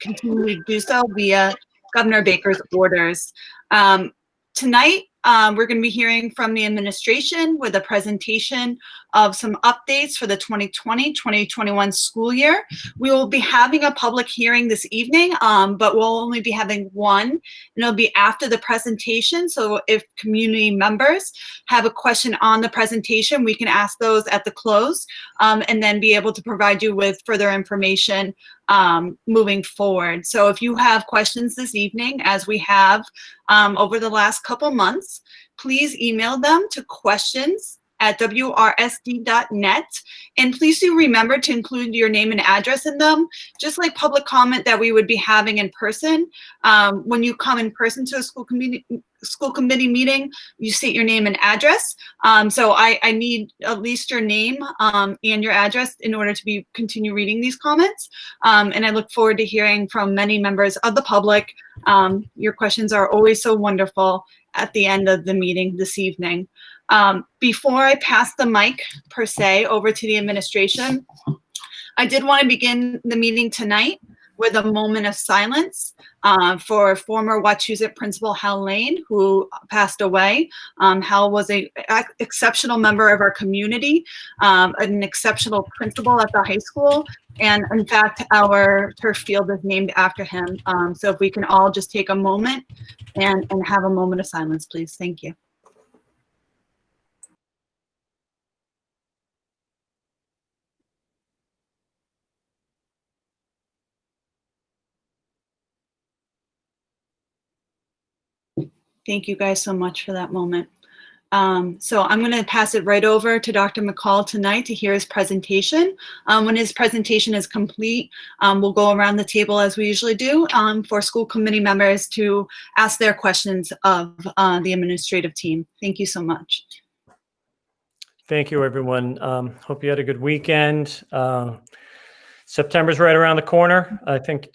continue to do so via Governor Baker's orders. Tonight, we're going to be hearing from the administration with a presentation of some updates for the 2020-2021 school year. We will be having a public hearing this evening, but we'll only be having one, and it'll be after the presentation. So if community members have a question on the presentation, we can ask those at the close, and then be able to provide you with further information moving forward. So if you have questions this evening, as we have over the last couple months, please email them to questions@wrsd.net. And please do remember to include your name and address in them, just like public comment that we would be having in person. When you come in person to a school committee meeting, you state your name and address. So I need at least your name and your address in order to continue reading these comments. And I look forward to hearing from many members of the public. Your questions are always so wonderful at the end of the meeting this evening. Before I pass the mic, per se, over to the administration, I did want to begin the meeting tonight with a moment of silence for former Wachusett Principal Hal Lane, who passed away. Hal was an exceptional member of our community, an exceptional principal at the high school, and in fact, our turf field is named after him. So if we can all just take a moment and have a moment of silence, please. Thank you. Thank you guys so much for that moment. So I'm going to pass it right over to Dr. McCall tonight to hear his presentation. When his presentation is complete, we'll go around the table as we usually do for school committee members to ask their questions of the administrative team. Thank you so much. Thank you, everyone. Hope you had a good weekend. September's right around the corner. I think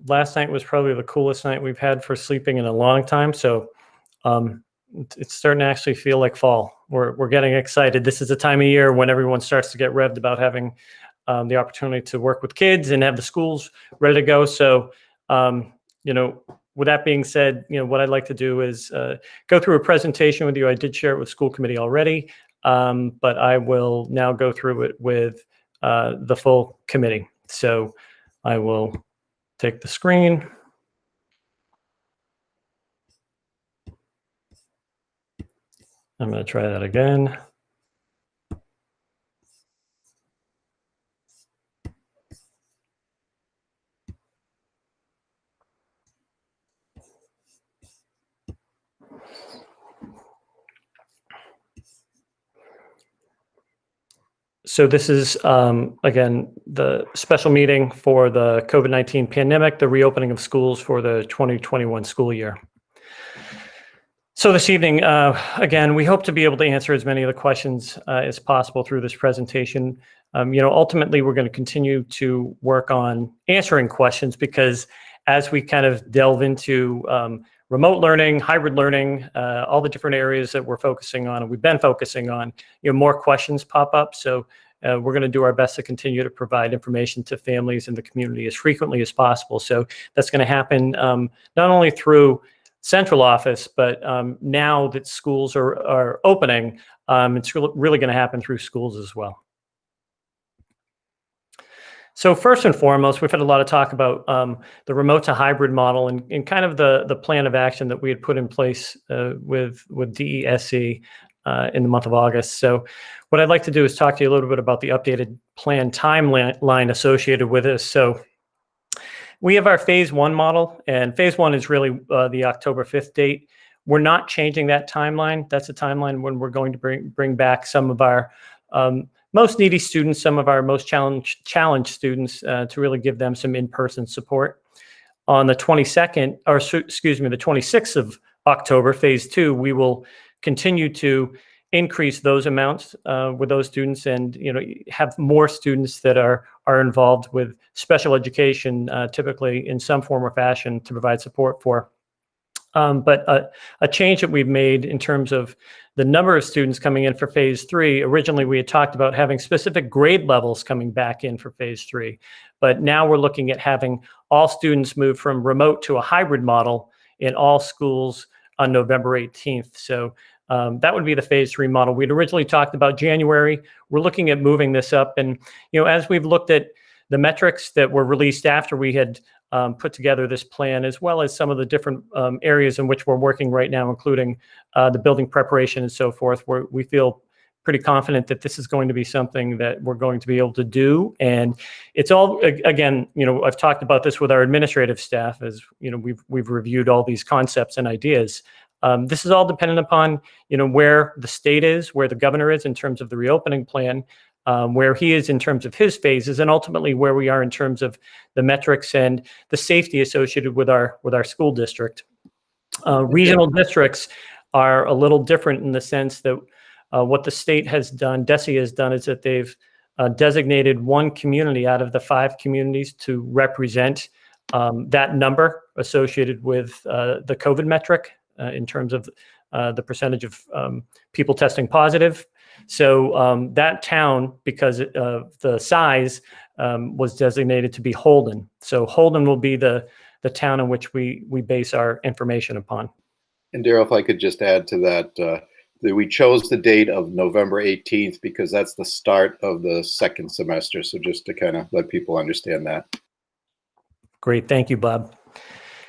last night was probably the coolest night we've had for sleeping in a long time. So it's starting to actually feel like fall. We're getting excited. This is the time of year when everyone starts to get revved about having the opportunity to work with kids and have the schools ready to go. So, you know, with that being said, you know, what I'd like to do is go through a presentation with you. I did share it with school committee already, but I will now go through it with the full committee. So I will take the screen. I'm going to try that again. So this is, again, the special meeting for the COVID-19 pandemic, the reopening of schools for the 2021 school year. So this evening, again, we hope to be able to answer as many of the questions as possible through this presentation. You know, ultimately, we're going to continue to work on answering questions because as we kind of delve into remote learning, hybrid learning, all the different areas that we're focusing on, and we've been focusing on, you know, more questions pop up. So we're going to do our best to continue to provide information to families and the community as frequently as possible. So that's going to happen not only through central office, but now that schools are opening, it's really going to happen through schools as well. So first and foremost, we've had a lot of talk about the remote to hybrid model and kind of the plan of action that we had put in place with DESE in the month of August. So what I'd like to do is talk to you a little bit about the updated plan timeline associated with this. So we have our phase 1 model, and phase 1 is really the October 5th date. We're not changing that timeline. That's a timeline when we're going to bring back some of our most needy students, some of our most challenged students to really give them some in-person support. On the 22nd, or excuse me, the 26th of October, phase 2, we will continue to increase those amounts with those students, and have more students that are involved with special education, typically in some form or fashion, to provide support for. But a change that we've made in terms of the number of students coming in for phase 3, originally we had talked about having specific grade levels coming back in for phase 3. But now we're looking at having all students move from remote to a hybrid model in all schools on November 18th. So that would be the phase 3 model. We'd originally talked about January. We're looking at moving this up. And, as we've looked at the metrics that were released after we had put together this plan, as well as some of the different areas in which we're working right now, including the building preparation and so forth, where we feel pretty confident that this is going to be something that we're going to be able to do. And it's all, again, I've talked about this with our administrative staff as, we've reviewed all these concepts and ideas. This is all dependent upon, where the state is, where the governor is in terms of the reopening plan, where he is in terms of his phases, and ultimately where we are in terms of the metrics and the safety associated with our school district. Regional districts are a little different in the sense that what the state has done, DESE has done, is that they've designated one community out of the 5 communities to represent that number associated with the COVID metric in terms of the percentage of people testing positive. So that town, because of the size, was designated to be Holden. So Holden will be the town in which we base our information upon. And Daryl, if I could just add to that, that we chose the date of November 18th because that's the start of the second semester. So just to kind of let people understand that. Great, thank you, Bob.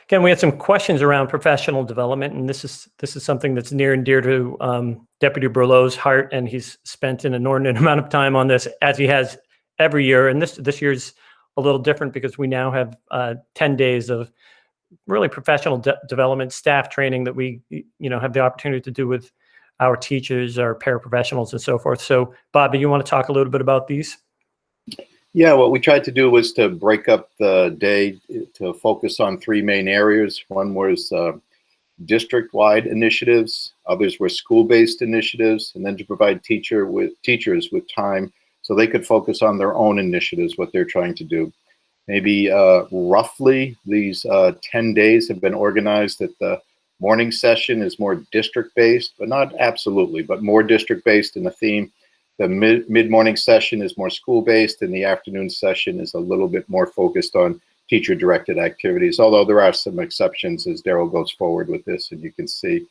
Again, we had some questions around professional development, and this is something that's near and dear to Deputy Berlot's heart, and he's spent an inordinate amount of time on this, as he has every year. And this year's a little different because we now have 10 days of really professional development, staff training that we have the opportunity to do with our teachers, our paraprofessionals, and so forth. So, Bob, do you want to talk a little bit about these? Yeah, what we tried to do was to break up the day to focus on 3 main areas. One was district-wide initiatives, others were school-based initiatives, and then to provide teachers with time so they could focus on their own initiatives, what they're trying to do. Maybe roughly these 10 days have been organized that the morning session is more district-based, but not absolutely, but more district-based in the theme. The mid-morning session is more school-based, and the afternoon session is a little bit more focused on teacher-directed activities, although there are some exceptions as Daryl goes forward with this, and you can see.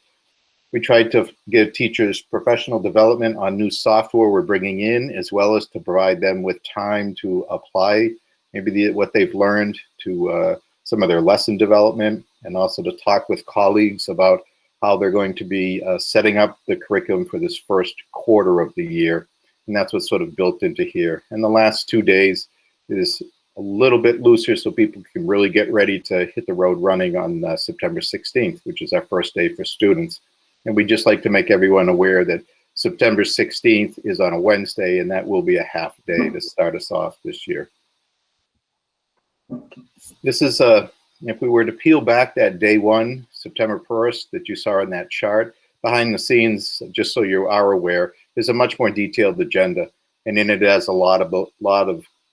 We tried to give teachers professional development on new software we're bringing in, as well as to provide them with time to apply maybe what they've learned to some of their lesson development, and also to talk with colleagues about how they're going to be setting up the curriculum for this first quarter of the year. And that's what's sort of built into here. And the last 2 days is a little bit looser so people can really get ready to hit the road running on September 16th, which is our first day for students. And we'd just like to make everyone aware that September 16th is on a Wednesday, and that will be a half day to start us off this year. This is if we were to peel back that day 1, September 1st, that you saw in that chart, behind the scenes, just so you are aware, is a much more detailed agenda, and in it has a lot of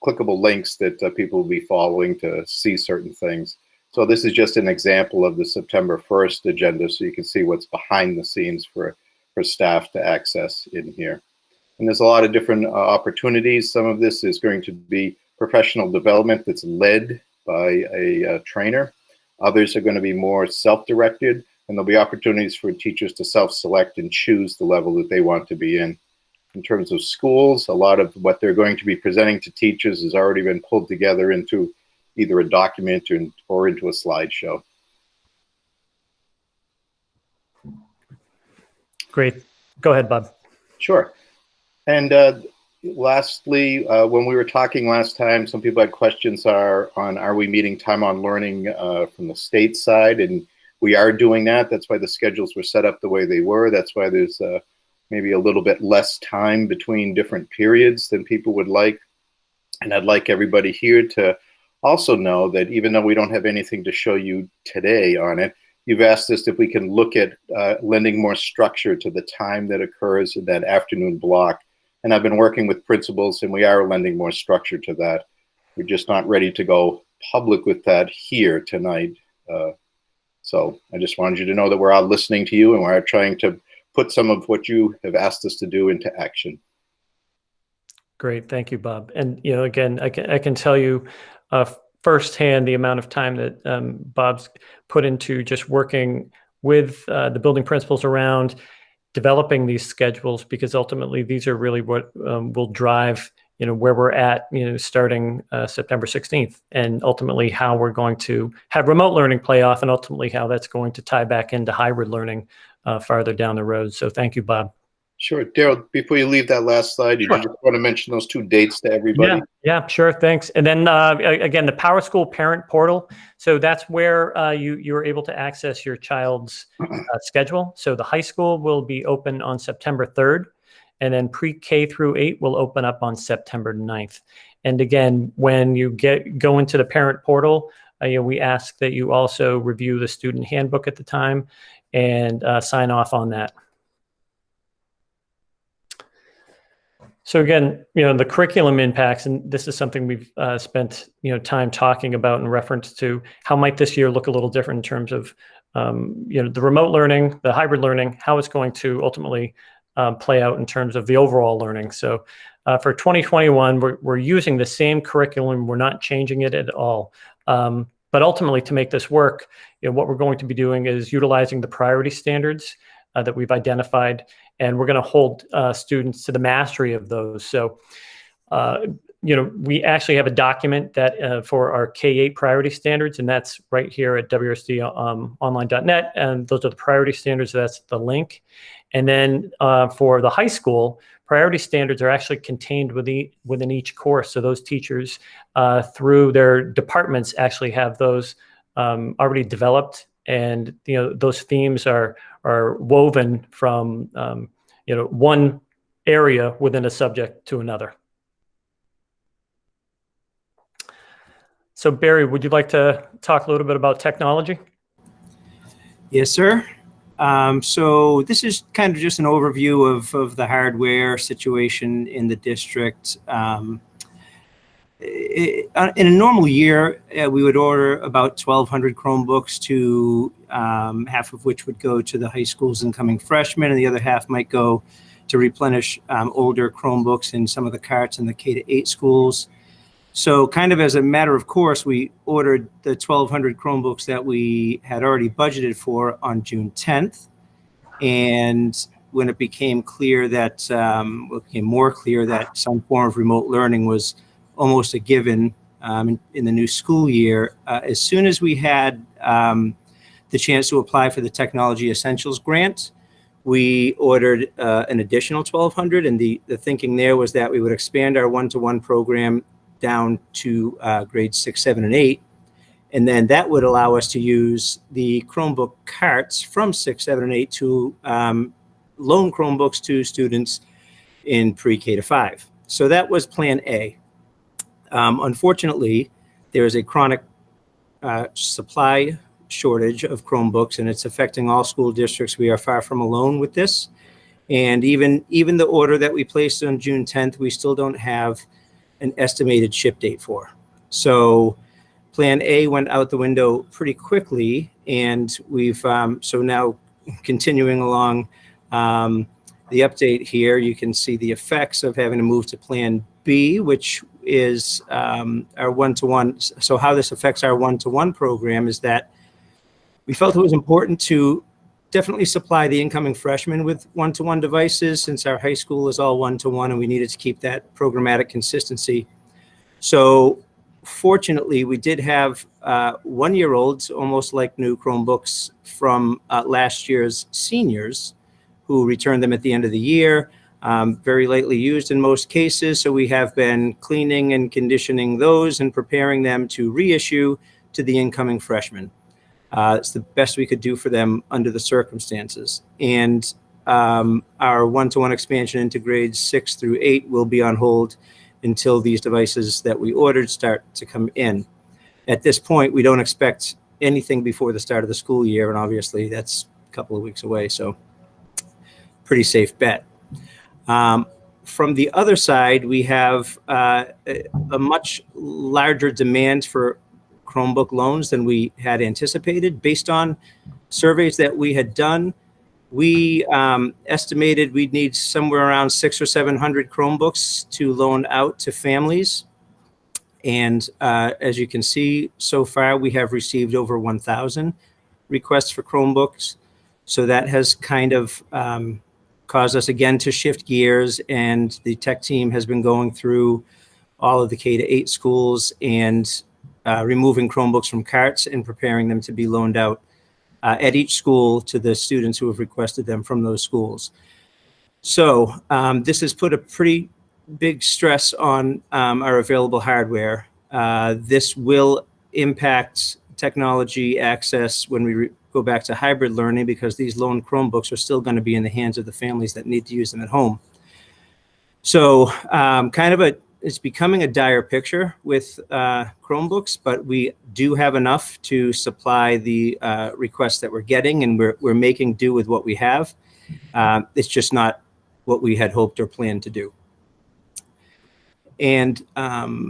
clickable links that people will be following to see certain things. So this is just an example of the September 1st agenda, so you can see what's behind the scenes for staff to access in here. And there's a lot of different opportunities. Some of this is going to be professional development that's led by a trainer. Others are going to be more self-directed, and there'll be opportunities for teachers to self-select and choose the level that they want to be in. In terms of schools, a lot of what they're going to be presenting to teachers has already been pulled together into either a document or into a slideshow. Great. Go ahead, Bob. Sure. And lastly, when we were talking last time, some people had questions on are we meeting time on learning from the state side? And we are doing that. That's why the schedules were set up the way they were. That's why there's maybe a little bit less time between different periods than people would like. And I'd like everybody here to also know that even though we don't have anything to show you today on it, you've asked us if we can look at lending more structure to the time that occurs in that afternoon block. And I've been working with principals, and we are lending more structure to that. We're just not ready to go public with that here tonight. So I just wanted you to know that we're out listening to you and we're trying to put some of what you have asked us to do into action. Great. Thank you, Bob. And, again, I can tell you firsthand the amount of time that Bob's put into just working with the building principals around developing these schedules, because ultimately these are really what will drive, where we're at, starting September 16th, and ultimately how we're going to have remote learning play off, and ultimately how that's going to tie back into hybrid learning farther down the road. So thank you, Bob. Sure. Daryl, before you leave that last slide, you just want to mention those 2 dates to everybody? Yeah, sure. Thanks. And then again, the Power School Parent Portal. So that's where you're able to access your child's schedule. So the high school will be open on September 3rd, and then pre-K through 8 will open up on September 9th. And again, when you go into the parent portal, we ask that you also review the student handbook at the time and sign off on that. So again, the curriculum impacts, and this is something we've spent time talking about in reference to how might this year look a little different in terms of the remote learning, the hybrid learning, how it's going to ultimately play out in terms of the overall learning. So for 2021, we're using the same curriculum. We're not changing it at all. But ultimately, to make this work, what we're going to be doing is utilizing the priority standards that we've identified, and we're going to hold students to the mastery of those. So, we actually have a document that for our K-8 priority standards, and that's right here at wsdonline.net. And those are the priority standards. That's the link. And then for the high school, priority standards are actually contained within each course. So those teachers, through their departments, actually have those already developed, and those themes are woven from one area within a subject to another. So Barry, would you like to talk a little bit about technology? Yes, sir. So this is kind of just an overview of the hardware situation in the district. In a normal year, we would order about 1,200 Chromebooks, to half of which would go to the high school's incoming freshmen, and the other half might go to replenish older Chromebooks in some of the carts in the K-8 schools. So kind of as a matter of course, we ordered the 1,200 Chromebooks that we had already budgeted for on June 10th. And when it became clear that, it became more clear that some form of remote learning was almost a given in the new school year, as soon as we had the chance to apply for the Technology Essentials Grant, we ordered an additional 1,200. And the thinking there was that we would expand our one-to-one program down to grades 6, 7, and 8. And then that would allow us to use the Chromebook carts from 6, 7, and 8 to loan Chromebooks to students in pre-K to 5. So that was plan A. Unfortunately, there is a chronic supply shortage of Chromebooks, and it's affecting all school districts. We are far from alone with this. And even the order that we placed on June 10th, we still don't have an estimated ship date for. So plan A went out the window pretty quickly, and we've so now continuing along the update here, you can see the effects of having to move to plan B, which is our one-to-one. So how this affects our one-to-one program is that we felt it was important to definitely supply the incoming freshmen with one-to-one devices, since our high school is all one-to-one, and we needed to keep that programmatic consistency. So fortunately, we did have 1-year-olds, almost like new Chromebooks, from last year's seniors who returned them at the end of the year. Very lightly used in most cases, so we have been cleaning and conditioning those and preparing them to reissue to the incoming freshmen. It's the best we could do for them under the circumstances. And our one-to-one expansion into grades 6 through 8 will be on hold until these devices that we ordered start to come in. At this point, we don't expect anything before the start of the school year, and obviously that's a couple of weeks away, so pretty safe bet. From the other side, we have a much larger demand for Chromebook loans than we had anticipated. Based on surveys that we had done, we estimated we'd need somewhere around 600 or 700 Chromebooks to loan out to families. And as you can see, so far we have received over 1,000 requests for Chromebooks. So that has kind of caused us again to shift gears, and the tech team has been going through all of the K-8 schools and removing Chromebooks from carts and preparing them to be loaned out at each school to the students who have requested them from those schools. So this has put a pretty big stress on our available hardware. This will impact technology access when we go back to hybrid learning, because these loaned Chromebooks are still going to be in the hands of the families that need to use them at home. So it's becoming a dire picture with Chromebooks, but we do have enough to supply the requests that we're getting, and we're making do with what we have. It's just not what we had hoped or planned to do. And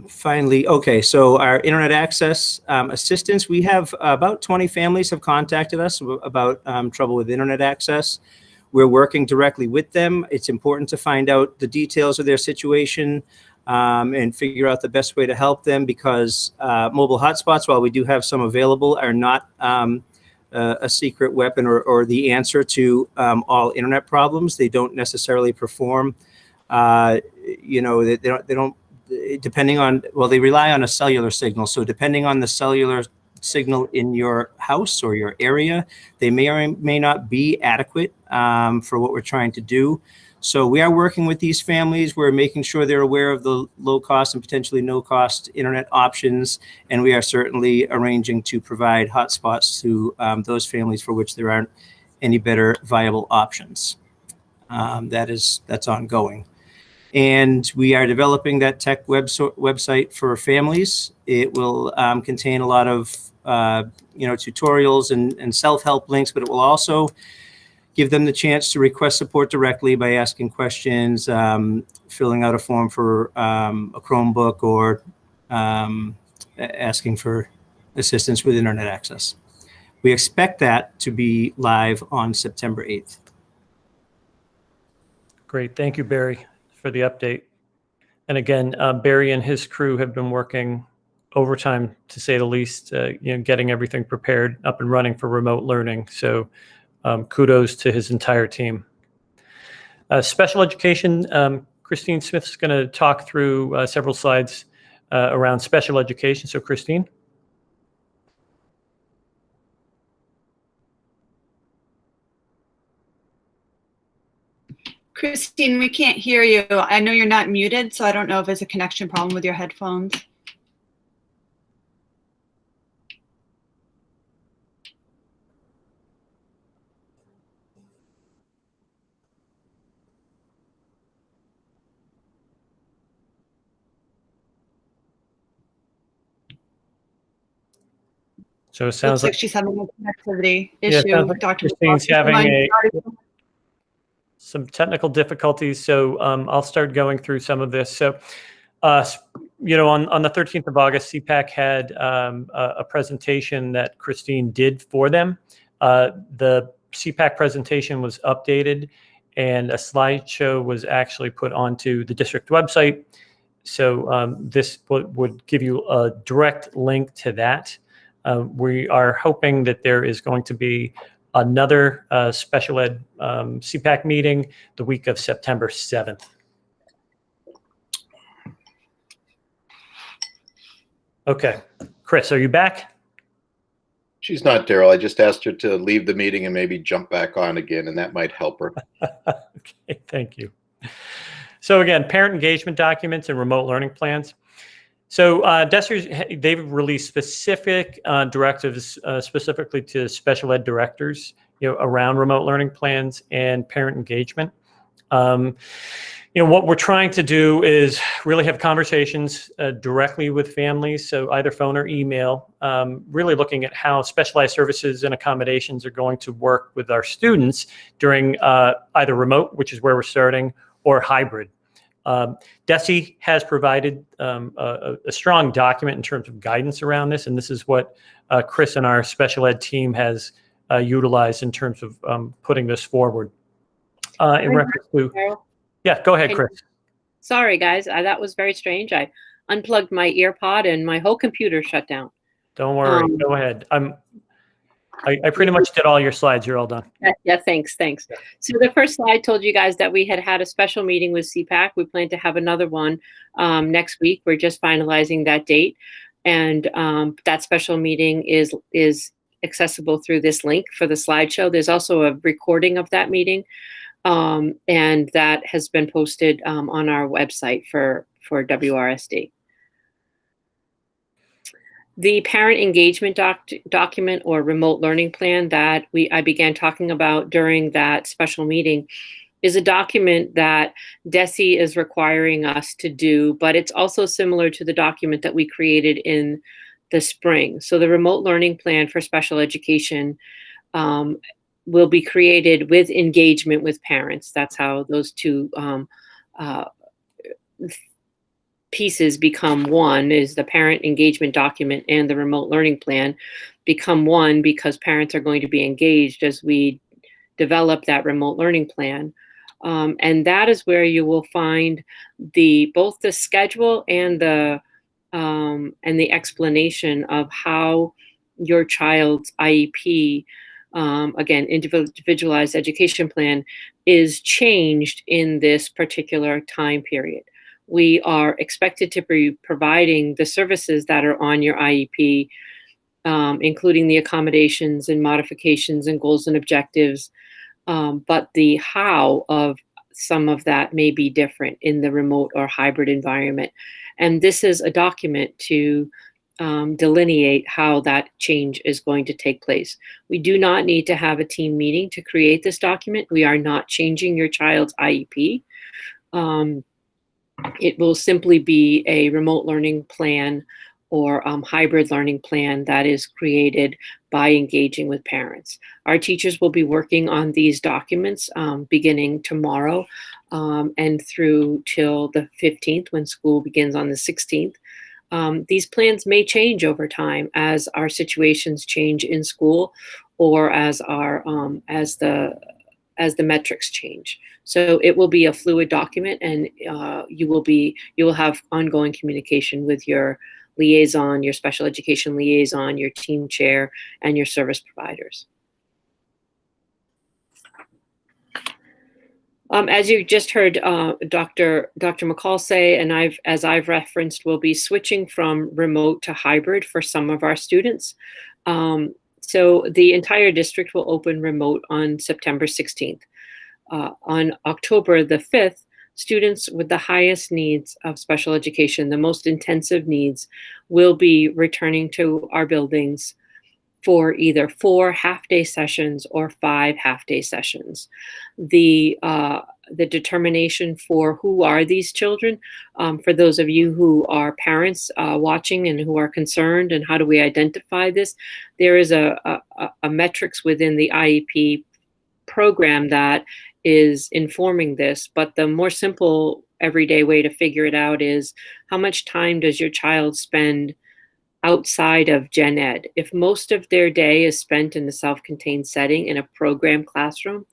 finally, okay, so our internet access assistance, we have about 20 families have contacted us about trouble with internet access. We're working directly with them. It's important to find out the details of their situation and figure out the best way to help them, because mobile hotspots, while we do have some available, are not a secret weapon or the answer to all internet problems. They don't necessarily perform. They don't, depending on, well, they rely on a cellular signal. So depending on the cellular signal in your house or your area, they may or may not be adequate for what we're trying to do. So we are working with these families. We're making sure they're aware of the low cost and potentially no cost internet options. And we are certainly arranging to provide hotspots to those families for which there aren't any better viable options. That's ongoing. And we are developing that tech website for families. It will contain a lot of tutorials and self-help links, but it will also give them the chance to request support directly by asking questions, filling out a form for a Chromebook, or asking for assistance with internet access. We expect that to be live on September 8th. Great. Thank you, Barry, for the update. And again, Barry and his crew have been working overtime, to say the least, getting everything prepared, up and running for remote learning. So kudos to his entire team. Special education, Christine Smith's going to talk through several slides around special education. So Christine. Christine, we can't hear you. I know you're not muted, so I don't know if it's a connection problem with your headphones. So it sounds like she's having a connectivity issue. Yeah, like Dr. Christine's having some technical difficulties. So I'll start going through some of this. So, on the 13th of August, CPAC had a presentation that Christine did for them. The CPAC presentation was updated, and a slideshow was actually put onto the district website. So this would give you a direct link to that. We are hoping that there is going to be another special ed CPAC meeting the week of September 7th. Okay, Chris, are you back? She's not, Daryl. I just asked her to leave the meeting and maybe jump back on again, and that might help her. Okay, thank you. So again, parent engagement documents and remote learning plans. So DESE, they've released specific directives specifically to special ed directors, around remote learning plans and parent engagement. What we're trying to do is really have conversations directly with families, so either phone or email, really looking at how specialized services and accommodations are going to work with our students during either remote, which is where we're starting, or hybrid. DESE has provided a strong document in terms of guidance around this, and this is what Chris and our special ed team has utilized in terms of putting this forward. In reference to, yeah, go ahead, Chris. Sorry, guys, that was very strange. I unplugged my ear pod and my whole computer shut down. Don't worry, go ahead. I pretty much did all your slides. You're all done. Yeah, thanks. So the first slide told you guys that we had a special meeting with CPAC. We plan to have another one next week. We're just finalizing that date. And that special meeting is accessible through this link for the slideshow. There's also a recording of that meeting. And that has been posted on our website for WRSD. The parent engagement document or remote learning plan that I began talking about during that special meeting is a document that DESE is requiring us to do, but it's also similar to the document that we created in the spring. So the remote learning plan for special education will be created with engagement with parents. That's how those two pieces become one, is the parent engagement document and the remote learning plan become one, because parents are going to be engaged as we develop that remote learning plan. And that is where you will find both the schedule and the explanation of how your child's IEP, again, individualized education plan, is changed in this particular time period. We are expected to be providing the services that are on your IEP, including the accommodations and modifications and goals and objectives. But the how of some of that may be different in the remote or hybrid environment. And this is a document to delineate how that change is going to take place. We do not need to have a team meeting to create this document. We are not changing your child's IEP. It will simply be a remote learning plan or hybrid learning plan that is created by engaging with parents. Our teachers will be working on these documents beginning tomorrow and through till the 15th, when school begins on the 16th. These plans may change over time as our situations change in school, or as the metrics change. So it will be a fluid document, and you will have ongoing communication with your liaison, your special education liaison, your team chair, and your service providers. As you just heard Dr. McCall say, and as I've referenced, we'll be switching from remote to hybrid for some of our students. So the entire district will open remote on September 16th. On October the 5th, students with the highest needs of special education, the most intensive needs, will be returning to our buildings for either 4 half-day sessions or 5 half-day sessions. The determination for who are these children, for those of you who are parents watching and who are concerned, and how do we identify this, there is a metrics within the IEP program that is informing this, but the more simple everyday way to figure it out is, how much time does your child spend outside of gen ed? If most of their day is spent in a self-contained setting in a program classroom,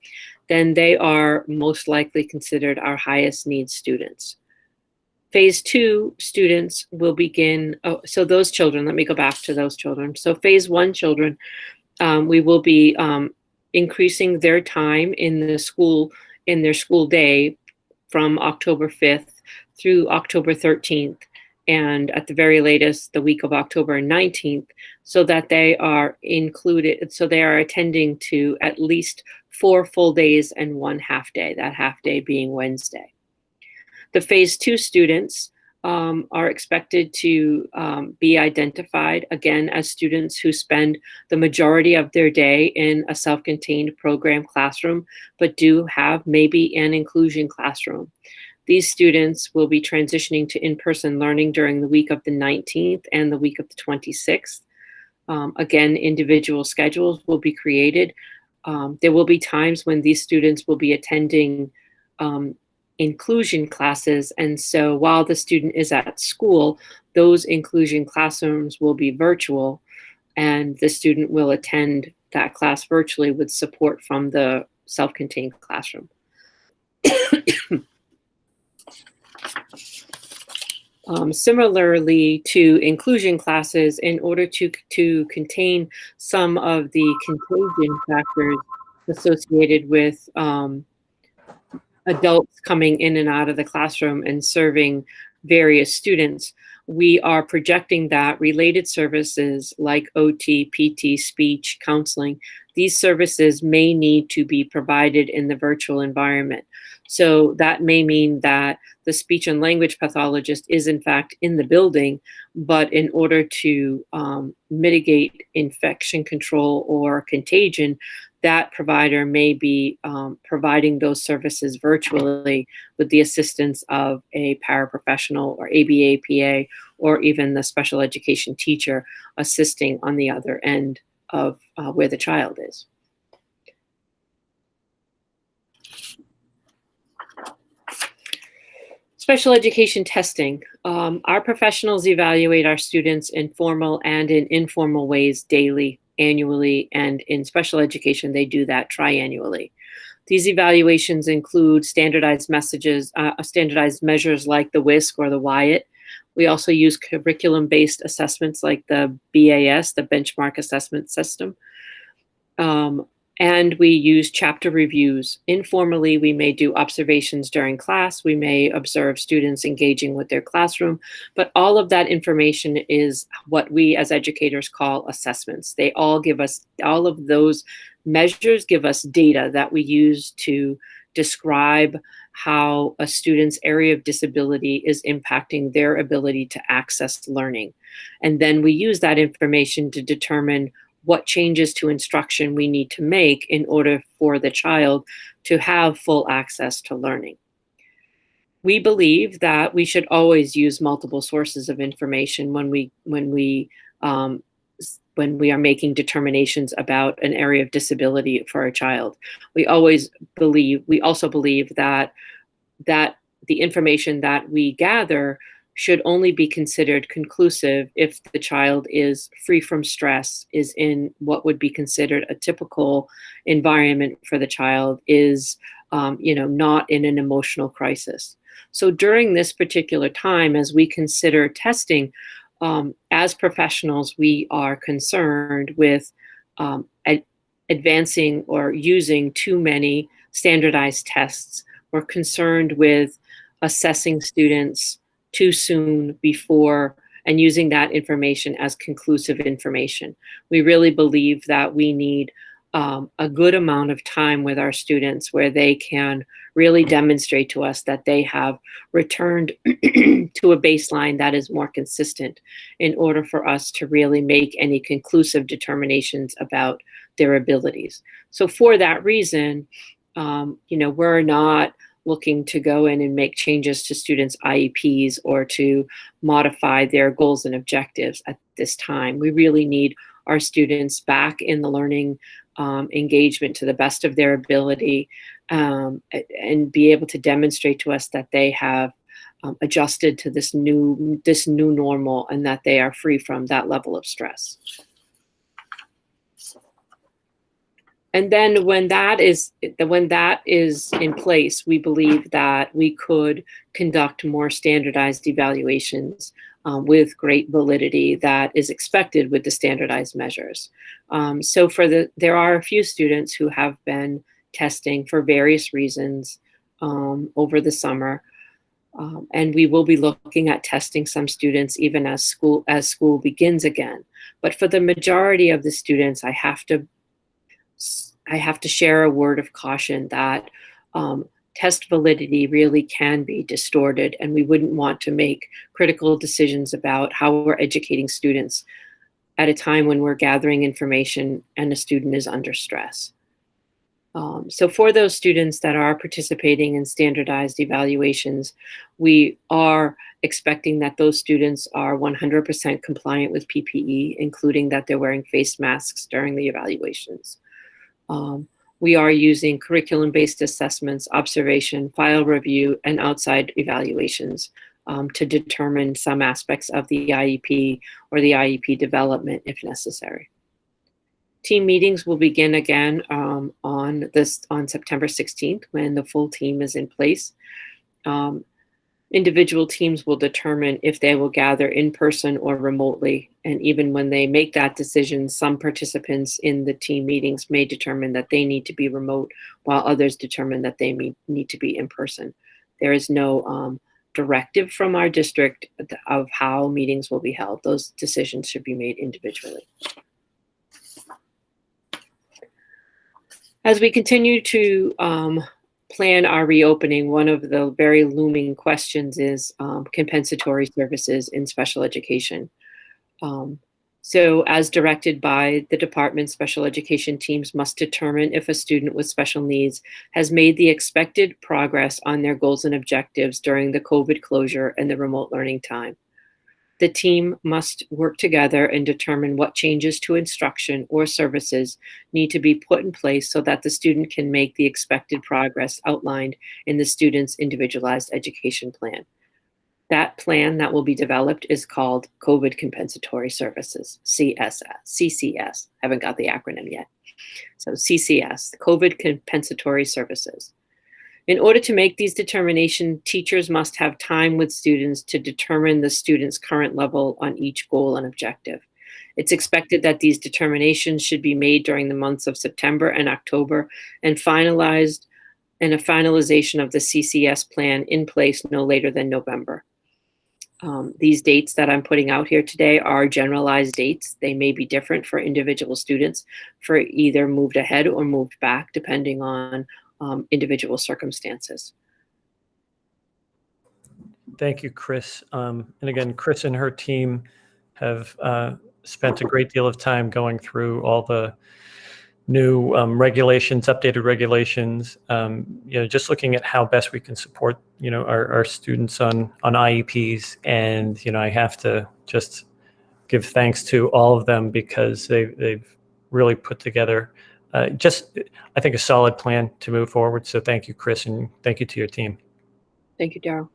then they are most likely considered our highest needs students. Phase 2 students will begin, so those children, let me go back to those children. So phase 1 children, we will be increasing their time in their school day from October 5th through October 13th, and at the very latest, the week of October 19th, so that they are included, so they are attending to at least 4 full days and 1 half day, that half day being Wednesday. The phase 2 students are expected to be identified, again, as students who spend the majority of their day in a self-contained program classroom, but do have maybe an inclusion classroom. These students will be transitioning to in-person learning during the week of the 19th and the week of the 26th. Again, individual schedules will be created. There will be times when these students will be attending inclusion classes. And so while the student is at school, those inclusion classrooms will be virtual, and the student will attend that class virtually with support from the self-contained classroom. Similarly to inclusion classes, in order to contain some of the contagion factors associated with adults coming in and out of the classroom and serving various students, we are projecting that related services like OT, PT, speech, counseling, these services may need to be provided in the virtual environment. So that may mean that the speech and language pathologist is in fact in the building, but in order to mitigate infection control or contagion, that provider may be providing those services virtually with the assistance of a paraprofessional or ABA, PA, or even the special education teacher assisting on the other end of where the child is. Special education testing. Our professionals evaluate our students in formal and in informal ways daily, annually, and in special education, they do that triannually. These evaluations include standardized standardized measures like the WISC or the WIAT. We also use curriculum-based assessments like the BAS, the Benchmark Assessment System. And we use chapter reviews. Informally, we may do observations during class. We may observe students engaging with their classroom, but all of that information is what we as educators call assessments. They all give us, all of those measures give us data that we use to describe how a student's area of disability is impacting their ability to access learning. And then we use that information to determine what changes to instruction we need to make in order for the child to have full access to learning. We believe that we should always use multiple sources of information when we are making determinations about an area of disability for a child. We also believe that the information that we gather should only be considered conclusive if the child is free from stress, is in what would be considered a typical environment for the child, is not in an emotional crisis. So during this particular time, as we consider testing, as professionals, we are concerned with advancing or using too many standardized tests. We're concerned with assessing students too soon before and using that information as conclusive information. We really believe that we need a good amount of time with our students where they can really demonstrate to us that they have returned to a baseline that is more consistent in order for us to really make any conclusive determinations about their abilities. So for that reason, we're not looking to go in and make changes to students' IEPs or to modify their goals and objectives at this time. We really need our students back in the learning engagement to the best of their ability, and be able to demonstrate to us that they have adjusted to this new normal and that they are free from that level of stress. And then when that is in place, we believe that we could conduct more standardized evaluations with great validity that is expected with the standardized measures. So there are a few students who have been testing for various reasons over the summer. And we will be looking at testing some students even as school begins again. But for the majority of the students, I have to share a word of caution that test validity really can be distorted, and we wouldn't want to make critical decisions about how we're educating students at a time when we're gathering information and a student is under stress. So for those students that are participating in standardized evaluations, we are expecting that those students are 100% compliant with PPE, including that they're wearing face masks during the evaluations. we are using curriculum-based assessments, observation, file review, and outside evaluations to determine some aspects of the IEP or the IEP development if necessary. Team meetings will begin again on September 16th when the full team is in place. Individual teams will determine if they will gather in person or remotely. And even when they make that decision, some participants in the team meetings may determine that they need to be remote, while others determine that they need to be in person. There is no directive from our district of how meetings will be held. Those decisions should be made individually. As we continue to plan our reopening, one of the very looming questions is compensatory services in special education. So as directed by the department, special education teams must determine if a student with special needs has made the expected progress on their goals and objectives during the COVID closure and the remote learning time. The team must work together and determine what changes to instruction or services need to be put in place so that the student can make the expected progress outlined in the student's individualized education plan. That plan that will be developed is called COVID Compensatory Services, CCS. Haven't got the acronym yet. So CCS, COVID Compensatory Services. In order to make these determinations, teachers must have time with students to determine the student's current level on each goal and objective. It's expected that these determinations should be made during the months of September and October and finalized, and a finalization of the CCS plan in place no later than November. These dates that I'm putting out here today are generalized dates. They may be different for individual students, for either moved ahead or moved back, depending on individual circumstances. Thank you, Chris. And again, Chris and her team have spent a great deal of time going through all the new regulations, updated regulations, just looking at how best we can support, our students on IEPs. And, I have to just give thanks to all of them because they've really put together I think, a solid plan to move forward. So thank you, Chris, and thank you to your team. Thank you, Daryl.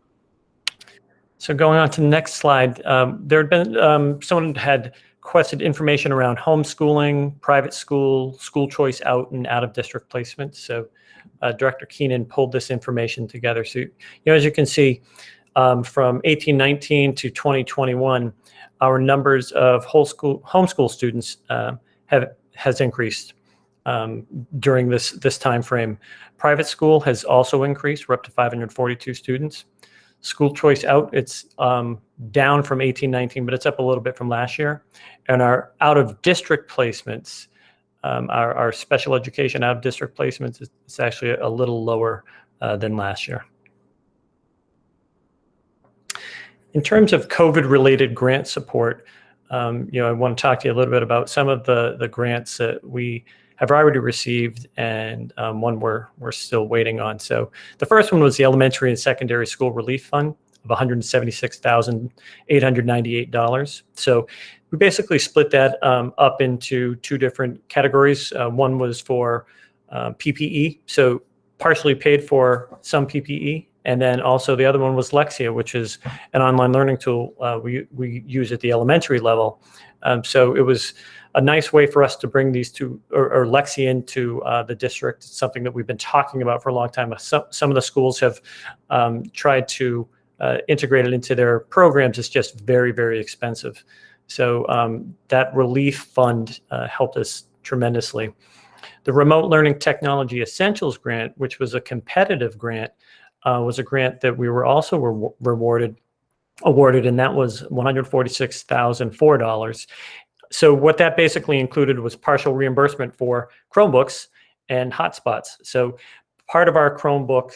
So going on to the next slide, there had been someone had requested information around homeschooling, private school, school choice out and out of district placement. So Director Keenan pulled this information together. So, as you can see, from 1819 to 2021, our numbers of homeschool students has increased during this time frame. Private school has also increased. We're up to 542 students. School choice out, it's down from 1819, but it's up a little bit from last year. And our out of district placements, our special education out of district placements, is actually a little lower than last year. In terms of COVID-related grant support, I want to talk to you a little bit about some of the grants that we have already received and one we're still waiting on. So the first one was the Elementary and Secondary School Relief Fund of $176,898. So we basically split that up into two different categories. One was for PPE, so partially paid for some PPE. And then also the other one was Lexia, which is an online learning tool we use at the elementary level. So it was a nice way for us to bring these two, or Lexia, into the district. It's something that we've been talking about for a long time. Some of the schools have tried to integrate it into their programs. It's just very, very expensive. So that relief fund helped us tremendously. The Remote Learning Technology Essentials Grant, which was a competitive grant, was a grant that we were also awarded, and that was $146,004. So what that basically included was partial reimbursement for Chromebooks and hotspots. So part of our Chromebook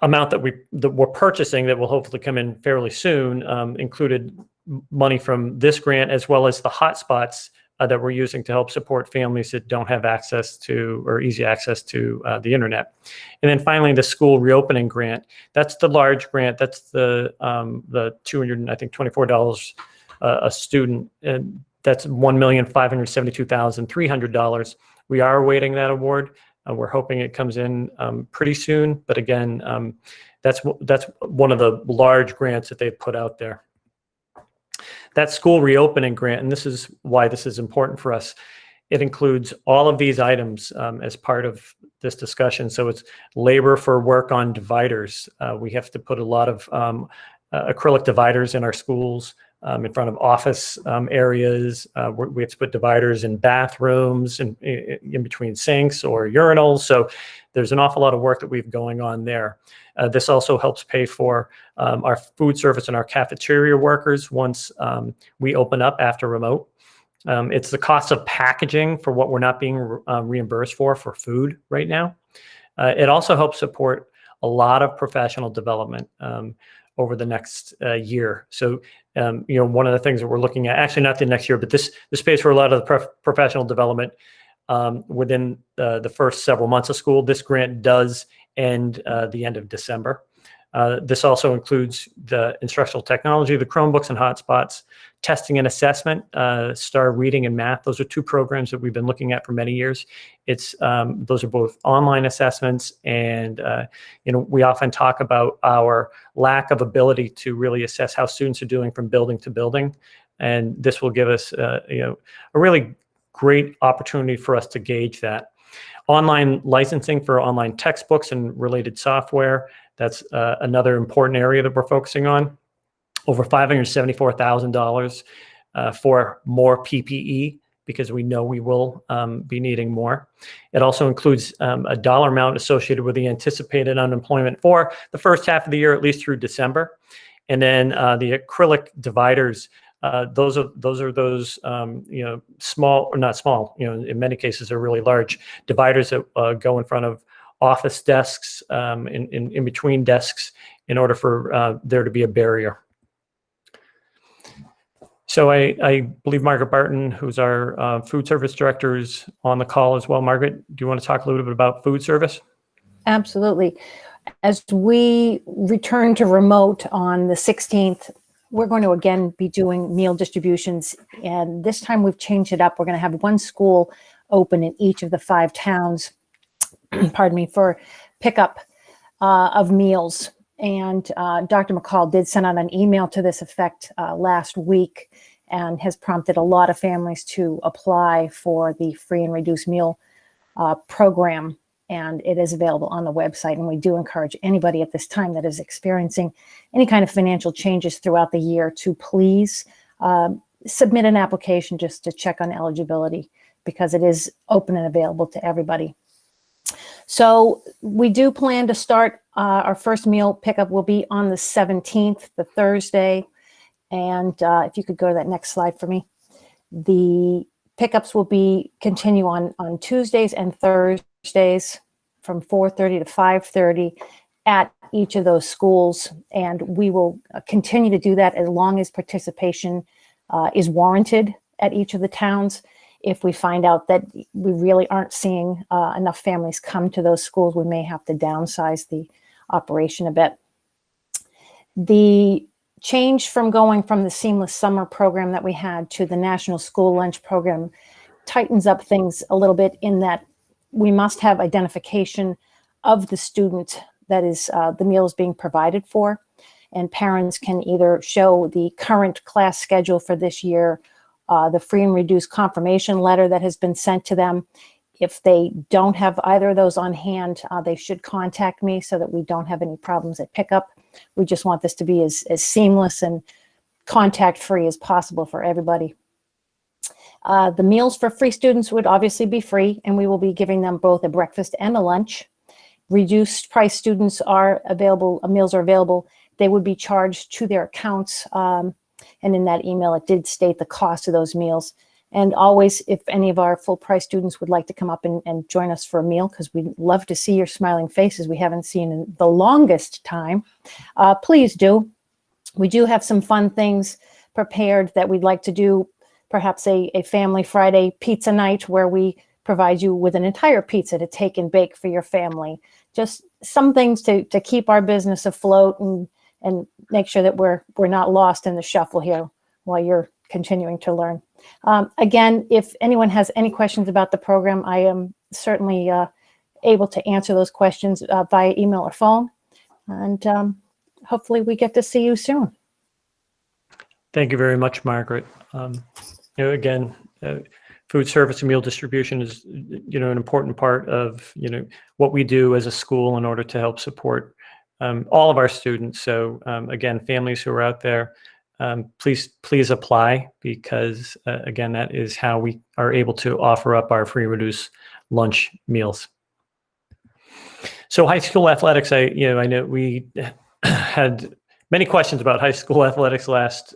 amount that we're purchasing, that will hopefully come in fairly soon, included money from this grant, as well as the hotspots that we're using to help support families that don't have access to, or easy access to, the internet. And then finally, the school reopening grant. That's the large grant. That's the $224 a student. And That's $1,572,300. We are awaiting that award. We're hoping it comes in pretty soon. But again, that's one of the large grants that they've put out there. That school reopening grant, and this is why this is important for us, it includes all of these items as part of this discussion. So it's labor for work on dividers. We have to put a lot of acrylic dividers in our schools in front of office areas. We have to put dividers in bathrooms and in between sinks or urinals. So there's an awful lot of work that we've going on there. This also helps pay for our food service and our cafeteria workers once we open up after remote. It's the cost of packaging for what we're not being reimbursed for food right now. It also helps support a lot of professional development over the next year. So, one of the things that we're looking at, actually not the next year, but this pays for a lot of the professional development within the first several months of school. This grant does end the end of December. This also includes the instructional technology, the Chromebooks and hotspots, testing and assessment, STAR reading and math. Those are two programs that we've been looking at for many years. Those are both online assessments, and we often talk about our lack of ability to really assess how students are doing from building to building, and this will give us a really great opportunity for us to gauge that. Online licensing for online textbooks and related software. That's another important area that we're focusing on. Over $574,000 for more PPE, because we know we will be needing more. It also includes a dollar amount associated with the anticipated unemployment for the first half of the year, at least through December. And then the acrylic dividers, those are small, or not small, in many cases are really large dividers that go in front of office desks, in between desks, in order for there to be a barrier. So I believe Margaret Barton, who's our food service director, is on the call as well. Margaret, do you want to talk a little bit about food service? Absolutely. As we return to remote on the 16th, we're going to again be doing meal distributions. And this time we've changed it up. We're going to have one school open in each of the 5 towns, pardon me, for pickup of meals. And Dr. McCall did send out an email to this effect last week, and has prompted a lot of families to apply for the free and reduced meal program. And it is available on the website. And we do encourage anybody at this time that is experiencing any kind of financial changes throughout the year to please submit an application just to check on eligibility, because it is open and available to everybody. So we do plan to start our first meal pickup will be on the 17th, the Thursday. And if you could go to that next slide for me. The pickups will continue on Tuesdays and Thursdays from 4:30 to 5:30 at each of those schools. And we will continue to do that as long as participation is warranted at each of the towns. If we find out that we really aren't seeing enough families come to those schools, we may have to downsize the operation a bit. The change from going from the seamless summer program that we had to the National School Lunch Program tightens up things a little bit, in that we must have identification of the student that is the meal is being provided for. And parents can either show the current class schedule for this year, the free and reduced confirmation letter that has been sent to them. If they don't have either of those on hand, they should contact me so that we don't have any problems at pickup. We just want this to be as seamless and contact-free as possible for everybody. The meals for free students would obviously be free, and we will be giving them both a breakfast and a lunch. Reduced price students are available, meals are available. They would be charged to their accounts. And in that email, it did state the cost of those meals. And always, if any of our full price students would like to come up and join us for a meal, because we'd love to see your smiling faces we haven't seen in the longest time, please do. We do have some fun things prepared that we'd like to do. Perhaps a Family Friday pizza night where we provide you with an entire pizza to take and bake for your family. Just some things to keep our business afloat and make sure that we're not lost in the shuffle here while you're continuing to learn. Again, if anyone has any questions about the program, I am certainly able to answer those questions via email or phone. And hopefully we get to see you soon. Thank you very much, Margaret. Again, food service and meal distribution is, an important part of, what we do as a school in order to help support all of our students. So again, families who are out there, please apply, because again, that is how we are able to offer up our free reduced lunch meals. So high school athletics, I know we had many questions about high school athletics last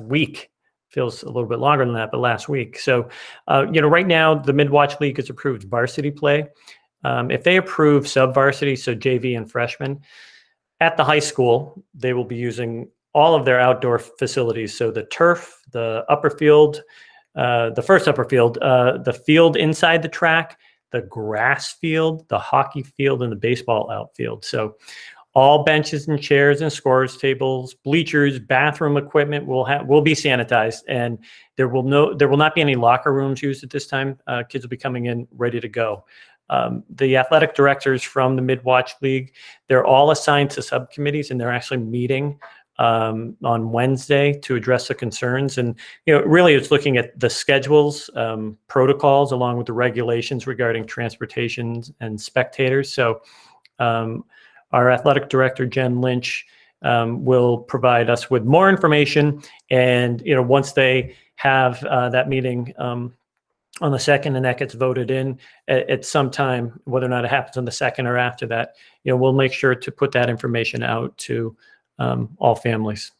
week. Feels a little bit longer than that, but last week. So, right now the Mid-Watch League has approved varsity play. If they approve sub-varsity, so JV and freshmen, at the high school, they will be using all of their outdoor facilities. So the turf, the upper field, the first upper field, the field inside the track, the grass field, the hockey field, and the baseball outfield. So all benches and chairs and scorers tables, bleachers, bathroom equipment will be sanitized, and there will not be any locker rooms used at this time. Kids will be coming in ready to go. The athletic directors from the Mid-Watch League, they're all assigned to subcommittees, and they're actually meeting on Wednesday to address the concerns. And really, it's looking at the schedules, protocols, along with the regulations regarding transportation and spectators. So our athletic director, Jen Lynch, will provide us with more information. And once they have that meeting on the 2nd, and that gets voted in at some time, whether or not it happens on the 2nd or after that, we'll make sure to put that information out to all families.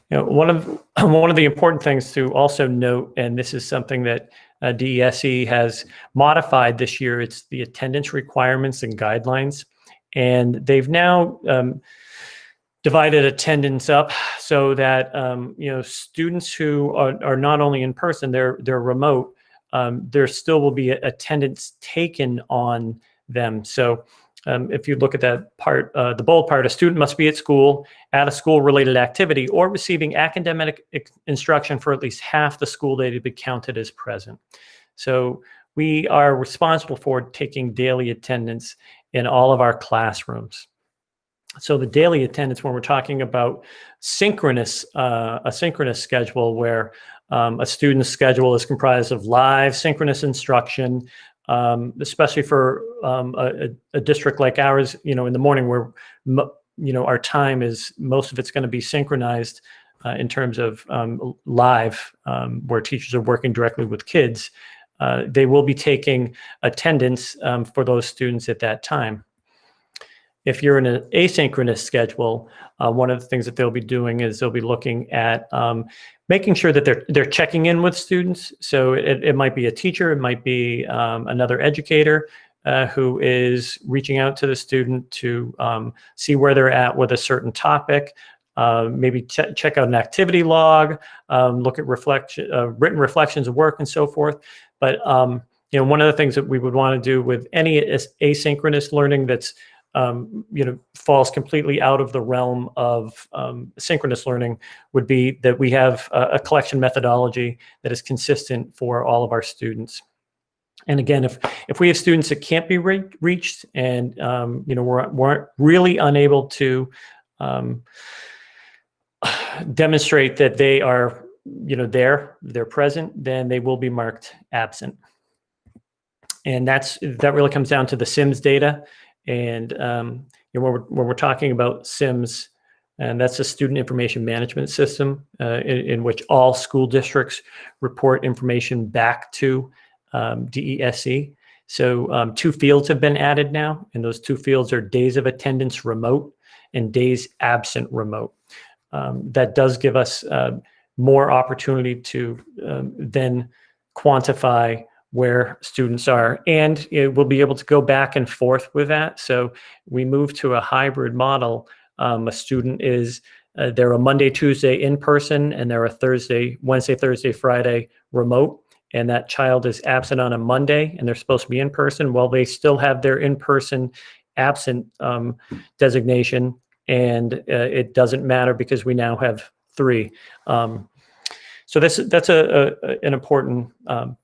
One of the important things to also note, and this is something that DESE has modified this year, it's the attendance requirements and guidelines, and they've now divided attendance up so that students who are not only in person, they're remote, there still will be attendance taken on them. So if you look at that part, the bold part, a student must be at school, at a school-related activity, or receiving academic instruction for at least half the school day to be counted as present. So we are responsible for taking daily attendance in all of our classrooms. So the daily attendance, when we're talking about a synchronous schedule, where a student's schedule is comprised of live synchronous instruction, especially for a district like ours, in the morning, where our time is, most of it's going to be synchronized in terms of live, where teachers are working directly with kids. They will be taking attendance for those students at that time. If you're in an asynchronous schedule, one of the things that they'll be doing is they'll be looking at making sure that they're checking in with students. So it might be a teacher, it might be another educator who is reaching out to the student to see where they're at with a certain topic. Maybe check out an activity log, look at written reflections of work, and so forth. But one of the things that we would want to do with any asynchronous learning that's falls completely out of the realm of synchronous learning would be that we have a collection methodology that is consistent for all of our students. And again, if we have students that can't be reached, and we're really unable to demonstrate that they are they're present, then they will be marked absent. And that really comes down to the SIMS data. And when we're talking about SIMS, and that's a student information management system in which all school districts report information back to DESE. So 2 fields have been added now, and those 2 fields are days of attendance remote and days absent remote. That does give us more opportunity to then quantify where students are, and we'll be able to go back and forth with that. So we move to a hybrid model. A student is they're a Monday, Tuesday in person, and they're a Wednesday, Thursday, Friday remote. And that child is absent on a Monday, and they're supposed to be in person. Well, they still have their in-person absent designation, and it doesn't matter because we now have 3. So that's an important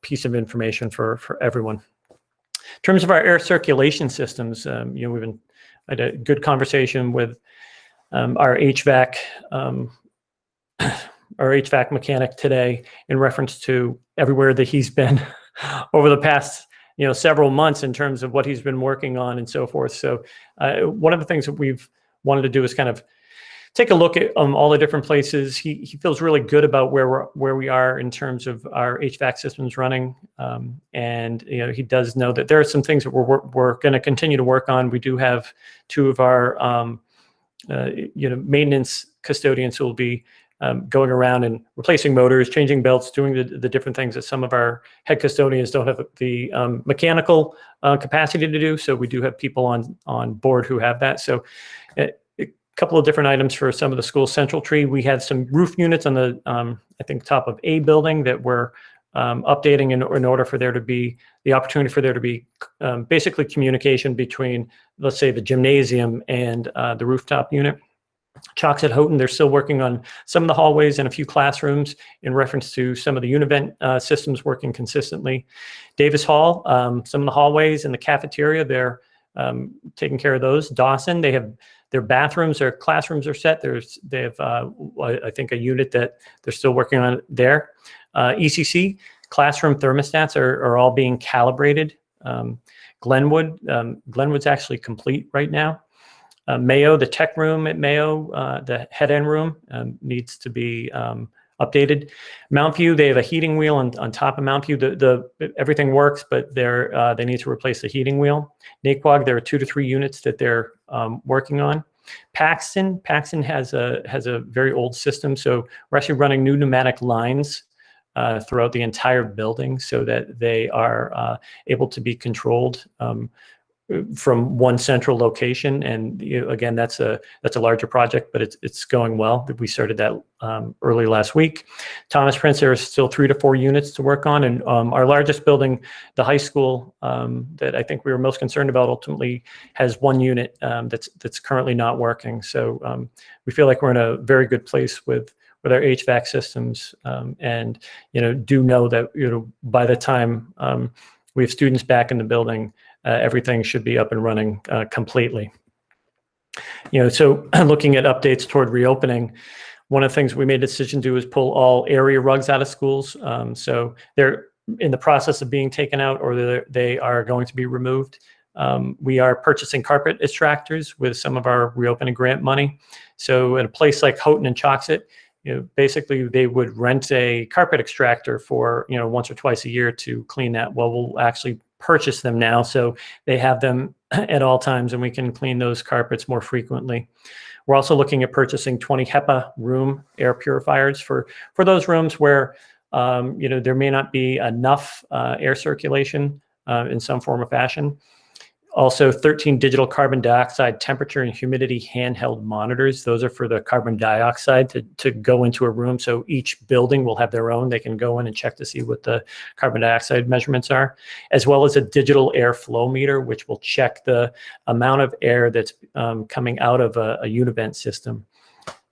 piece of information for everyone. In terms of our air circulation systems, we've had a good conversation with our HVAC mechanic today in reference to everywhere that he's been over the past several months in terms of what he's been working on and so forth. So one of the things that we've wanted to do is kind of take a look at all the different places. He feels really good about where we are in terms of our HVAC systems running, and he does know that there are some things that we're going to continue to work on. We do have 2 of our maintenance custodians who will be going around and replacing motors, changing belts, doing the different things that some of our head custodians don't have the mechanical capacity to do. So we do have people on board who have that. So a couple of different items for some of the school central tree. We have some roof units on the, I think, top of a building that we're updating in order for there to be the opportunity for there to be basically communication between, let's say, the gymnasium and the rooftop unit. Chalks at Houghton, they're still working on some of the hallways and a few classrooms in reference to some of the Univent systems working consistently. Davis Hall, some of the hallways and the cafeteria, they're taking care of those. Dawson, they have their bathrooms, their classrooms are set. They have, I think, a unit that they're still working on there. ECC, classroom thermostats are all being calibrated. Glenwood's actually complete right now. Mayo, the tech room at Mayo, the head end room needs to be updated. Mount View, they have a heating wheel on top of Mount View. Everything works, but they need to replace the heating wheel. Naquag, there are 2 to 3 units that they're working on. Paxton has a very old system, so we're actually running new pneumatic lines throughout the entire building so that they are able to be controlled from one central location. And again, that's a larger project, but it's going well. We started that early last week. Thomas Prince, there are still 3 to 4 units to work on, and our largest building, the high school, that I think we were most concerned about, ultimately has 1 unit that's currently not working. So we feel like we're in a very good place with our HVAC systems, and do know that by the time we have students back in the building, everything should be up and running completely. So looking at updates toward reopening, one of the things we made a decision to do is pull all area rugs out of schools. So they're in the process of being taken out, or they are going to be removed. We are purchasing carpet extractors with some of our reopening grant money. So at a place like Houghton and Choxet, basically they would rent a carpet extractor for once or twice a year to clean that. Well, we'll actually purchase them now, so they have them at all times, and we can clean those carpets more frequently. We're also looking at purchasing 20 HEPA room air purifiers for those rooms where there may not be enough air circulation in some form or fashion. Also, 13 digital carbon dioxide temperature and humidity handheld monitors. Those are for the carbon dioxide to go into a room. So each building will have their own. They can go in and check to see what the carbon dioxide measurements are, as well as a digital air flow meter, which will check the amount of air that's coming out of a Univent system.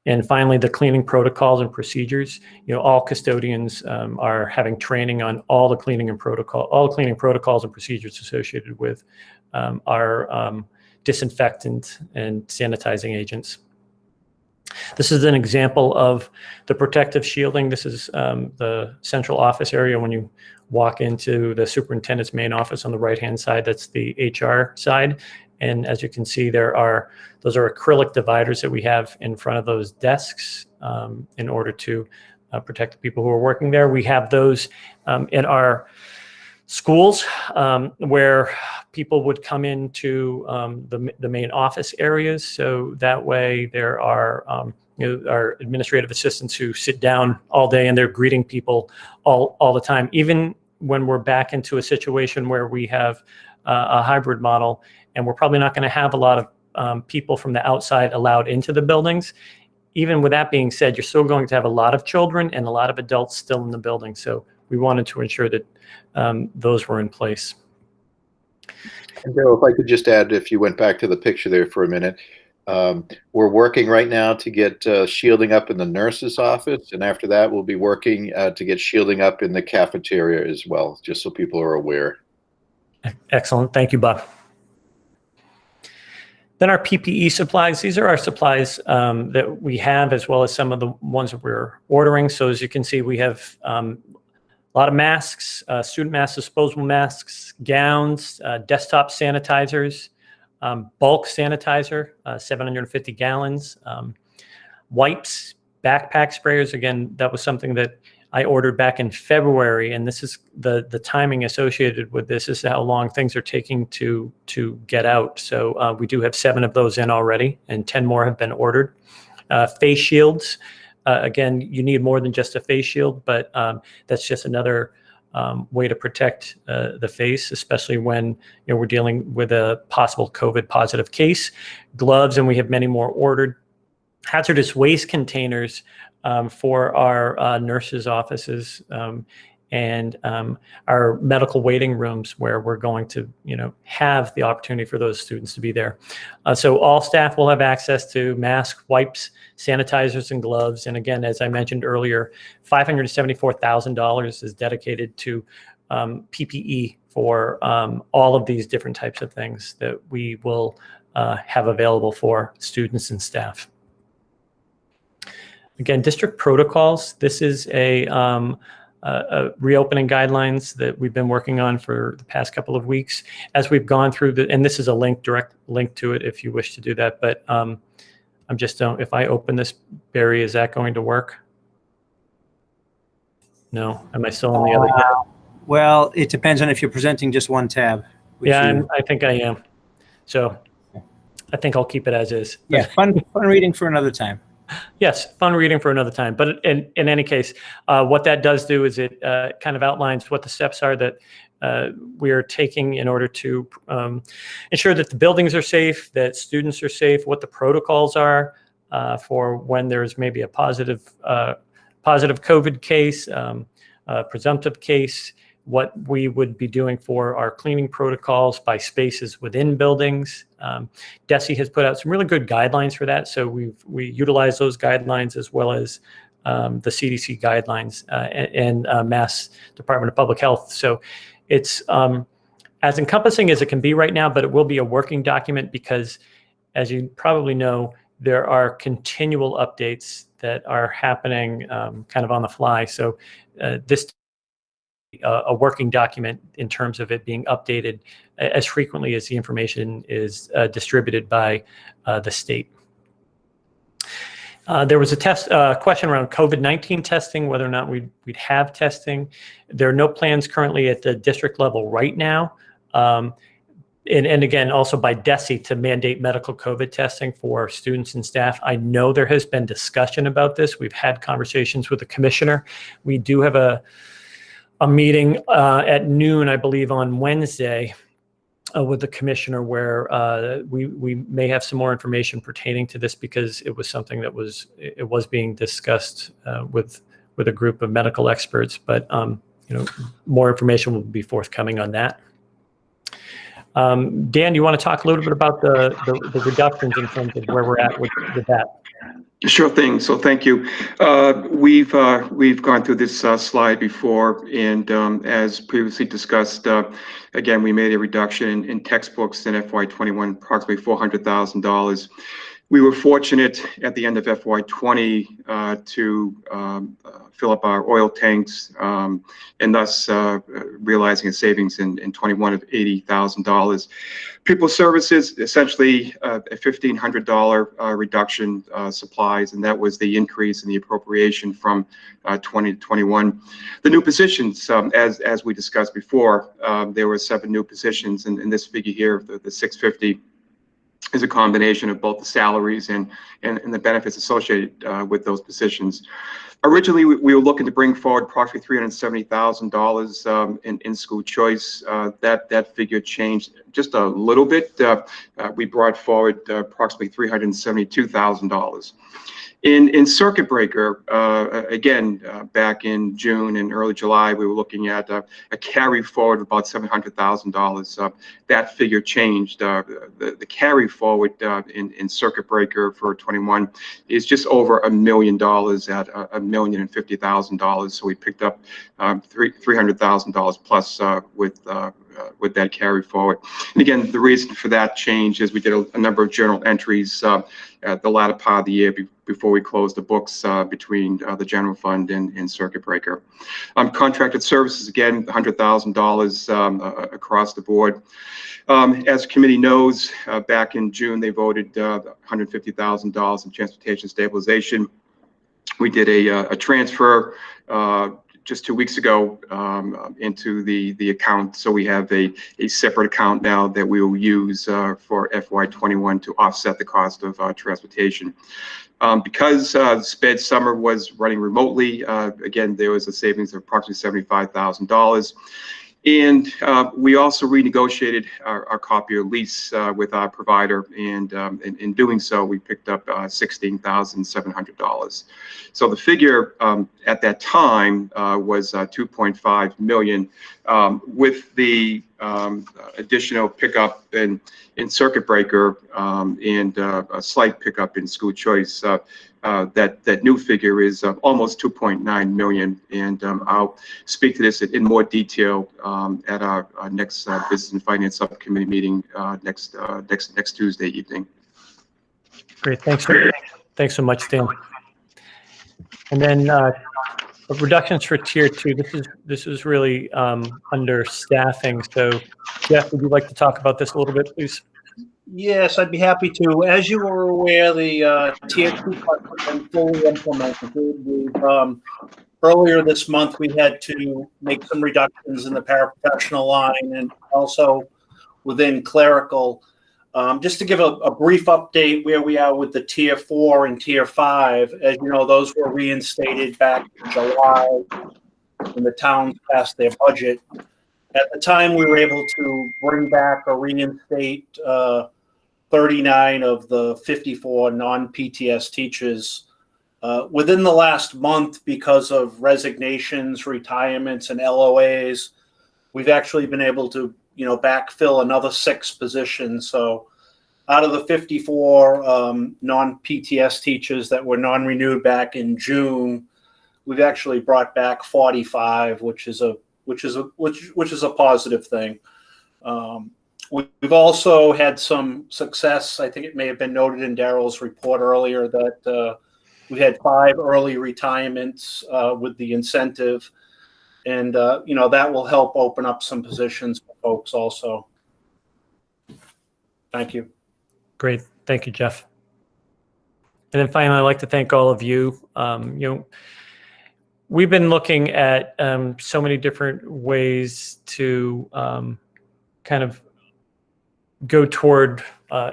And finally, the cleaning protocols and procedures. All custodians are having training on all the cleaning protocols and procedures associated with our disinfectant and sanitizing agents. This is an example of the protective shielding. This is the central office area when you walk into the superintendent's main office on the right-hand side. That's the HR side. And as you can see, those are acrylic dividers that we have in front of those desks in order to protect the people who are working there. We have those in our schools where people would come into the main office areas. So that way there are our administrative assistants who sit down all day and they're greeting people all the time. Even when we're back into a situation where we have a hybrid model, and we're probably not going to have a lot of people from the outside allowed into the buildings. Even with that being said, you're still going to have a lot of children and a lot of adults still in the building. So we wanted to ensure that those were in place. And Daryl, if I could just add, if you went back to the picture there for a minute, We're working right now to get shielding up in the nurse's office, and after that, we'll be working to get shielding up in the cafeteria as well, just so people are aware. Excellent. Thank you, Bob. Then our PPE supplies. These are our supplies that we have, as well as some of the ones that we're ordering. So as you can see, we have a lot of masks, student masks, disposable masks, gowns, desktop sanitizers, bulk sanitizer, 750 gallons, wipes, backpack sprayers. Again, that was something that I ordered back in February, and this is the timing associated with this is how long things are taking to get out. So we do have 7 of those in already, and 10 more have been ordered. Face shields. Again, you need more than just a face shield, but that's just another way to protect the face, especially when we're dealing with a possible COVID positive case. Gloves, and we have many more ordered. Hazardous waste containers for our nurses' offices and our medical waiting rooms, where we're going to have the opportunity for those students to be there. So all staff will have access to masks, wipes, sanitizers, and gloves. And again, as I mentioned earlier, $574,000 is dedicated to PPE for all of these different types of things that we will have available for students and staff. Again, district protocols. This is a reopening guidelines that we've been working on for the past couple of weeks. As we've gone through and this is a direct link to it if you wish to do that. But I'm just if I open this, Barry, is that going to work? No. Am I still on the other tab? Well, it depends on if you're presenting just one tab. Yeah, I think I am. So I think I'll keep it as is. Yeah, fun reading for another time. Yes, fun reading for another time. But in any case, what that does do is it kind of outlines what the steps are that we are taking in order to ensure that the buildings are safe, that students are safe, what the protocols are for when there's maybe a positive COVID case, presumptive case, what we would be doing for our cleaning protocols by spaces within buildings. DESE has put out some really good guidelines for that. So we utilize those guidelines as well as the CDC guidelines and Mass Department of Public Health. So it's as encompassing as it can be right now, but it will be a working document because, as you probably know, there are continual updates that are happening kind of on the fly. So this a working document in terms of it being updated as frequently as the information is distributed by the state. There was a question around COVID-19 testing, whether or not we'd have testing. There are no plans currently at the district level right now. And again, also by DESE to mandate medical COVID testing for students and staff. I know there has been discussion about this. We've had conversations with the commissioner. We do have a meeting at noon, I believe, on Wednesday with the commissioner where we may have some more information pertaining to this because it was something that was being discussed with a group of medical experts. But more information will be forthcoming on that. Dan, you want to talk a little bit about the reductions in terms of where we're at with that? Sure thing. So thank you. We've gone through this slide before, and as previously discussed, again, we made a reduction in textbooks in FY21, approximately $400,000. We were fortunate at the end of FY20 to fill up our oil tanks, and thus realizing a savings in 21 of $80,000. People services, essentially a $1,500 reduction supplies, and that was the increase in the appropriation from 20 to 21. The new positions, as we discussed before, there were 7 new positions, and in this figure here, the 650 is a combination of both the salaries and the benefits associated with those positions. Originally, we were looking to bring forward approximately $370,000 in school choice. That figure changed just a little bit. We brought forward approximately $372,000. In circuit breaker, again, back in June and early July, we were looking at a carry forward of about $700,000. That figure changed. The carry forward in circuit breaker for 21 is just over $1 million at $1,050,000. So we picked up $300,000 plus with that carry forward. And again, the reason for that change is we did a number of journal entries at the latter part of the year before we closed the books between the general fund and circuit breaker. Contracted services, again, $100,000 across the board. As the committee knows, back in June, they voted $150,000 in transportation stabilization. We did a transfer just 2 weeks ago into the account. So we have a separate account now that we will use for FY21 to offset the cost of transportation. Because SPED summer was running remotely, again, there was a savings of approximately $75,000. And we also renegotiated our copier lease with our provider, and in doing so, we picked up $16,700. So the figure at that time was $2.5 million. With the additional pickup in circuit breaker and a slight pickup in school choice, that new figure is almost $2.9 million, and I'll speak to this in more detail at our next Business and Finance Subcommittee meeting next Tuesday evening. Great, thanks so much, Dan. And then reductions for tier 2. This is really under staffing. So, Jeff, would you like to talk about this a little bit, please? Yes, I'd be happy to. As you were aware, the Tier 2 cuts have been fully implemented. Earlier this month, we had to make some reductions in the paraprofessional line and also within clerical. Just to give a brief update where we are with the Tier 4 and Tier 5. As you know, those were reinstated back in July when the towns passed their budget. At the time, we were able to bring back or reinstate 39 of the 54 non-PTS teachers. Within the last month, because of resignations, retirements, and LOAs, we've actually been able to, backfill another 6 positions. So out of the 54 non-PTS teachers that were non-renewed back in June, we've actually brought back 45, which is a positive thing. We've also had some success. I think it may have been noted in Daryl's report earlier that we had 5 early retirements with the incentive, and that will help open up some positions for folks also. Thank you. Great, thank you, Jeff. And then finally, I'd like to thank all of you. We've been looking at so many different ways to kind of go toward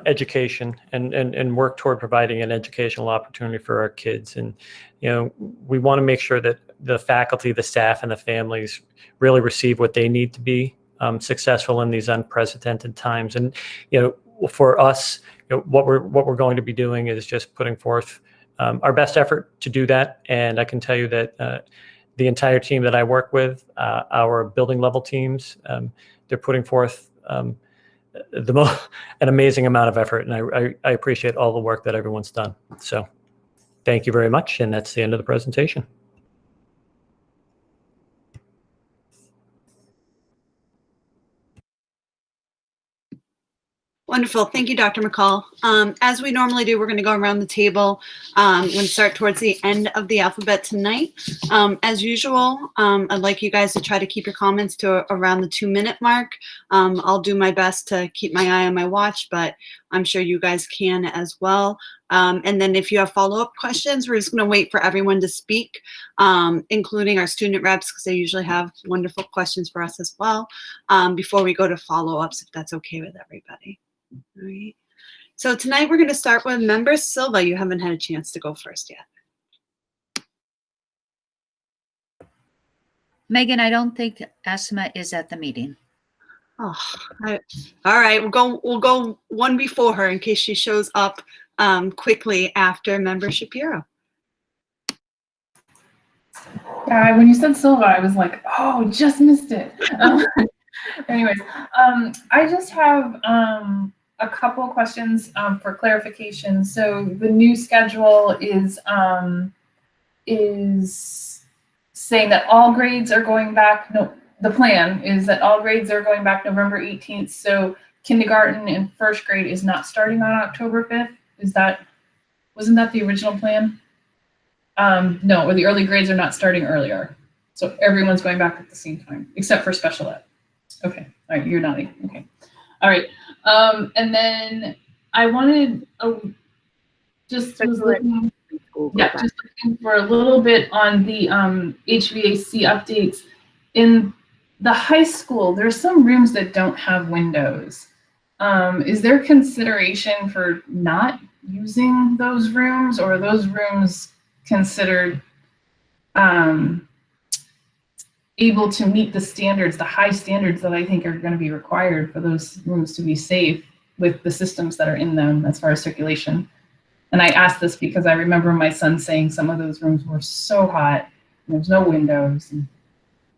education and work toward providing an educational opportunity for our kids. And, we want to make sure that the faculty, the staff, and the families really receive what they need to be successful in these unprecedented times. And, for us, what we're going to be doing is just putting forth our best effort to do that. And I can tell you that the entire team that I work with, our building level teams, they're putting forth an amazing amount of effort, and I appreciate all the work that everyone's done. So thank you very much, and that's the end of the presentation. Wonderful. Thank you, Dr. McCall. As we normally do, we're going to go around the table and start towards the end of the alphabet tonight. As usual, I'd like you guys to try to keep your comments to around the 2-minute mark. I'll do my best to keep my eye on my watch, but I'm sure you guys can as well. And then if you have follow-up questions, we're just going to wait for everyone to speak, including our student reps, because they usually have wonderful questions for us as well, before we go to follow-ups, if that's okay with everybody. All right. So tonight we're going to start with Member Silva. You haven't had a chance to go first yet. Megan, I don't think Asma is at the meeting. Oh, all right. We'll go one before her in case she shows up quickly after Member Shapiro. Yeah, when you said Silva, I was like, oh, just missed it. Anyways, I just have a couple questions for clarification. So the new schedule is saying that all grades are going back. No, the plan is that all grades are going back November 18th. So kindergarten and first grade is not starting on October 5th. Wasn't that the original plan? No, or the early grades are not starting earlier. So everyone's going back at the same time, except for special ed. Okay, all right, you're nodding. Okay, all right. And then I wanted just looking for a little bit on the HVAC updates. In the high school, there's some rooms that don't have windows. Is there consideration for not using those rooms, or are those rooms considered able to meet the standards, the high standards that I think are going to be required for those rooms to be safe with the systems that are in them as far as circulation? And I asked this because I remember my son saying some of those rooms were so hot, and there's no windows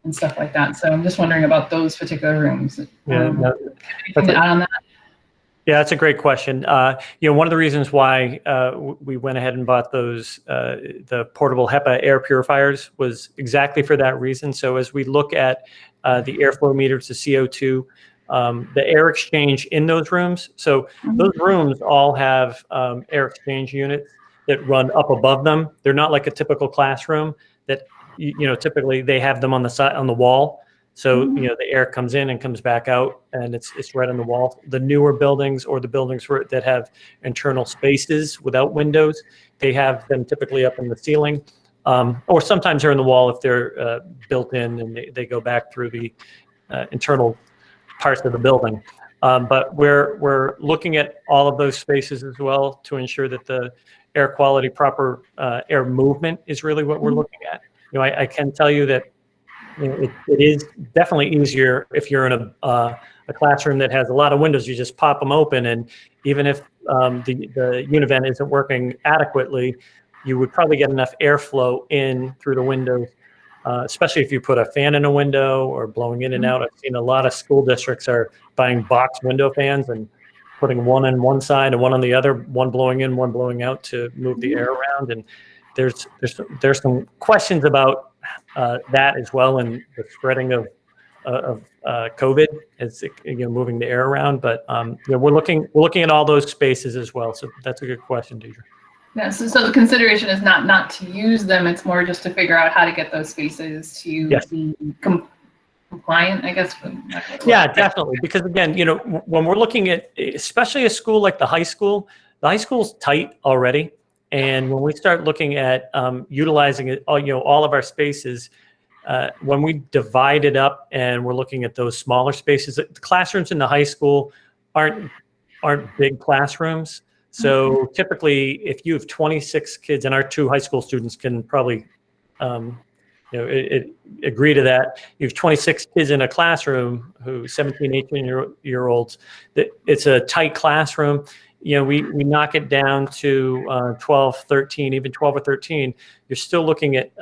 and stuff like that. So I'm just wondering about those particular rooms. Anything to add on that? Yeah, that's a great question. One of the reasons why we went ahead and bought those, the portable HEPA air purifiers, was exactly for that reason. So as we look at the airflow meters, the CO2, the air exchange in those rooms. So those rooms all have air exchange units that run up above them. They're not like a typical classroom that, typically they have them on the side, on the wall. So, the air comes in and comes back out, and it's right on the wall. The newer buildings, or the buildings that have internal spaces without windows, they have them typically up in the ceiling, or sometimes they're in the wall if they're built in and they go back through the internal parts of the building. But we're looking at all of those spaces as well to ensure that the air quality, proper air movement is really what we're looking at. I can tell you that it is definitely easier if you're in a classroom that has a lot of windows. You just pop them open, and even if the univent isn't working adequately, you would probably get enough airflow in through the windows, especially if you put a fan in a window or blowing in and out. I've seen a lot of school districts are buying box window fans and putting one on one side and one on the other, one blowing in, one blowing out to move the air around. And there's some questions about that as well, and the spreading of COVID as moving the air around. But we're looking at all those spaces as well. So that's a good question, Deidre. Yeah. So the consideration is not to use them. It's more just to figure out how to get those spaces to be compliant, I guess. Yeah, definitely. Because again, when we're looking at, especially a school like the high school's tight already. And when we start looking at utilizing it, all of our spaces, when we divide it up and we're looking at those smaller spaces, the classrooms in the high school aren't big classrooms. So typically, if you have 26 kids, and our 2 high school students can probably, agree to that. You have 26 kids in a classroom, 17, 18-year-olds. It's a tight classroom. We knock it down to 12, 13, even 12 or 13. You're still looking at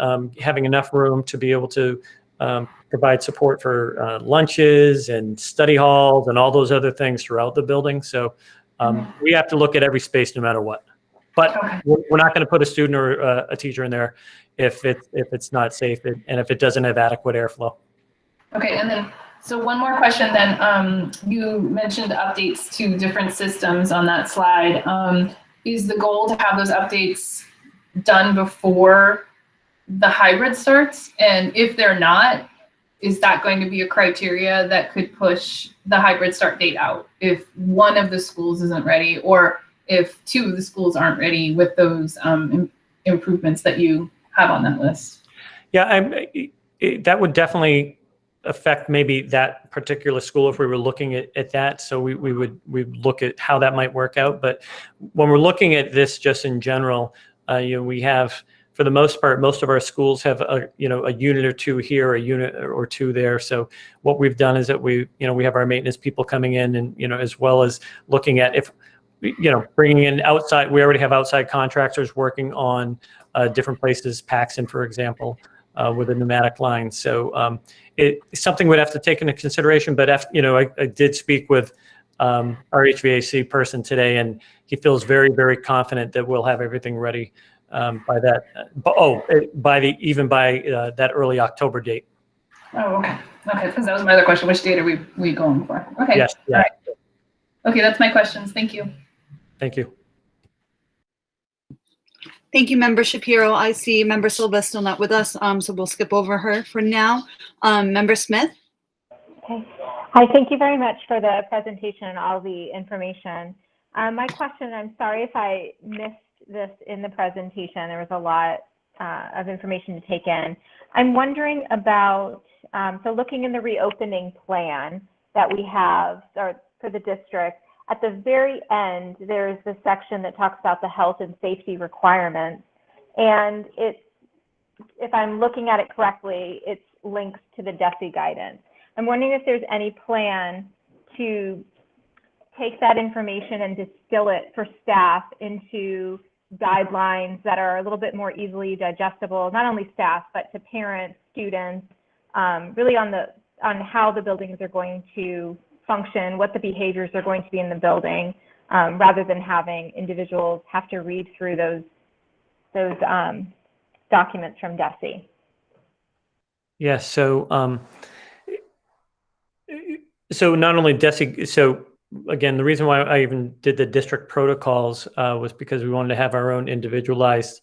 having enough room to be able to provide support for lunches and study halls and all those other things throughout the building. So we have to look at every space no matter what. But we're not going to put a student or a teacher in there if it's not safe and if it doesn't have adequate airflow. Okay, and then so one more question then. You mentioned updates to different systems on that slide. Is the goal to have those updates done before the hybrid starts? And if they're not, is that going to be a criteria that could push the hybrid start date out if one of the schools isn't ready, or if 2 of the schools aren't ready with those improvements that you have on that list? Yeah, that would definitely affect maybe that particular school if we were looking at that. So we would look at how that might work out. But when we're looking at this just in general, we have, for the most part, most of our schools have a unit or 2 here, a unit or 2 there. So what we've done is that we have our maintenance people coming in, and as well as looking at if bringing in outside. We already have outside contractors working on different places, Paxton, for example. with a pneumatic line. So it's something we'd have to take into consideration. But I did speak with our HVAC person today, and he feels very, very confident that we'll have everything ready by that. By that early October date. Oh, okay. Okay, because that was my other question. Which date are we going for? Okay. Yes. Yeah. All right. Okay, that's my questions. Thank you. Thank you. Thank you, Member Shapiro. I see Member Silva still not with us, so we'll skip over her for now. Member Smith? Okay. Hi, thank you very much for the presentation and all the information. My question, I'm sorry if I missed this in the presentation. There was a lot of information to take in. I'm wondering about, so looking in the reopening plan that we have or for the district, at the very end, there's the section that talks about the health and safety requirements. And it's, if I'm looking at it correctly, it's links to the DESE guidance. I'm wondering if there's any plan to take that information and distill it for staff into guidelines that are a little bit more easily digestible, not only staff, but to parents, students, really on how the buildings are going to function, what the behaviors are going to be in the building, rather than having individuals have to read through those documents from DESE. Yes. So not only DESE, so again, the reason why I even did the district protocols was because we wanted to have our own individualized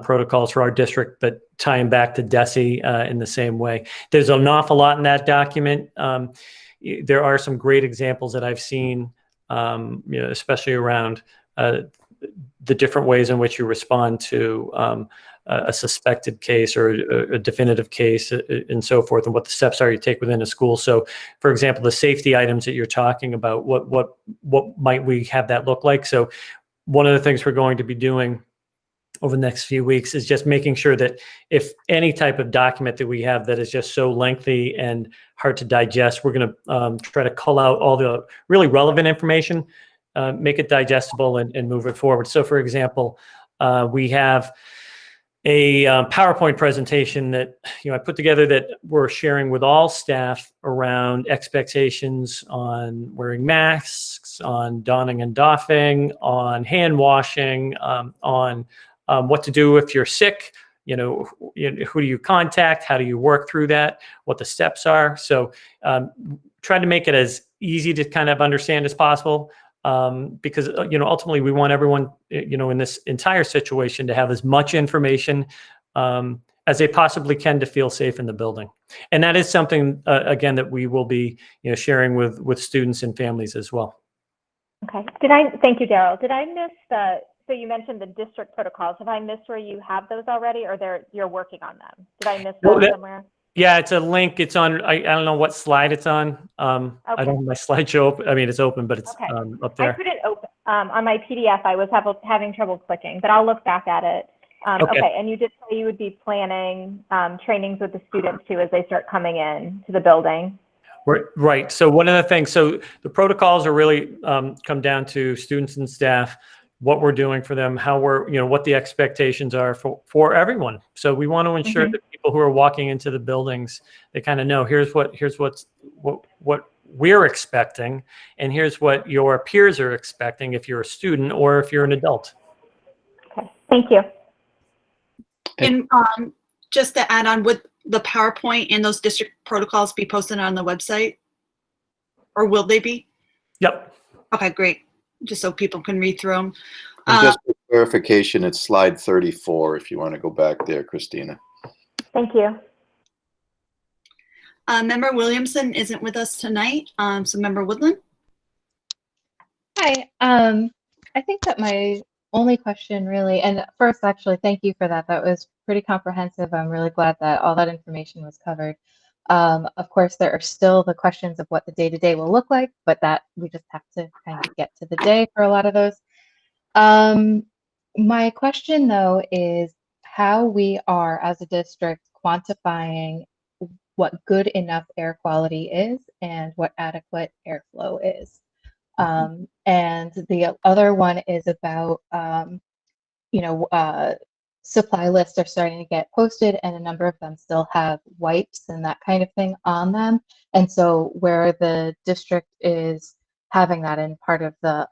protocols for our district, but tying back to DESE in the same way. There's an awful lot in that document. There are some great examples that I've seen, especially around the different ways in which you respond to a suspected case or a definitive case and so forth, and what the steps are you take within a school. So, for example, the safety items that you're talking about, what might we have that look like? So one of the things we're going to be doing over the next few weeks is just making sure that if any type of document that we have that is just so lengthy and hard to digest, we're going to try to cull out all the really relevant information, make it digestible and move it forward. So for example, we have a PowerPoint presentation that I put together that we're sharing with all staff around expectations on wearing masks, on donning and doffing, on hand washing, on what to do if you're sick, who do you contact, how do you work through that, what the steps are. So try to make it as easy to kind of understand as possible, because ultimately we want everyone in this entire situation to have as much information as they possibly can to feel safe in the building. And that is something again that we will be sharing with students and families as well. Okay. Thank you, Daryl. Did I miss so you mentioned the district protocols. Have I missed where you have those already, or you're working on them? Did I miss that somewhere? Yeah, it's a link. It's on, I don't know what slide it's on. Okay. I don't have my slideshow open. I mean, it's open, but it's up there. I couldn't open, on my PDF, I was having trouble clicking, but I'll look back at it. Okay, and you did say you would be planning trainings with the students too as they start coming in to the building. Right. So one of the things, so the protocols are really come down to students and staff, what we're doing for them, how we're, what the expectations are for everyone. So we want to ensure that people who are walking into the buildings, they kind of know here's what we're expecting, and here's what your peers are expecting if you're a student or if you're an adult. Okay, thank you. And just to add on, would the PowerPoint and those district protocols be posted on the website, or will they be? Yep. Okay, great. Just so people can read through them. And just for clarification, it's slide 34 if you want to go back there, Christina. Thank you. Member Williamson isn't with us tonight, so Member Woodland. Hi. I think that my only question really, and first actually, thank you for that. That was pretty comprehensive. I'm really glad that all that information was covered. Of course, there are still the questions of what the day-to-day will look like, but that we just have to kind of get to the day for a lot of those. My question though is how we are as a district quantifying what good enough air quality is and what adequate airflow is. And the other one is about, supply lists are starting to get posted, and a number of them still have wipes and that kind of thing on them. And so where the district is having that in part of the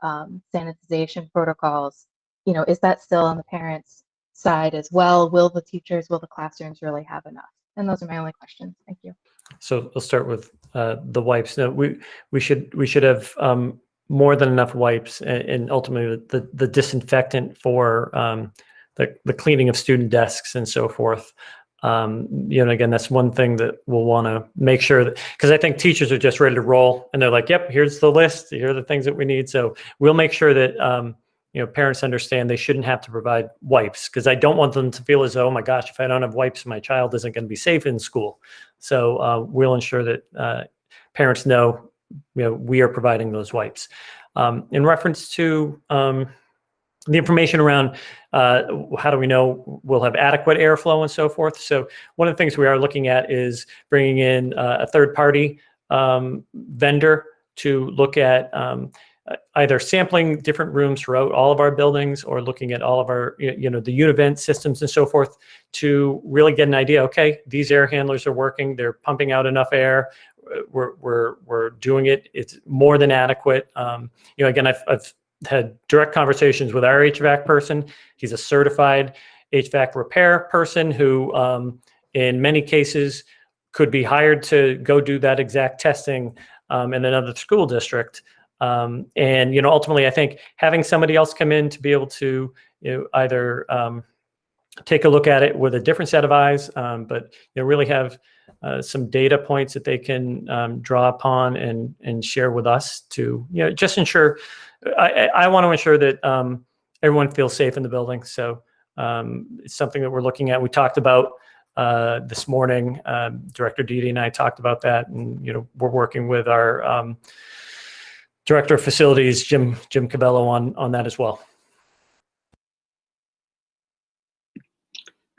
sanitization protocols, is that still on the parents' side as well? Will the teachers, will the classrooms really have enough? And those are my only questions. Thank you. So we'll start with the wipes. No, we should have more than enough wipes, and ultimately the disinfectant for the cleaning of student desks and so forth. Again, that's one thing that we'll want to make sure that, because I think teachers are just ready to roll and they're like, yep, here's the list. Here are the things that we need. So we'll make sure that, parents understand they shouldn't have to provide wipes, because I don't want them to feel as though, oh my gosh, if I don't have wipes, my child isn't going to be safe in school. So we'll ensure that parents know, we are providing those wipes. In reference to the information around how do we know we'll have adequate airflow and so forth. So one of the things we are looking at is bringing in a third-party vendor to look at either sampling different rooms throughout all of our buildings, or looking at all of our, the univent systems and so forth, to really get an idea. Okay, these air handlers are working; they're pumping out enough air. We're doing it. It's more than adequate. Again, I've had direct conversations with our HVAC person. He's a certified HVAC repair person who, in many cases, could be hired to go do that exact testing in another school district. And ultimately, I think having somebody else come in to be able to either take a look at it with a different set of eyes, but really have some data points that they can draw upon and share with us to just ensure. I want to ensure that everyone feels safe in the building. So it's something that we're looking at. We talked about this morning. Director Dede and I talked about that, and we're working with our Director of Facilities, Jim Cabello, on that as well.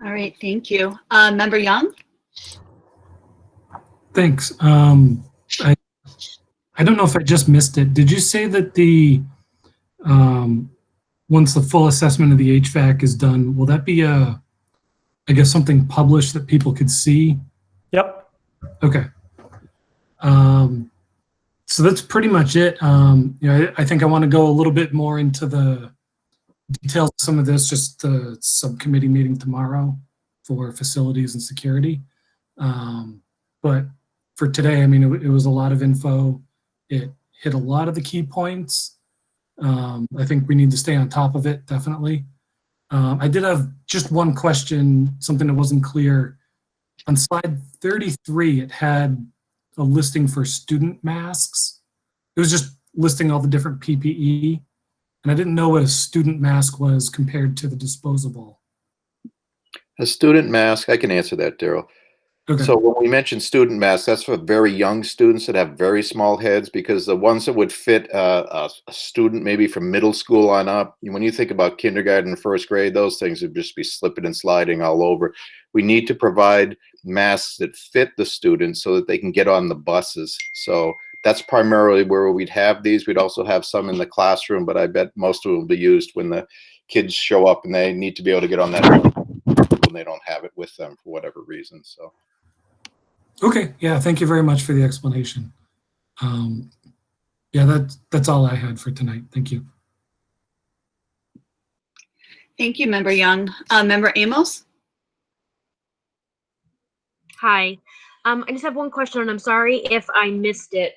All right, thank you. Member Young? Thanks. I don't know if I just missed it. Did you say that once the full assessment of the HVAC is done, will that be I guess something published that people could see? Yep. Okay. So that's pretty much it. I think I want to go a little bit more into the details of some of this, just the subcommittee meeting tomorrow for facilities and security. But for today, I mean, it was a lot of info. It hit a lot of the key points. I think we need to stay on top of it, definitely. I did have just one question, something that wasn't clear. On slide 33, it had a listing for student masks. It was just listing all the different PPE. And I didn't know what a student mask was compared to the disposable. A student mask, I can answer that, Daryl. Okay. So when we mention student masks, that's for very young students that have very small heads, because the ones that would fit a student maybe from middle school on up, when you think about kindergarten and first grade, those things would just be slipping and sliding all over. We need to provide masks that fit the students so that they can get on the buses. So that's primarily where we'd have these. We'd also have some in the classroom, but I bet most of them will be used when the kids show up and they need to be able to get on that when they don't have it with them for whatever reason. So. Okay, yeah, thank you very much for the explanation. Yeah, that's all I had for tonight. Thank you. Thank you, Member Young. Member Amos? Hi. I just have one question, and I'm sorry if I missed it.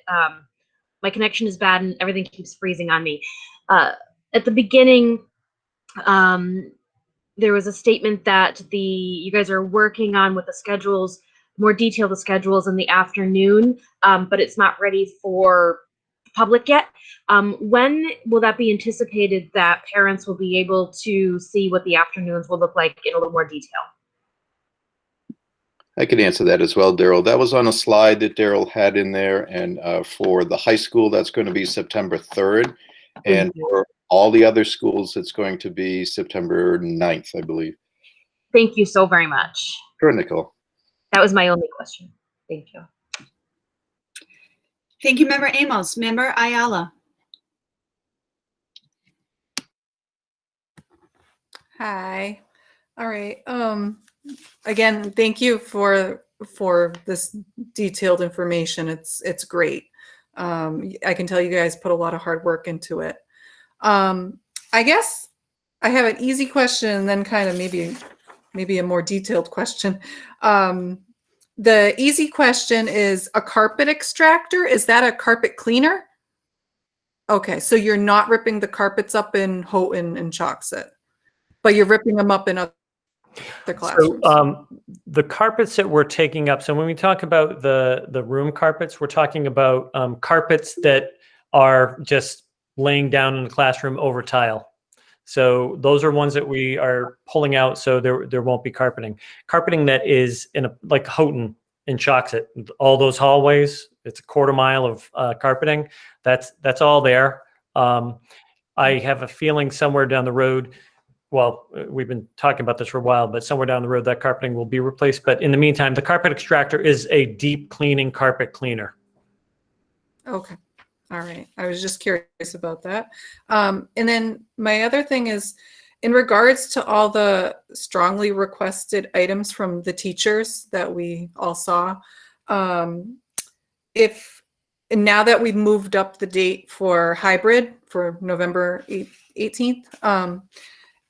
My connection is bad and everything keeps freezing on me. At the beginning, there was a statement that you guys are working on with the schedules, more detailed the schedules in the afternoon, but it's not ready for public yet. When will that be anticipated that parents will be able to see what the afternoons will look like in a little more detail? I can answer that as well, Daryl. That was on a slide that Daryl had in there, and for the high school, that's going to be September 3rd, and for all the other schools, it's going to be September 9th, I believe. Thank you so very much. Sure, Nicole. That was my only question. Thank you. Thank you, Member Amos. Member Ayala? Hi. All right. Again, thank you for this detailed information. It's great. I can tell you guys put a lot of hard work into it. I guess I have an easy question and then kind of maybe a more detailed question. The easy question is a carpet extractor. Is that a carpet cleaner? Okay, so you're not ripping the carpets up in Houghton and Choxet, but you're ripping them up in other classrooms. So the carpets that we're taking up, so when we talk about the room carpets, we're talking about carpets that are just laying down in the classroom over tile. So those are ones that we are pulling out, so there won't be carpeting. Carpeting that is in like Houghton and Choxet, all those hallways, it's a quarter mile of carpeting. That's all there. I have a feeling somewhere down the road, well, we've been talking about this for a while, but somewhere down the road that carpeting will be replaced. But in the meantime, the carpet extractor is a deep cleaning carpet cleaner. Okay. All right. I was just curious about that. And then my other thing is in regards to all the strongly requested items from the teachers that we all saw, if now that we've moved up the date for hybrid for November 18th,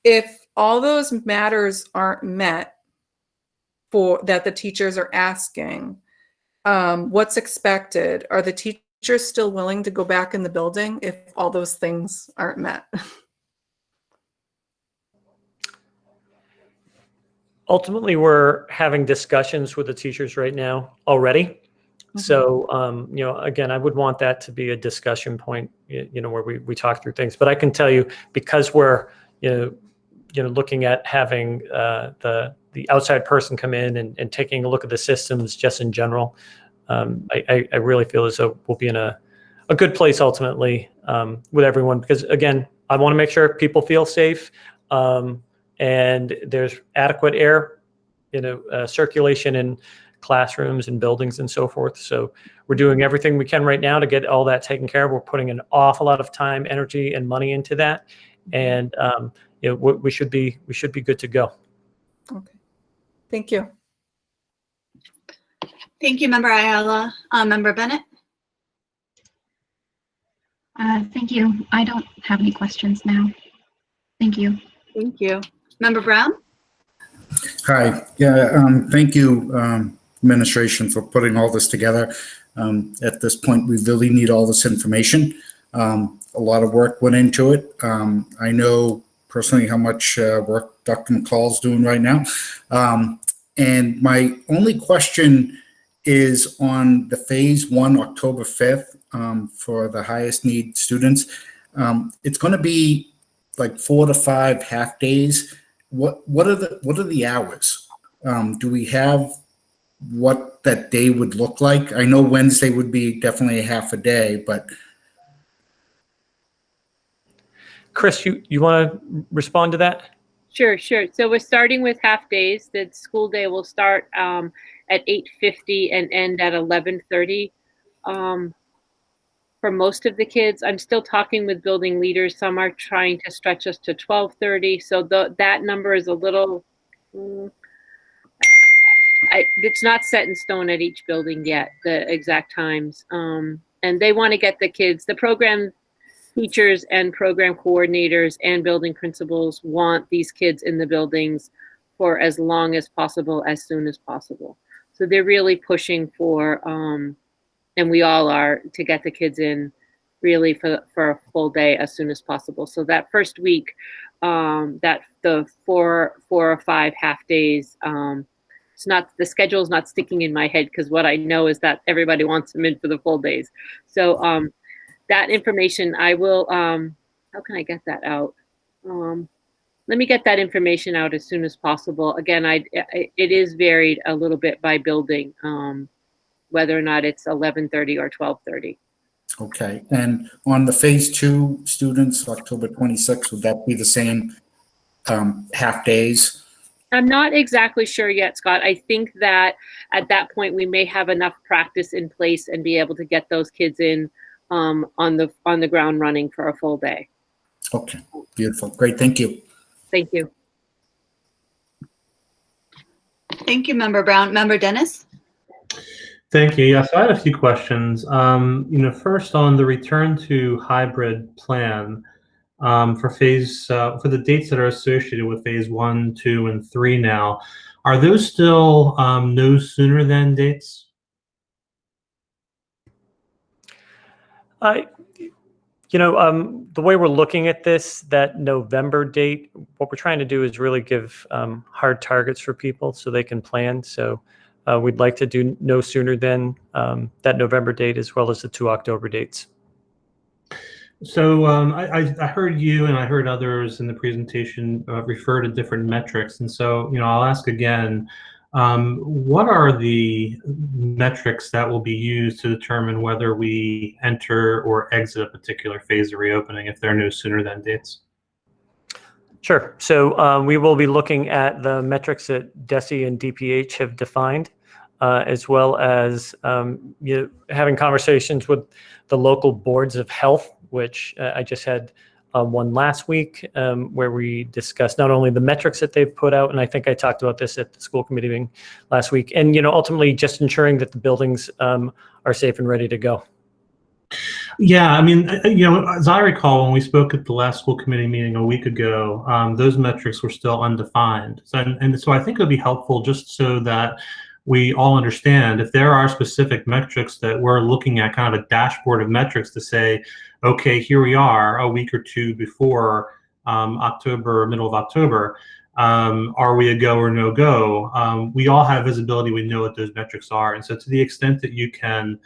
if all those matters aren't met for that the teachers are asking, what's expected? Are the teachers still willing to go back in the building if all those things aren't met? Ultimately, we're having discussions with the teachers right now already. So, again, I would want that to be a discussion point, where we talk through things. But I can tell you, because we're, looking at having the outside person come in and taking a look at the systems just in general, I really feel as though we'll be in a good place ultimately with everyone. Because again, I want to make sure people feel safe and there's adequate air, circulation in classrooms and buildings and so forth. So we're doing everything we can right now to get all that taken care of. We're putting an awful lot of time, energy, and money into that, and we should be good to go. Okay, thank you. Thank you, Member Ayala. Member Bennett. Thank you. I don't have any questions now. Thank you. Thank you. Member Brown. Hi. Yeah. Thank you, administration, for putting all this together. At this point, we really need all this information. A lot of work went into it. I know personally how much work Dr. McCall's doing right now. And my only question is on the phase 1, October 5th, for the highest need students. It's going to be like 4 to 5 half days. What are the hours? Do we have what that day would look like? I know Wednesday would be definitely a half a day, but. Chris, you want to respond to that? Sure. So we're starting with half days. The school day will start at 8:50 and end at 11:30. For most of the kids, I'm still talking with building leaders. Some are trying to stretch us to 12:30. So that number is a little, it's not set in stone at each building yet, the exact times. And they want to get the kids, the program teachers and program coordinators and building principals want these kids in the buildings for as long as possible, as soon as possible. So they're really pushing for, and we all are, to get the kids in really for a full day as soon as possible. So that first week, that the 4 or 5 half days, it's not, the schedule is not sticking in my head, because what I know is that everybody wants them in for the full days. So that information I will, how can I get that out? Let me get that information out as soon as possible. Again, it is varied a little bit by building, whether or not it's 11:30 or 12:30. Okay, and on the phase 2 students, October 26th, would that be the same half days? I'm not exactly sure yet, Scott. I think that at that point we may have enough practice in place and be able to get those kids in on the ground running for a full day. Okay, beautiful, great, thank you. Thank you. Thank you, Member Brown. Member Dennis? Thank you. Yeah, so I had a few questions. First on the return to hybrid plan for for the dates that are associated with phase 1, 2, and 3 now, are those still no sooner than dates? The way we're looking at this, that November date, what we're trying to do is really give hard targets for people so they can plan. So we'd like to do no sooner than that November date as well as the 2 October dates. So I heard you and I heard others in the presentation refer to different metrics. And so, I'll ask again, what are the metrics that will be used to determine whether we enter or exit a particular phase of reopening if there are no sooner than dates? Sure. So we will be looking at the metrics that DESE and DPH have defined, as well as having conversations with the local boards of health, which I just had one last week where we discussed not only the metrics that they've put out, and I think I talked about this at the school committee meeting last week, and ultimately just ensuring that the buildings are safe and ready to go. Yeah, I mean, as I recall, when we spoke at the last school committee meeting a week ago, those metrics were still undefined. And so I think it would be helpful just so that we all understand if there are specific metrics that we're looking at, kind of a dashboard of metrics to say, okay, here we are a week or two before October, middle of October. Are we a go or no go? We all have visibility. We know what those metrics are. And so to the extent that you can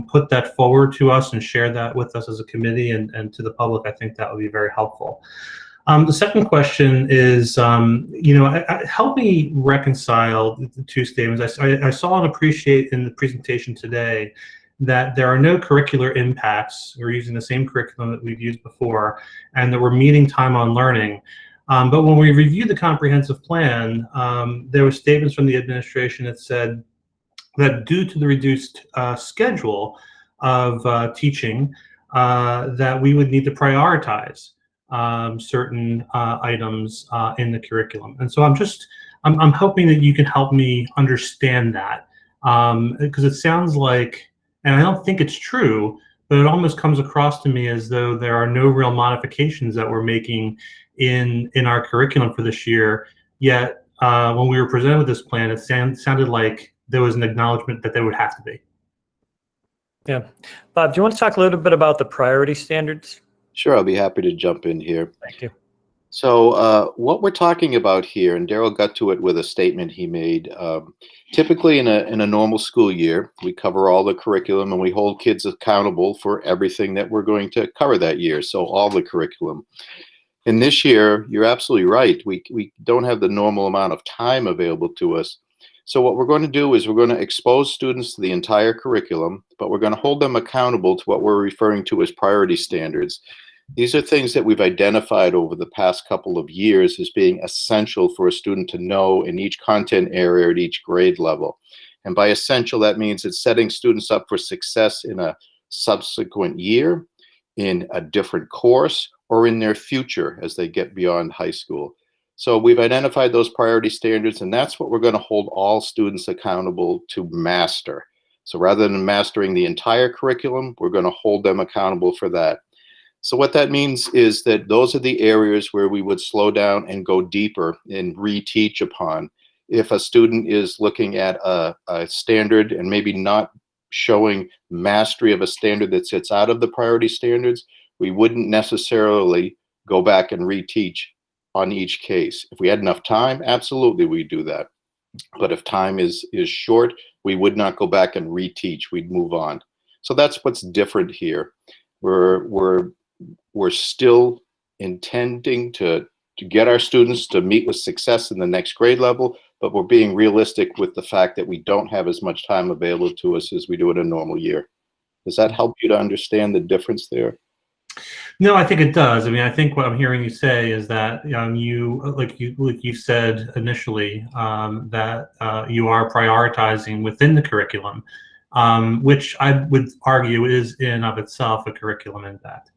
put that forward to us and share that with us as a committee and to the public, I think that would be very helpful. The second question is, help me reconcile the two statements. I saw and appreciate in the presentation today that there are no curricular impacts. We're using the same curriculum that we've used before, and that we're meeting time on learning. But when we reviewed the comprehensive plan, there were statements from the administration that said that due to the reduced schedule of teaching, that we would need to prioritize certain items in the curriculum. And so I'm hoping that you can help me understand that, because it sounds like, and I don't think it's true, but it almost comes across to me as though there are no real modifications that we're making in our curriculum for this year. Yet when we were presented with this plan, it sounded like there was an acknowledgement that there would have to be. Yeah. Bob, do you want to talk a little bit about the priority standards? Sure, I'll be happy to jump in here. Thank you. So what we're talking about here, and Daryl got to it with a statement he made, typically in a normal school year, we cover all the curriculum and we hold kids accountable for everything that we're going to cover that year, so all the curriculum. And this year, you're absolutely right, we don't have the normal amount of time available to us. So what we're going to do is we're going to expose students to the entire curriculum, but we're going to hold them accountable to what we're referring to as priority standards. These are things that we've identified over the past couple of years as being essential for a student to know in each content area at each grade level. And by essential, that means it's setting students up for success in a subsequent year, in a different course, or in their future as they get beyond high school. So we've identified those priority standards, and that's what we're going to hold all students accountable to master. So rather than mastering the entire curriculum, we're going to hold them accountable for that. So what that means is that those are the areas where we would slow down and go deeper and reteach upon. If a student is looking at a standard and maybe not showing mastery of a standard that sits out of the priority standards, we wouldn't necessarily go back and reteach on each case. If we had enough time, absolutely we'd do that. But if time is short, we would not go back and reteach, we'd move on. So that's what's different here. We're still intending to get our students to meet with success in the next grade level, but we're being realistic with the fact that we don't have as much time available to us as we do in a normal year. Does that help you to understand the difference there? No, I think it does. I mean, I think what I'm hearing you say is that you said initially, that you are prioritizing within the curriculum, which I would argue is in of itself a curriculum impact.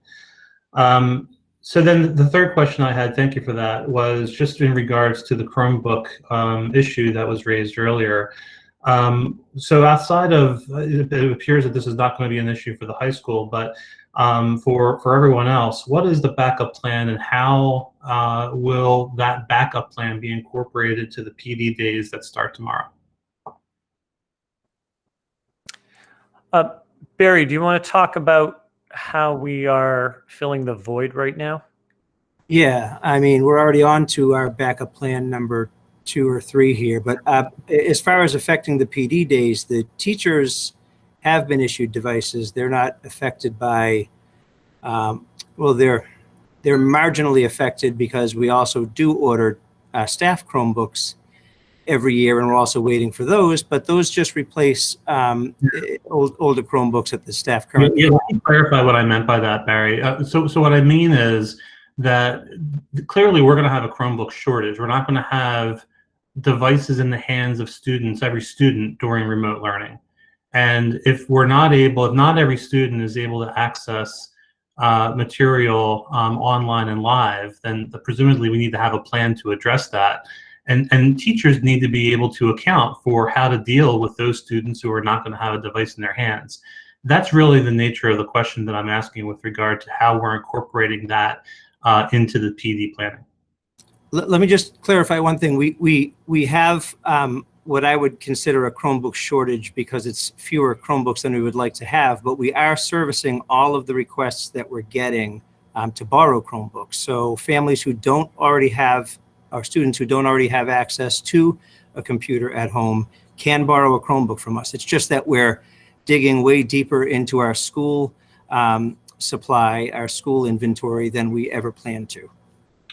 So then the third question I had, thank you for that, was just in regards to the Chromebook issue that was raised earlier. So outside of, it appears that this is not going to be an issue for the high school, but for everyone else, what is the backup plan, and how will that backup plan be incorporated to the PD days that start tomorrow? Barry, do you want to talk about how we are filling the void right now? Yeah, I mean, we're already on to our backup plan number 2 or 3 here, but as far as affecting the PD days, the teachers have been issued devices. They're not affected by, well, they're marginally affected because we also do order staff Chromebooks every year, and we're also waiting for those, but those just replace older Chromebooks at the staff currently. Yeah, let me clarify what I meant by that, Barry. So what I mean is that clearly we're going to have a Chromebook shortage. We're not going to have devices in the hands of students, every student, during remote learning. And if not every student is able to access material online and live, then presumably we need to have a plan to address that. And teachers need to be able to account for how to deal with those students who are not going to have a device in their hands. That's really the nature of the question that I'm asking with regard to how we're incorporating that into the PD planning. Let me just clarify one thing. We have what I would consider a Chromebook shortage because it's fewer Chromebooks than we would like to have, but we are servicing all of the requests that we're getting to borrow Chromebooks. So families who don't already have, or students who don't already have access to a computer at home can borrow a Chromebook from us. It's just that we're digging way deeper into our school supply, our school inventory than we ever planned to.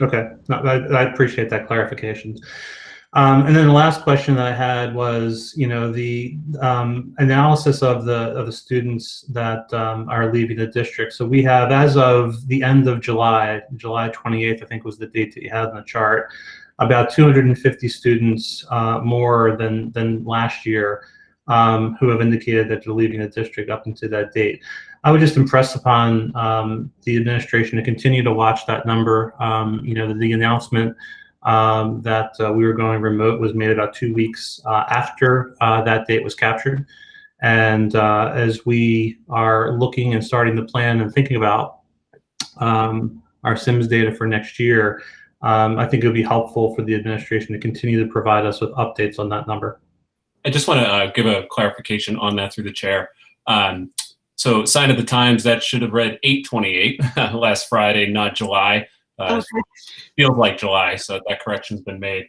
Okay, I appreciate that clarification. And then the last question that I had was, the analysis of the students that are leaving the district. So we have, as of the end of July 28th, I think was the date that you had on the chart, about 250 students more than last year who have indicated that they're leaving the district up until that date. I would just impress upon the administration to continue to watch that number. The announcement that we were going remote was made about 2 weeks after that date was captured. And as we are looking and starting to plan and thinking about our SIMS data for next year, I think it would be helpful for the administration to continue to provide us with updates on that number. I just want to give a clarification on that through the chair. So sign of the times, that should have read 8/28 last Friday, not July. Okay. Feels like July, so that correction's been made.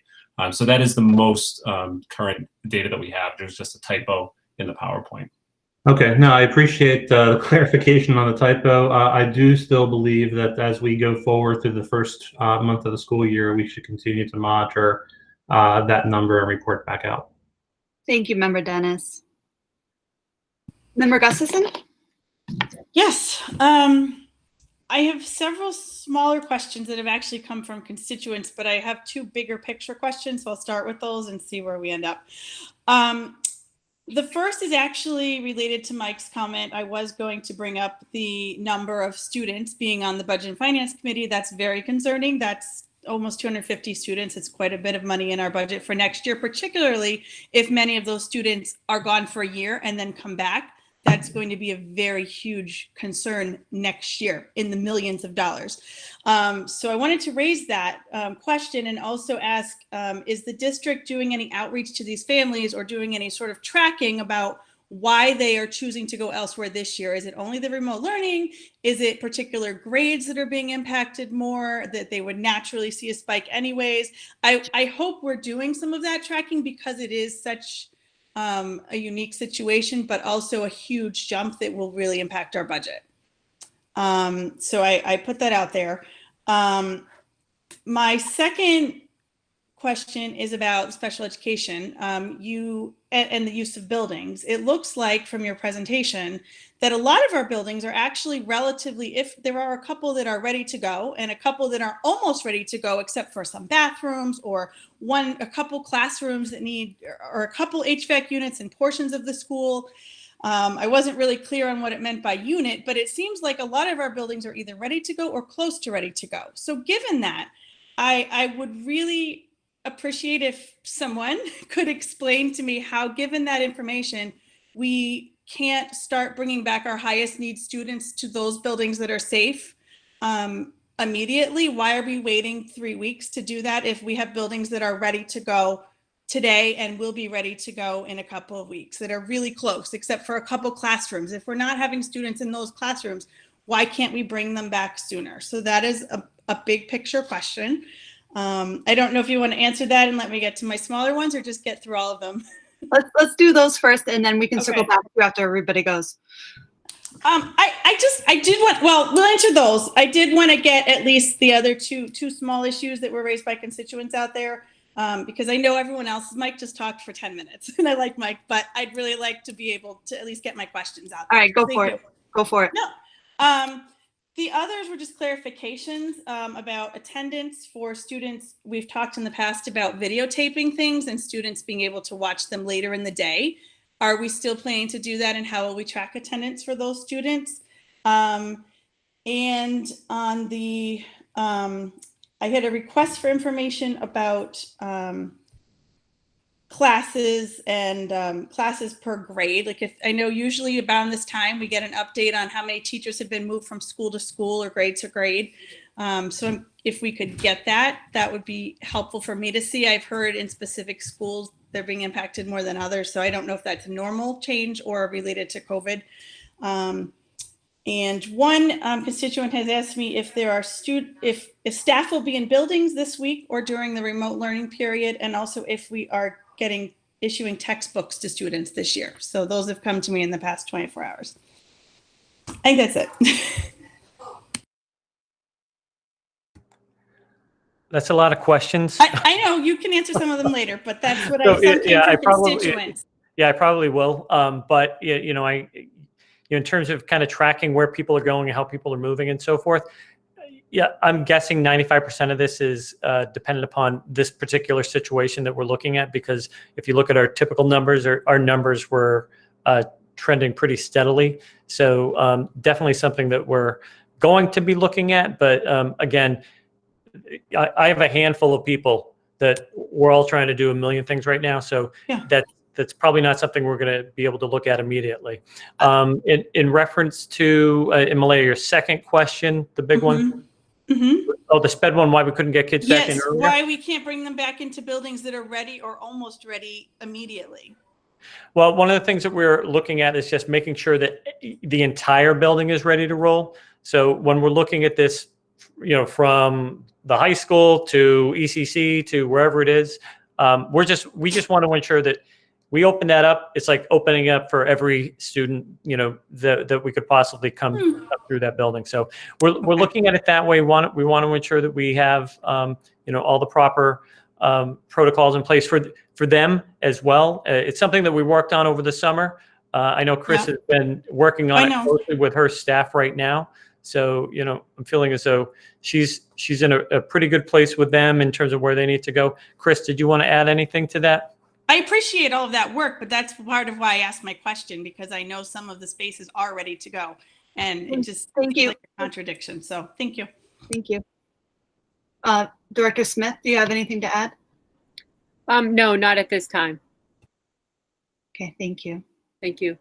So that is the most current data that we have. There's just a typo in the PowerPoint. Okay, no, I appreciate the clarification on the typo. I do still believe that as we go forward through the first month of the school year, we should continue to monitor that number and report back out. Thank you, Member Dennis. Member Gustafson? Yes. I have several smaller questions that have actually come from constituents, but I have 2 bigger picture questions, so I'll start with those and see where we end up. The first is actually related to Mike's comment. I was going to bring up the number of students being on the Budget and Finance Committee. That's very concerning. That's almost 250 students. It's quite a bit of money in our budget for next year, particularly if many of those students are gone for a year and then come back. That's going to be a very huge concern next year in the millions of dollars. So I wanted to raise that question and also ask, is the district doing any outreach to these families or doing any sort of tracking about why they are choosing to go elsewhere this year? Is it only the remote learning? Is it particular grades that are being impacted more, that they would naturally see a spike anyways? I hope we're doing some of that tracking because it is such a unique situation, but also a huge jump that will really impact our budget. So I put that out there. My second question is about special education. And the use of buildings. It looks like from your presentation that a lot of our buildings are actually relatively, if there are a couple that are ready to go and a couple that are almost ready to go, except for some bathrooms or a couple classrooms that need, or a couple HVAC units in portions of the school. I wasn't really clear on what it meant by unit, but it seems like a lot of our buildings are either ready to go or close to ready to go. So given that, I would really appreciate if someone could explain to me how, given that information, we can't start bringing back our highest need students to those buildings that are safe immediately. Why are we waiting 3 weeks to do that if we have buildings that are ready to go today and will be ready to go in a couple of weeks, that are really close, except for a couple classrooms? If we're not having students in those classrooms, why can't we bring them back sooner? So that is a big picture question. I don't know if you want to answer that and let me get to my smaller ones, or just get through all of them. Let's do those first, and then we can circle back to you after everybody goes. I did want, well, we'll answer those. I did want to get at least the other two small issues that were raised by constituents out there, because I know everyone else, Mike just talked for 10 minutes and I like Mike, but I'd really like to be able to at least get my questions out there. All right, go for it. Go for it. No. The others were just clarifications about attendance for students. We've talked in the past about videotaping things and students being able to watch them later in the day. Are we still planning to do that, and how will we track attendance for those students? And on the, I had a request for information about classes and classes per grade. Like, if I know usually about this time we get an update on how many teachers have been moved from school to school or grade to grade. So if we could get that, that would be helpful for me to see. I've heard in specific schools they're being impacted more than others, so I don't know if that's a normal change or related to COVID. And one constituent has asked me if there are if staff will be in buildings this week or during the remote learning period, and also if we are issuing textbooks to students this year. So those have come to me in the past 24 hours. I think that's it. That's a lot of questions. I know you can answer some of them later, but that's what I constituents. I probably will. But in terms of kind of tracking where people are going and how people are moving and so forth, I'm guessing 95% of this is dependent upon this particular situation that we're looking at, because if you look at our typical numbers, our numbers were trending pretty steadily. So definitely something that we're going to be looking at. But again, I have a handful of people that we're all trying to do a million things right now. So that's probably not something we're going to be able to look at immediately. In reference to, Malaya, your second question, the big one. Mm-hmm. Oh, the sped one, why we couldn't get kids back in earlier? Why we can't bring them back into buildings that are ready or almost ready immediately. Well, one of the things that we're looking at is just making sure that the entire building is ready to roll. So when we're looking at this, from the high school to ECC to wherever it is, we just want to ensure that we open that up. It's like opening up for every student, that we could possibly come up through that building. So we're looking at it that way. We want to ensure that we have, all the proper protocols in place for them as well. It's something that we worked on over the summer. I know Chris has been working on it closely with her staff right now. So, I'm feeling as though she's in a pretty good place with them in terms of where they need to go. Chris, did you want to add anything to that? I appreciate all of that work, but that's part of why I asked my question, because I know some of the spaces are ready to go, and it just Thank you. like a contradiction. So thank you. Thank you. Director Smith, do you have anything to add? No, not at this time. Okay, thank you. Thank you.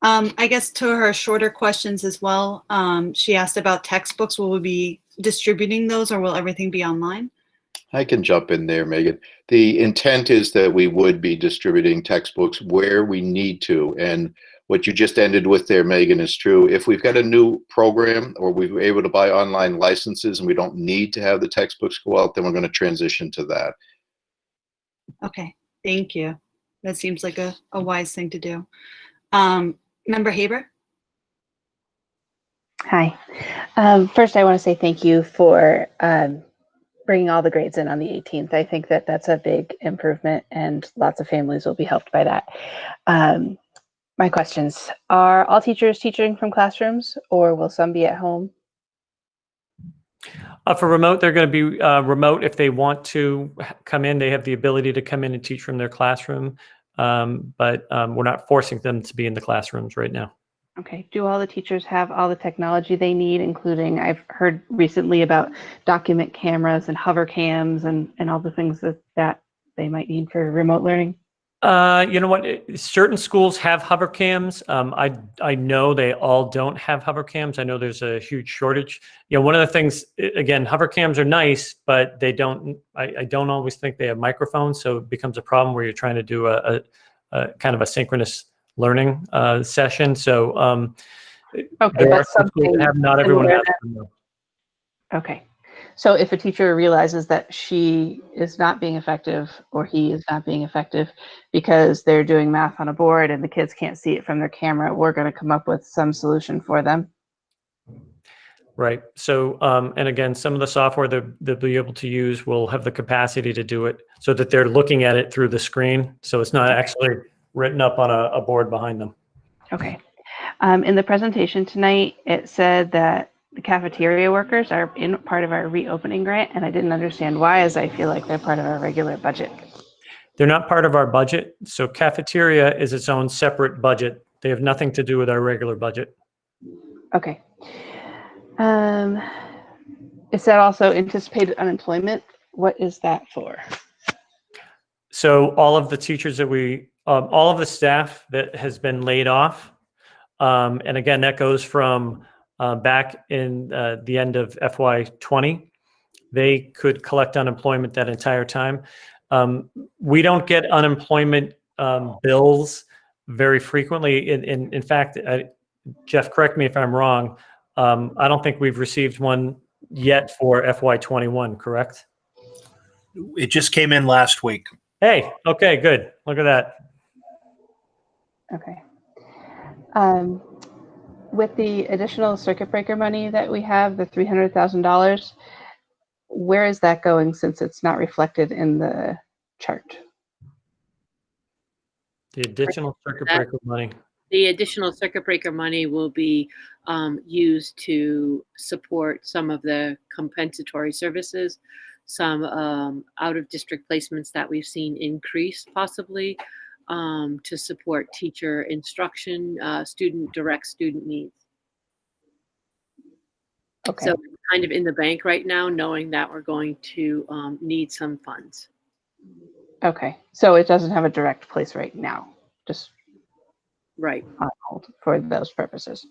I guess to her shorter questions as well, she asked about textbooks. Will we be distributing those, or will everything be online? I can jump in there, Megan. The intent is that we would be distributing textbooks where we need to. And what you just ended with there, Megan, is true. If we've got a new program or we're able to buy online licenses and we don't need to have the textbooks go out, then we're going to transition to that. Okay, thank you. That seems like a wise thing to do. Member Haber? Hi. First, I want to say thank you for bringing all the grades in on the 18th. I think that that's a big improvement, and lots of families will be helped by that. My questions: are all teachers teaching from classrooms, or will some be at home? For remote, they're going to be remote. If they want to come in, they have the ability to come in and teach from their classroom. but we're not forcing them to be in the classrooms right now. Okay. Do all the teachers have all the technology they need, including I've heard recently about document cameras and hover cams and all the things that they might need for remote learning? You know what? Certain schools have hover cams. I know they all don't have hover cams. I know there's a huge shortage. You know, one of the things, again, hover cams are nice, but they don't. I don't always think they have microphones, so it becomes a problem where you're trying to do a kind of a synchronous learning session. So okay, there but are some schools that have, not everyone has them, though. Okay. So if a teacher realizes that she is not being effective or he is not being effective because they're doing math on a board and the kids can't see it from their camera, we're going to come up with some solution for them. Right. So, and again, some of the software they'll be able to use will have the capacity to do it so that they're looking at it through the screen. So it's not actually written up on a board behind them. Okay. In the presentation tonight, it said that the cafeteria workers are in part of our reopening grant, and I didn't understand why, as I feel like they're part of our regular budget. They're not part of our budget. So cafeteria is its own separate budget. They have nothing to do with our regular budget. Okay. Is that also anticipated unemployment? What is that for? So all of the teachers that all of the staff that has been laid off, and again, that goes from back in the end of FY20, they could collect unemployment that entire time. We don't get unemployment bills very frequently. In fact, Jeff, correct me if I'm wrong. I don't think we've received one yet for FY21, correct? It just came in last week. Hey, okay, good. Look at that. Okay. With the additional circuit breaker money that we have, the $300,000, where is that going since it's not reflected in the chart? The additional circuit breaker money. The additional circuit breaker money will be used to support some of the compensatory services, some out-of-district placements that we've seen increase possibly, to support teacher instruction, direct student needs. Okay. So it's kind of in the bank right now, knowing that we're going to need some funds. Okay, so it doesn't have a direct place right now, just right on hold for those purposes.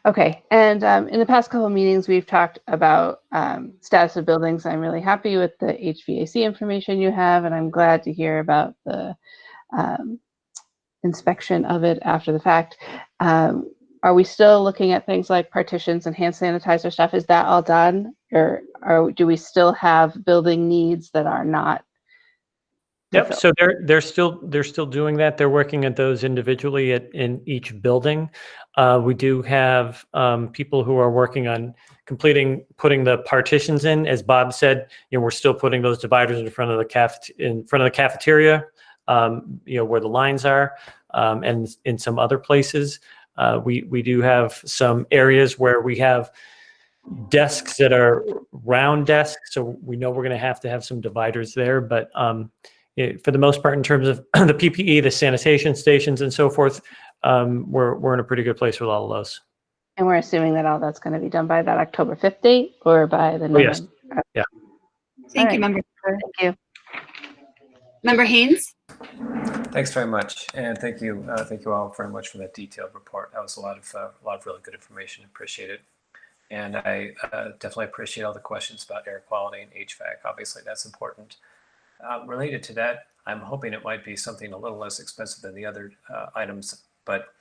Okay, and in the past couple of meetings, we've talked about status of buildings. I'm really happy with the HVAC information you have, and I'm glad to hear about the inspection of it after the fact. Are we still looking at things like partitions and hand sanitizer stuff? Is that all done, or do we still have building needs that are not? Yep. So they're still doing that. They're working at those individually in each building. We do have people who are working on putting the partitions in. As Bob said, we're still putting those dividers in front of the cafeteria, where the lines are, and in some other places. We do have some areas where we have desks that are round desks, so we know we're going to have some dividers there. But for the most part, in terms of the PPE, the sanitation stations, and so forth, we're in a pretty good place with all of those. And we're assuming that all that's going to be done by that October 5th date, or by the November? Yes. Yeah. Thank you, Member. Thank you. Member Haynes. Thanks very much, and thank you all very much for that detailed report. That was a lot of really good information. Appreciate it, and I definitely appreciate all the questions about air quality and HVAC. Obviously, that's important. Related to that, I'm hoping it might be something a little less expensive than the other items. But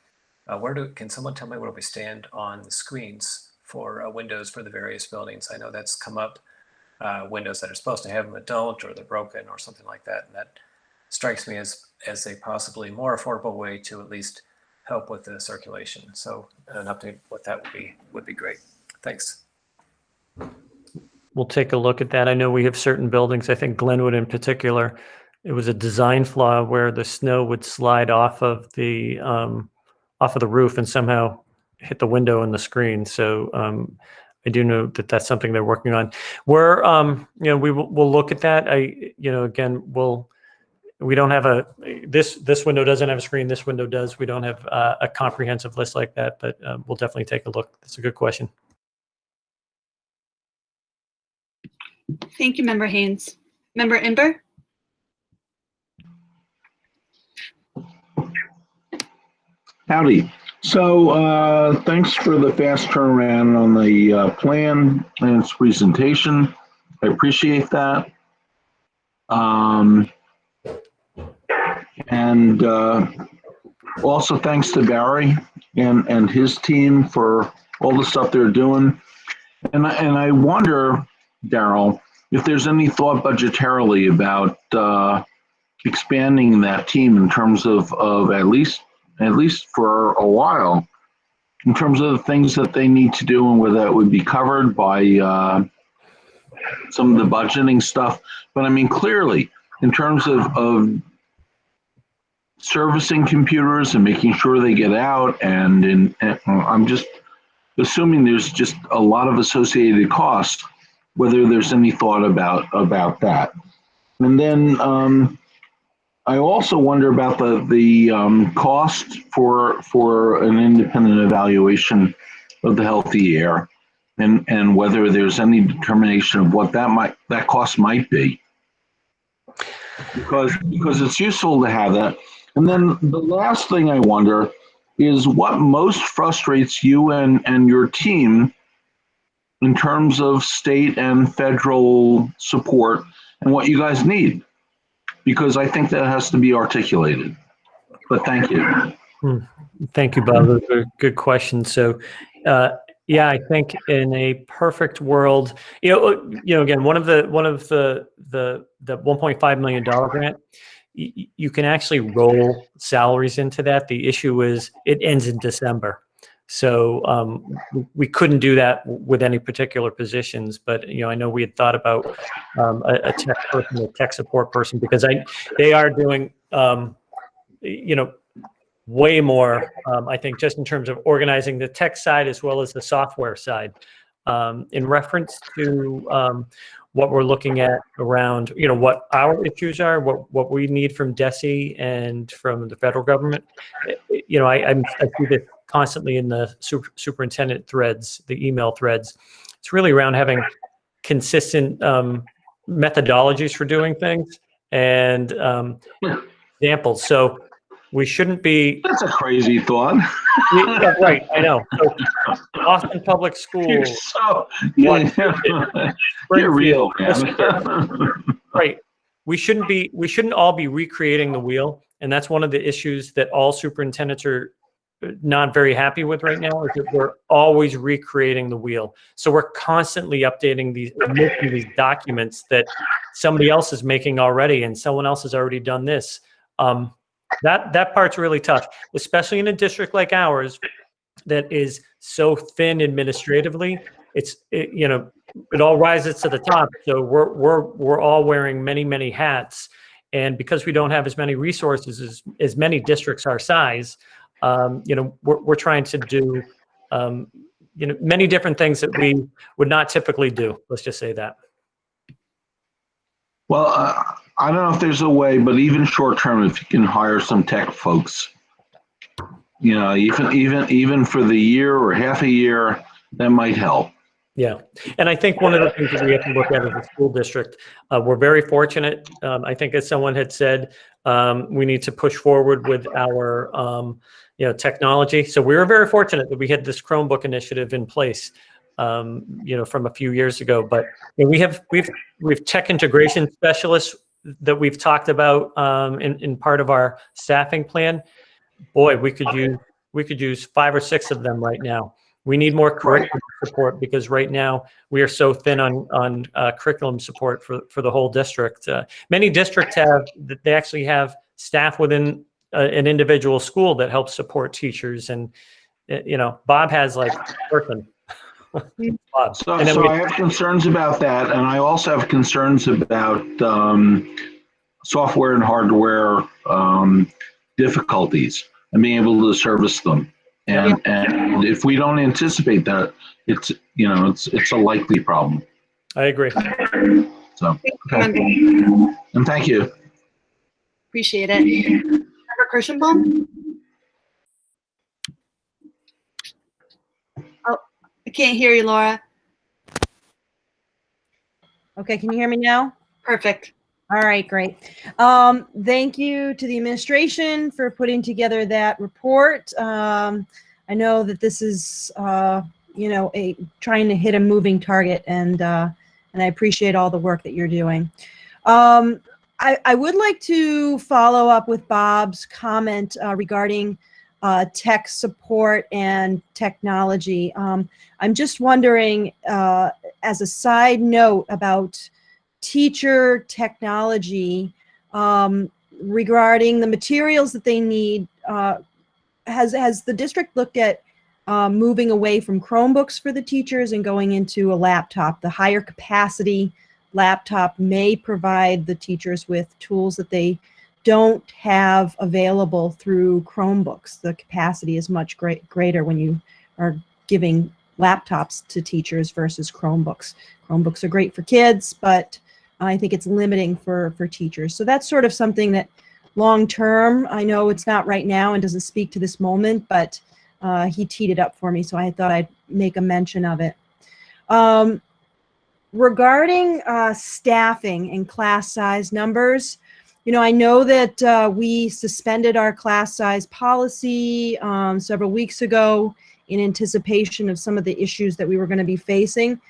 can someone tell me where we stand on the screens for windows for the various buildings? I know that's come up. Windows that are supposed to have them don't, or they're broken, or something like that, and that strikes me as a possibly more affordable way to at least help with the circulation. So an update with that would be great. Thanks. We'll take a look at that. I know we have certain buildings, I think Glenwood in particular, it was a design flaw where the snow would slide off of the roof and somehow hit the window and the screen. So I do know that that's something they're working on. We'll look at that. Again, we don't have this window doesn't have a screen. This window does. We don't have a comprehensive list like that, but we'll definitely take a look. That's a good question. Thank you, Member Haynes. Member Imber? Howdy. So thanks for the fast turnaround on the plan and its presentation. I appreciate that. And also thanks to Barry and his team for all the stuff they're doing. And I wonder, Daryl, if there's any thought budgetarily about expanding that team in terms of at least for a while, in terms of the things that they need to do and whether that would be covered by some of the budgeting stuff. But I mean, clearly, in terms of servicing computers and making sure they get out, and I'm just assuming there's just a lot of associated costs, whether there's any thought about that. And then I also wonder about the cost for an independent evaluation of the healthy air, and whether there's any determination of what that cost might be, because it's useful to have that. And then the last thing I wonder is what most frustrates you and your team in terms of state and federal support and what you guys need, because I think that has to be articulated. But thank you. Thank you, Bob. Those are good questions. So, yeah, I think in a perfect world, again, one of the $1.5 million grant, you can actually roll salaries into that. The issue is it ends in December. So we couldn't do that with any particular positions, but I know we had thought about a tech person, a tech support person, because they are doing way more, I think, just in terms of organizing the tech side as well as the software side. In reference to what we're looking at around, what our issues are, what we need from DESE and from the federal government, I see this constantly in the superintendent threads, the email threads. It's really around having consistent methodologies for doing things and examples. So we shouldn't be. That's a crazy thought. Yeah, right, I know. So Boston Public Schools. You're real, man. Right. We shouldn't all be recreating the wheel. And that's one of the issues that all superintendents are not very happy with right now, is that we're always recreating the wheel. So we're constantly updating making these documents that somebody else is making already, and someone else has already done this. That part's really tough, especially in a district like ours that is so thin administratively. It all rises to the top. So we're all wearing many hats, and because we don't have as many resources as many districts our size, we're trying to do many different things that we would not typically do. Let's just say that. Well, I don't know if there's a way, but even short term, if you can hire some tech folks, even for the year or half a year, that might help. Yeah. And I think one of the things that we have to look at as a school district, we're very fortunate. I think as someone had said, we need to push forward with our, technology. So we were very fortunate that we had this Chromebook initiative in place, from a few years ago. But we have tech integration specialists that we've talked about in part of our staffing plan. Boy, we could use 5 or 6 of them right now. We need more curriculum support, because right now we are so thin on curriculum support for the whole district. Many districts they actually have staff within an individual school that helps support teachers, and Bob has like person. Bob. So I have concerns about that, and I also have concerns about software and hardware difficulties and being able to service them. And if we don't anticipate that, it's a likely problem. I agree. So, okay. And thank you. Appreciate it. Member Kirschenbaum? Oh, I can't hear you, Laura. Okay, can you hear me now? Perfect. All right, great. Thank you to the administration for putting together that report. I know that this is, you know, trying to hit a moving target, and I appreciate all the work that you're doing. I would like to follow up with Bob's comment regarding tech support and technology. I'm just wondering, as a side note about teacher technology, regarding the materials that they need, has the district looked at moving away from Chromebooks for the teachers and going into a laptop? The higher capacity laptop may provide the teachers with tools that they don't have available through Chromebooks. The capacity is much greater when you are giving laptops to teachers versus Chromebooks. Chromebooks are great for kids, but I think it's limiting for teachers. So that's sort of something that long term, I know it's not right now and doesn't speak to this moment, but he teed it up for me, so I thought I'd make a mention of it. Regarding staffing and class size numbers, you know, I know that we suspended our class size policy several weeks ago in anticipation of some of the issues that we were going to be facing.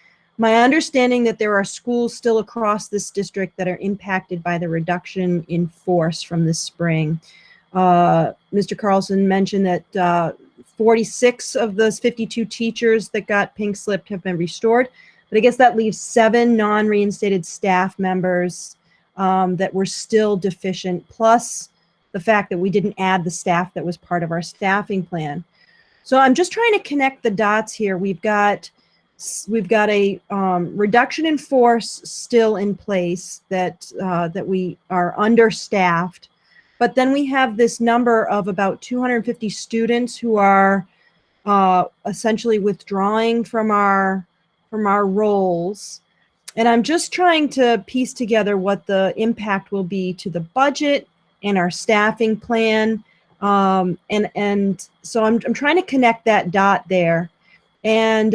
My understanding that there are schools still across this district that are impacted by the reduction in force from this spring. Mr. Carlson mentioned that 46 of those 52 teachers that got pink slipped have been restored. But I guess that leaves 7 non-reinstated staff members that were still deficient, plus the fact that we didn't add the staff that was part of our staffing plan. So I'm just trying to connect the dots here. We've got a reduction in force still in place, that we are understaffed, but then we have this number of about 250 students who are essentially withdrawing from our roles. And I'm just trying to piece together what the impact will be to the budget and our staffing plan. And so I'm trying to connect that dot there. And,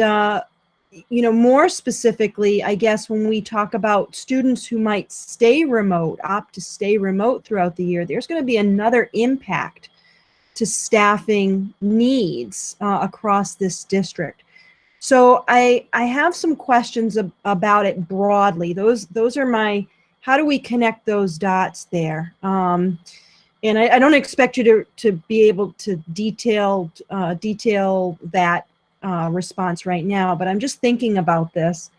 you know, more specifically, I guess when we talk about students who might stay remote, opt to stay remote throughout the year, there's going to be another impact to staffing needs across this district. So I have some questions about it broadly. Those are my, how do we connect those dots there? And I don't expect you to be able to detail that response right now, but I'm just thinking about this.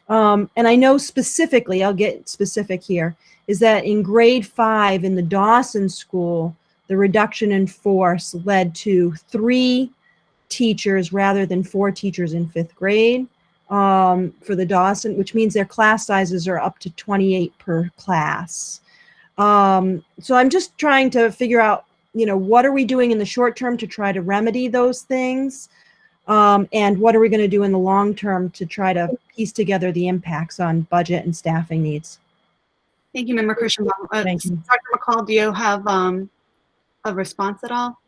And I know specifically, I'll get specific here, is that in grade 5 in the Dawson school, the reduction in force led to 3 teachers rather than 4 teachers in 5th grade for the Dawson, which means their class sizes are up to 28 per class. So I'm just trying to figure out, you know, what are we doing in the short term to try to remedy those things? And what are we going to do in the long term to try to piece together the impacts on budget and staffing needs? Thank you, Member Kirschenbaum. Thank you. Dr. McCall, do you have a response at all?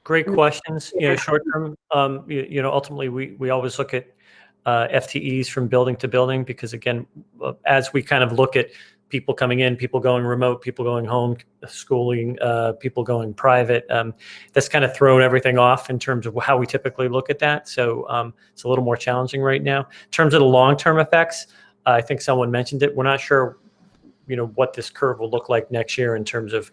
Great questions. You know, short term, you know, ultimately we always look at FTEs from building to building, because again, as we kind of look at people coming in, people going remote, people going home schooling, people going private, that's kind of thrown everything off in terms of how we typically look at that. So it's a little more challenging right now. In terms of the long-term effects, I think someone mentioned it. We're not sure, you know, what this curve will look like next year in terms of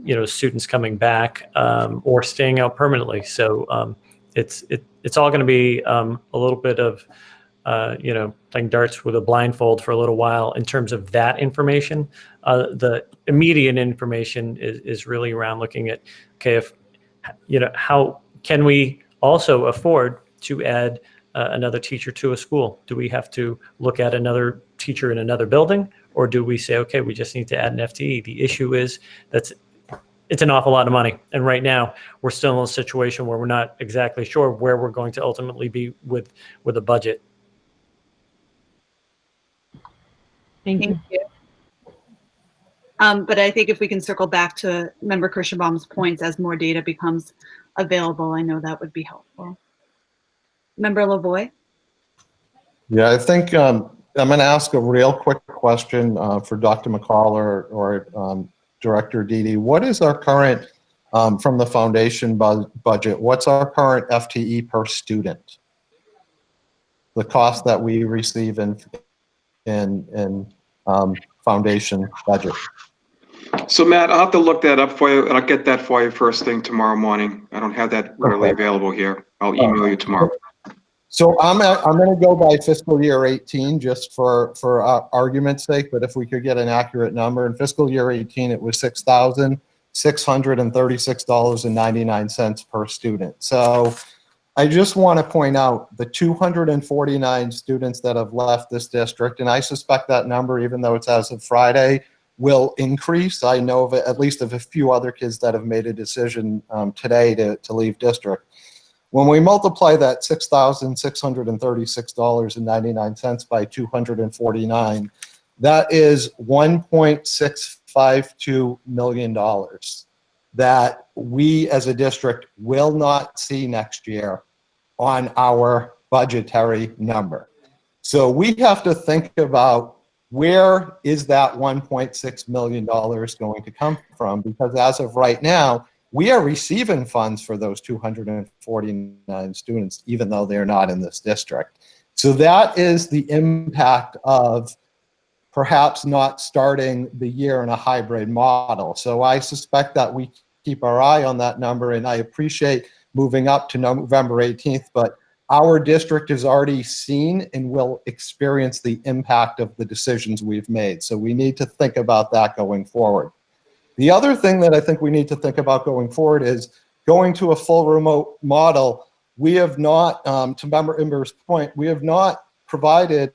you know, students coming back or staying out permanently. So it's all going to be a little bit of you know, playing darts with a blindfold for a little while in terms of that information. The immediate information is really around looking at, okay, if, you know, how can we also afford to add another teacher to a school? Do we have to look at another teacher in another building? Or do we say, okay, we just need to add an FTE? The issue is it's an awful lot of money. And right now we're still in a situation where we're not exactly sure where we're going to ultimately be with a budget. Thank you. But I think if we can circle back to Member Kirschenbaum's points as more data becomes available, I know that would be helpful. Member Lavoie? Yeah, I think I'm going to ask a real quick question for Dr. McCall or Director DD. What is our current, from the foundation budget, what's our current FTE per student? The cost that we receive in foundation budget. So Matt, I'll have to look that up for you, and I'll get that for you first thing tomorrow morning. I don't have that readily available here. I'll email you tomorrow. So I'm going to go by fiscal year 18 just for argument's sake, but if we could get an accurate number, in fiscal year 18 it was $6,636.99 per student. So I just want to point out the 249 students that have left this district, and I suspect that number, even though it's as of Friday, will increase. I know of at least of a few other kids that have made a decision today to leave district. When we multiply that $6,636.99 by 249, that is $1.652 million that we as a district will not see next year on our budgetary number. So we have to think about where is that $1.6 million going to come from? Because as of right now, we are receiving funds for those 249 students, even though they're not in this district. So that is the impact of perhaps not starting the year in a hybrid model. So I suspect that we keep our eye on that number, and I appreciate moving up to November 18th, but our district has already seen and will experience the impact of the decisions we've made. So we need to think about that going forward. The other thing that I think we need to think about going forward is going to a full remote model. We have not, to Member's point, we have not provided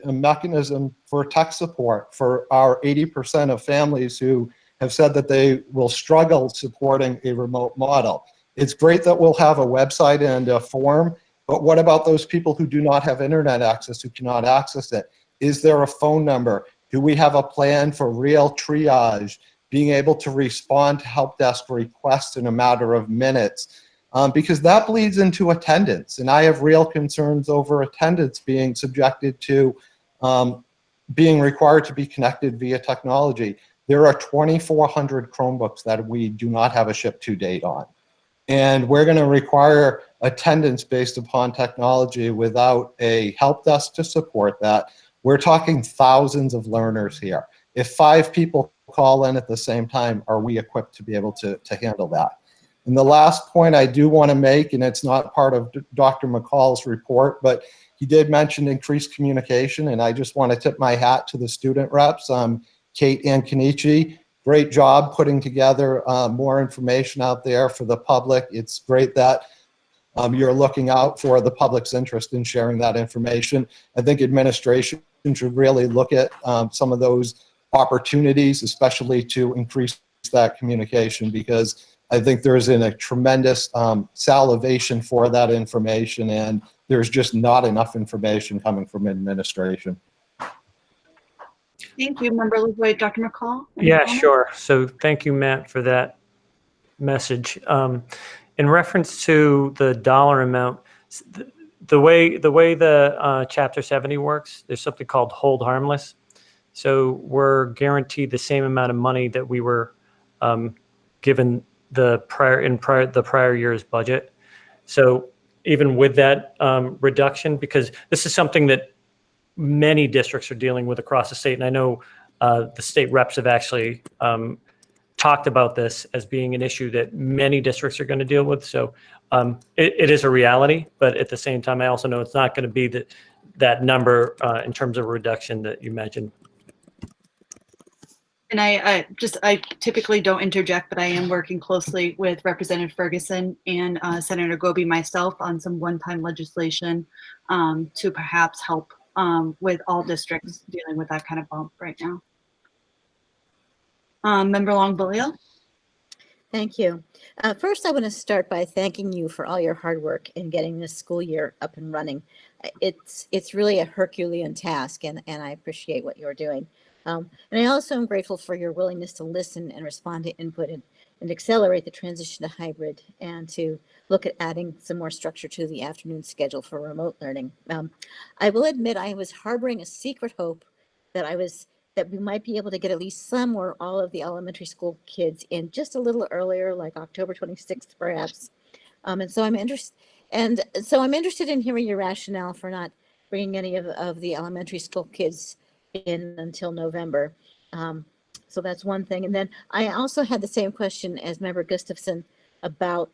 a mechanism for tech support for our 80% of families who have said that they will struggle supporting a remote model. It's great that we'll have a website and a form, but what about those people who do not have internet access, who cannot access it? Is there a phone number? Do we have a plan for real triage? Being able to respond to help desk requests in a matter of minutes, because that bleeds into attendance. And I have real concerns over attendance being subjected to being required to be connected via technology. There are 2,400 Chromebooks that we do not have a ship to date on. And we're going to require attendance based upon technology without a help desk to support that. We're talking thousands of learners here. If 5 people call in at the same time, are we equipped to be able to handle that? And the last point I do want to make, and it's not part of Dr. McCall's report, but he did mention increased communication, and I just want to tip my hat to the student reps, Kate and Kenichi. Great job putting together more information out there for the public. It's great that you're looking out for the public's interest in sharing that information. I think administration should really look at some of those opportunities, especially to increase that communication, because I think there's a tremendous salivation for that information, and there's just not enough information coming from administration. Thank you, Member Lavoie. Dr. McCall? Yeah, sure. So thank you, Matt, for that message. In reference to the dollar amount, the way the Chapter 70 works, there's something called hold harmless. So we're guaranteed the same amount of money that we were given the prior year's budget. So even with that reduction, because this is something that many districts are dealing with across the state, and I know the state reps have actually talked about this as being an issue that many districts are going to deal with. So it is a reality, but at the same time, I also know it's not going to be that number in terms of reduction that you mentioned. And I typically don't interject, but I am working closely with Representative Ferguson and Senator Goby myself on some one-time legislation to perhaps help with all districts dealing with that kind of bump right now. Member Long-Bolio? Thank you. First, I want to start by thanking you for all your hard work in getting this school year up and running. It's really a Herculean task, and I appreciate what you're doing. And I also am grateful for your willingness to listen and respond to input and accelerate the transition to hybrid and to look at adding some more structure to the afternoon schedule for remote learning. I will admit I was harboring a secret hope that we might be able to get at least some or all of the elementary school kids in just a little earlier, like October 26th, perhaps. And so I'm interested in hearing your rationale for not bringing any of the elementary school kids in until November. So that's one thing. And then I also had the same question as Member Gustafson about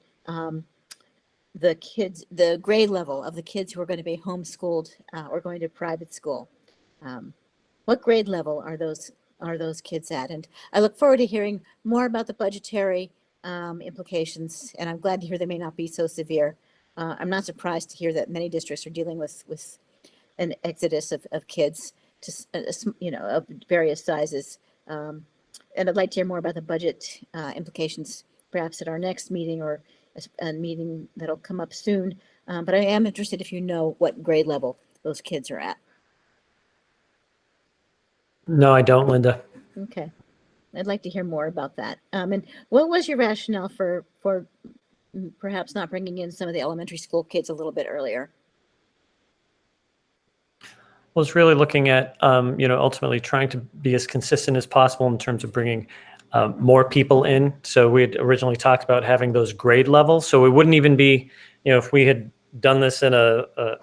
the grade level of the kids who are going to be homeschooled or going to private school. What grade level are those kids at? And I look forward to hearing more about the budgetary implications, and I'm glad to hear they may not be so severe. I'm not surprised to hear that many districts are dealing with an exodus of kids of various sizes. And I'd like to hear more about the budget implications, perhaps at our next meeting or a meeting that'll come up soon. But I am interested if you know what grade level those kids are at. No, I don't, Linda. Okay. I'd like to hear more about that. And what was your rationale for perhaps not bringing in some of the elementary school kids a little bit earlier? Well, it's really looking at, ultimately trying to be as consistent as possible in terms of bringing more people in. So we had originally talked about having those grade levels. So it wouldn't even be, if we had done this in a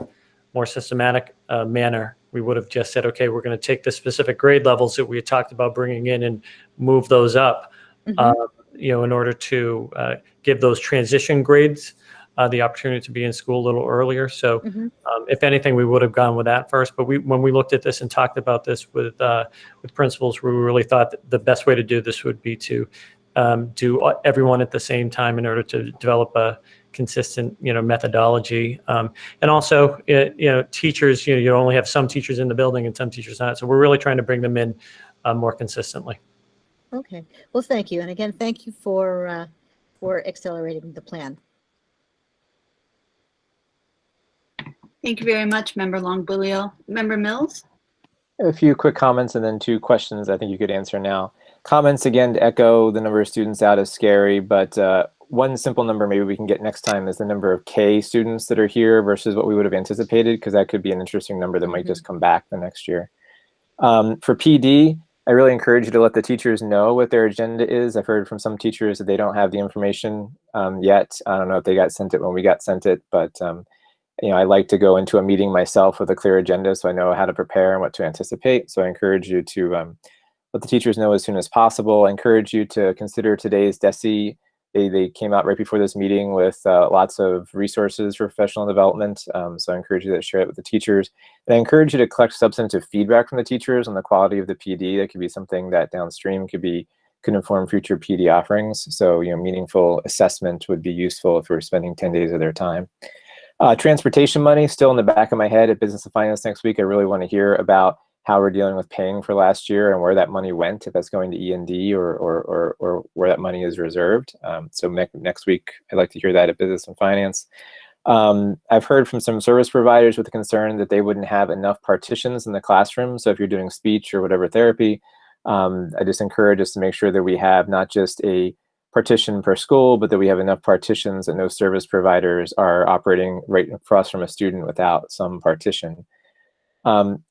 more systematic manner, we would have just said, okay, we're going to take the specific grade levels that we had talked about bringing in and move those up, in order to give those transition grades the opportunity to be in school a little earlier. So if anything, we would have gone with that first. But when we looked at this and talked about this with principals, we really thought that the best way to do this would be to do everyone at the same time in order to develop a consistent, methodology. And also, teachers, you only have some teachers in the building and some teachers not. So we're really trying to bring them in more consistently. Okay. Well, thank you. And again, thank you for accelerating the plan. Thank you very much, Member Longbillio. Member Mills? A few quick comments and then 2 questions I think you could answer now. Comments, again, to echo the number of students out is scary, but one simple number maybe we can get next time is the number of K students that are here versus what we would have anticipated, because that could be an interesting number that might just come back the next year. For PD, I really encourage you to let the teachers know what their agenda is. I've heard from some teachers that they don't have the information yet. I don't know if they got sent it when we got sent it, but I like to go into a meeting myself with a clear agenda so I know how to prepare and what to anticipate. So I encourage you to let the teachers know as soon as possible. I encourage you to consider today's DESE. They came out right before this meeting with lots of resources for professional development. So I encourage you to share it with the teachers. And I encourage you to collect substantive feedback from the teachers on the quality of the PD. That could be something that downstream could inform future PD offerings. So meaningful assessment would be useful if we're spending 10 days of their time. Transportation money, still in the back of my head at Business and Finance next week. I really want to hear about how we're dealing with paying for last year and where that money went, if that's going to E&D or where that money is reserved. So next week, I'd like to hear that at Business and Finance. I've heard from some service providers with the concern that they wouldn't have enough partitions in the classroom. So if you're doing speech or whatever therapy, I just encourage us to make sure that we have not just a partition per school, but that we have enough partitions and no service providers are operating right across from a student without some partition.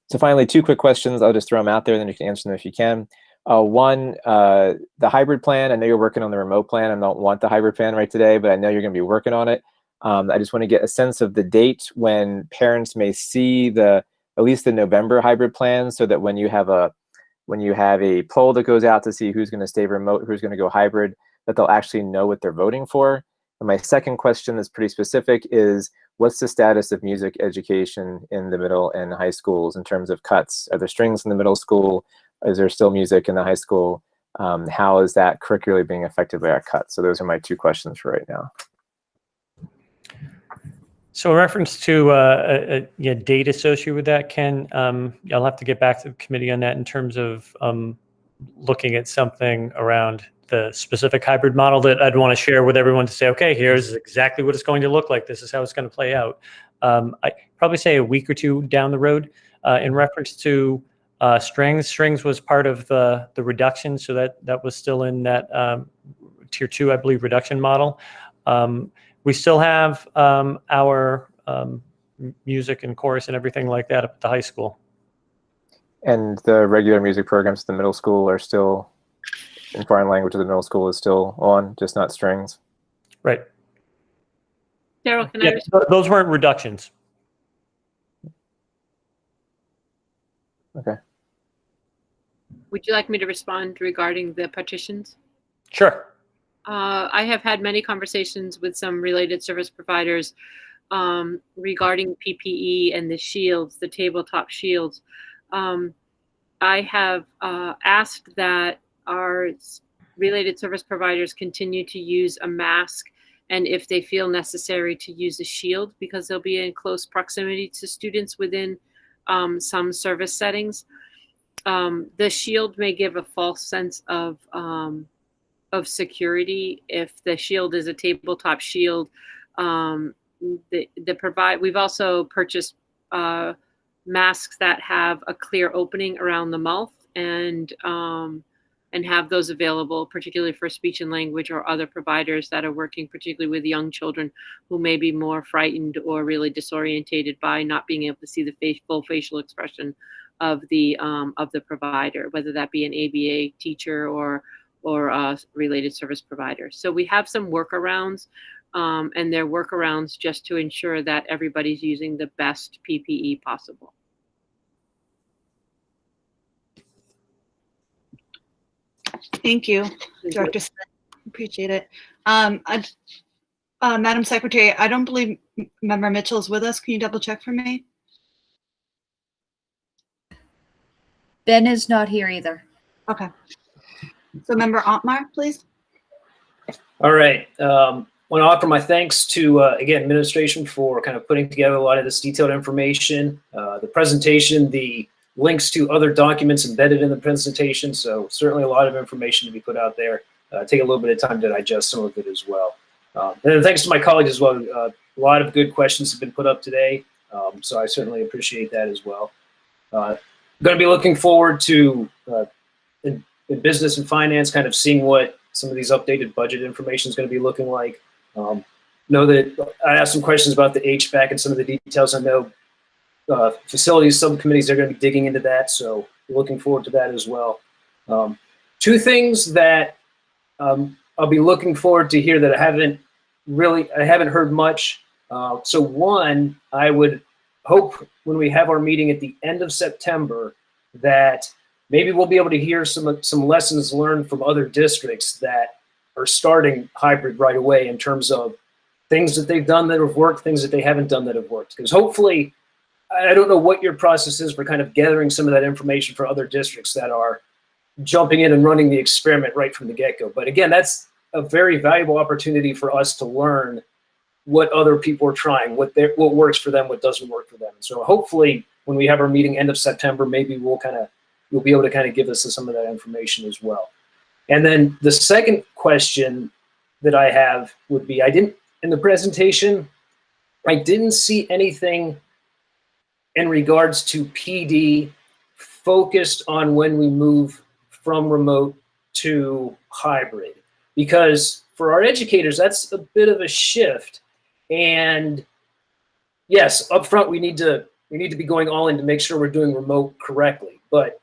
So finally, 2 quick questions. I'll just throw them out there, then you can answer them if you can. One, the hybrid plan. I know you're working on the remote plan. I don't want the hybrid plan right today, but I know you're going to be working on it. I just want to get a sense of the date when parents may see at least the November hybrid plan, so that when you have a poll that goes out to see who's going to stay remote, who's going to go hybrid, that they'll actually know what they're voting for. And my second question is pretty specific is, what's the status of music education in the middle and high schools in terms of cuts? Are there strings in the middle school? Is there still music in the high school? How is that curricularly being affected by our cuts? So those are my 2 questions for right now. So in reference to a date associated with that, Ken, I'll have to get back to the committee on that in terms of looking at something around the specific hybrid model that I'd want to share with everyone to say, okay, here's exactly what it's going to look like. This is how it's going to play out. I probably say a week or 2 down the road. In reference to Strings was part of the reduction, so that was still in that tier 2, I believe, reduction model. We still have our music and chorus and everything like that up at the high school. And the regular music programs at the middle school are still in foreign language. Of the middle school is still on, just not strings. Right. Daryl, can Yeah, I? those weren't reductions. Okay. Would you like me to respond regarding the partitions? Sure. I have had many conversations with some related service providers regarding PPE and the shields, the tabletop shields. I have asked that our related service providers continue to use a mask, and if they feel necessary, to use a shield, because they'll be in close proximity to students within some service settings. The shield may give a false sense of security if the shield is a tabletop shield. We've also purchased masks that have a clear opening around the mouth and have those available, particularly for speech and language or other providers that are working particularly with young children who may be more frightened or really disorientated by not being able to see the full facial expression of the provider, whether that be an ABA teacher or a related service provider. So we have some workarounds, and they're workarounds just to ensure that everybody's using the best PPE possible. Thank you, Director Smith. Appreciate it. Madam Secretary, I don't believe Member Mitchell is with us. Can you double check for me? Ben is not here either. Okay. So Member Otmar, please. All right. Want to offer my thanks to, again, administration for kind of putting together a lot of this detailed information, the presentation, the links to other documents embedded in the presentation. So certainly a lot of information to be put out there. Take a little bit of time to digest some of it as well. And thanks to my colleagues as well. A lot of good questions have been put up today. So I certainly appreciate that as well. Going to be looking forward to in business and finance, kind of seeing what some of these updated budget information is going to be looking like. Know that I asked some questions about the HVAC and some of the details. I know facilities subcommittees are going to be digging into that, so looking forward to that as well. Two things that I'll be looking forward to hear that I haven't heard much. So one, I would hope when we have our meeting at the end of September that maybe we'll be able to hear some lessons learned from other districts that are starting hybrid right away in terms of things that they've done that have worked, things that they haven't done that have worked. Because hopefully, I don't know what your process is for kind of gathering some of that information for other districts that are jumping in and running the experiment right from the get-go. But again, that's a very valuable opportunity for us to learn what other people are trying, what works for them, what doesn't work for them. So hopefully, when we have our meeting end of September, maybe you'll be able to kind of give us some of that information as well. And then the second question that I have would be, in the presentation, I didn't see anything in regards to PD focused on when we move from remote to hybrid, because for our educators, that's a bit of a shift. And yes, upfront, we need to be going all in to make sure we're doing remote correctly. But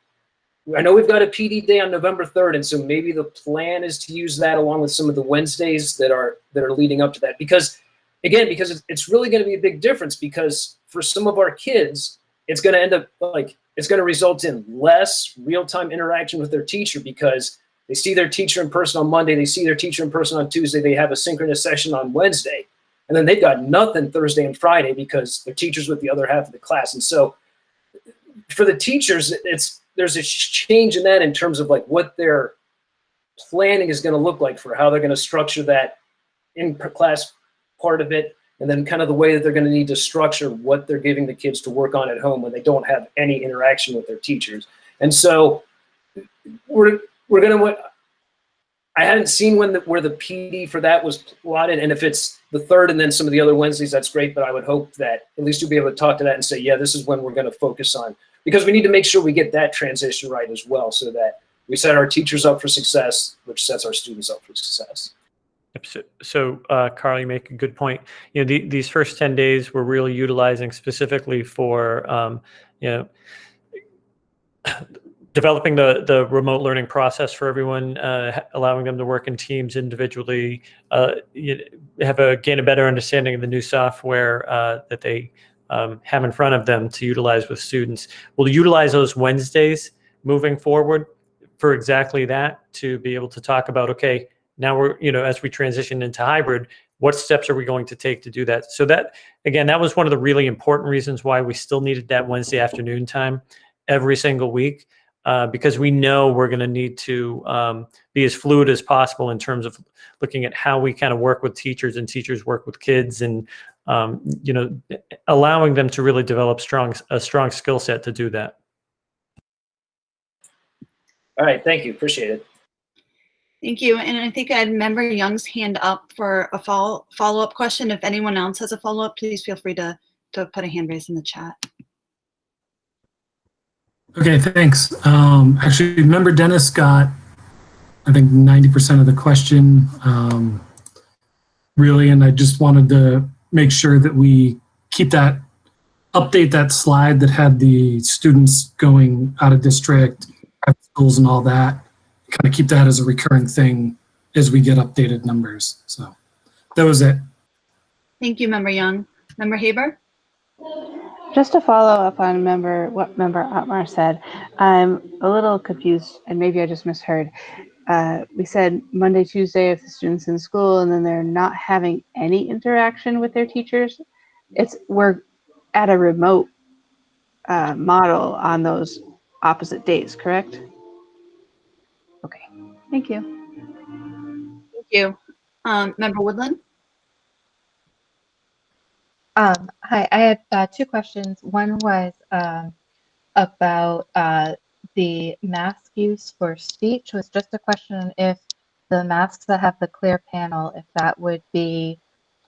I know we've got a PD day on November 3rd, and so maybe the plan is to use that along with some of the Wednesdays that are leading up to that. Because it's really going to be a big difference, because for some of our kids, it's going to end up it's going to result in less real-time interaction with their teacher, because they see their teacher in person on Monday, they see their teacher in person on Tuesday, they have a synchronous session on Wednesday, and then they've got nothing Thursday and Friday because their teacher's with the other half of the class. And so for the teachers, there's a change in that in terms of like what their planning is going to look like for how they're going to structure that in-class part of it, and then kind of the way that they're going to need to structure what they're giving the kids to work on at home when they don't have any interaction with their teachers. And so we're going to, I hadn't seen where the PD for that was plotted, and if it's the 3rd and then some of the other Wednesdays, that's great, but I would hope that at least you'll be able to talk to that and say, yeah, this is when we're going to focus on because we need to make sure we get that transition right as well, so that we set our teachers up for success, which sets our students up for success. So, Carl, you make a good point. These first 10 days we're really utilizing specifically for, developing the remote learning process for everyone, allowing them to work in teams individually, gain a better understanding of the new software that they have in front of them to utilize with students. We'll utilize those Wednesdays moving forward for exactly that, to be able to talk about, okay, now we're, as we transition into hybrid, what steps are we going to take to do that? So that, again, that was one of the really important reasons why we still needed that Wednesday afternoon time every single week, because we know we're going to need to be as fluid as possible in terms of looking at how we kind of work with teachers and teachers work with kids, and allowing them to really develop a strong skill set to do that. All right, thank you, appreciate it. Thank you. And I think I had Member Young's hand up for a follow-up question. If anyone else has a follow-up, please feel free to put a hand raise in the chat. Okay, thanks. Actually, Member Dennis got, I think, 90% of the question, really, and I just wanted to make sure that we update that slide that had the students going out of district, private schools and all that, kind of keep that as a recurring thing as we get updated numbers. So that was it. Thank you, Member Young. Member Haber? Just to follow up on what Member Otmar said, I'm a little confused, and maybe I just misheard. We said Monday, Tuesday if the student's in school, and then they're not having any interaction with their teachers. We're at a remote model on those opposite days, correct? Okay, thank you. Thank you. Member Woodland? Hi, I had two questions. One was about the mask use for speech. Was just a question if the masks that have the clear panel, if that would be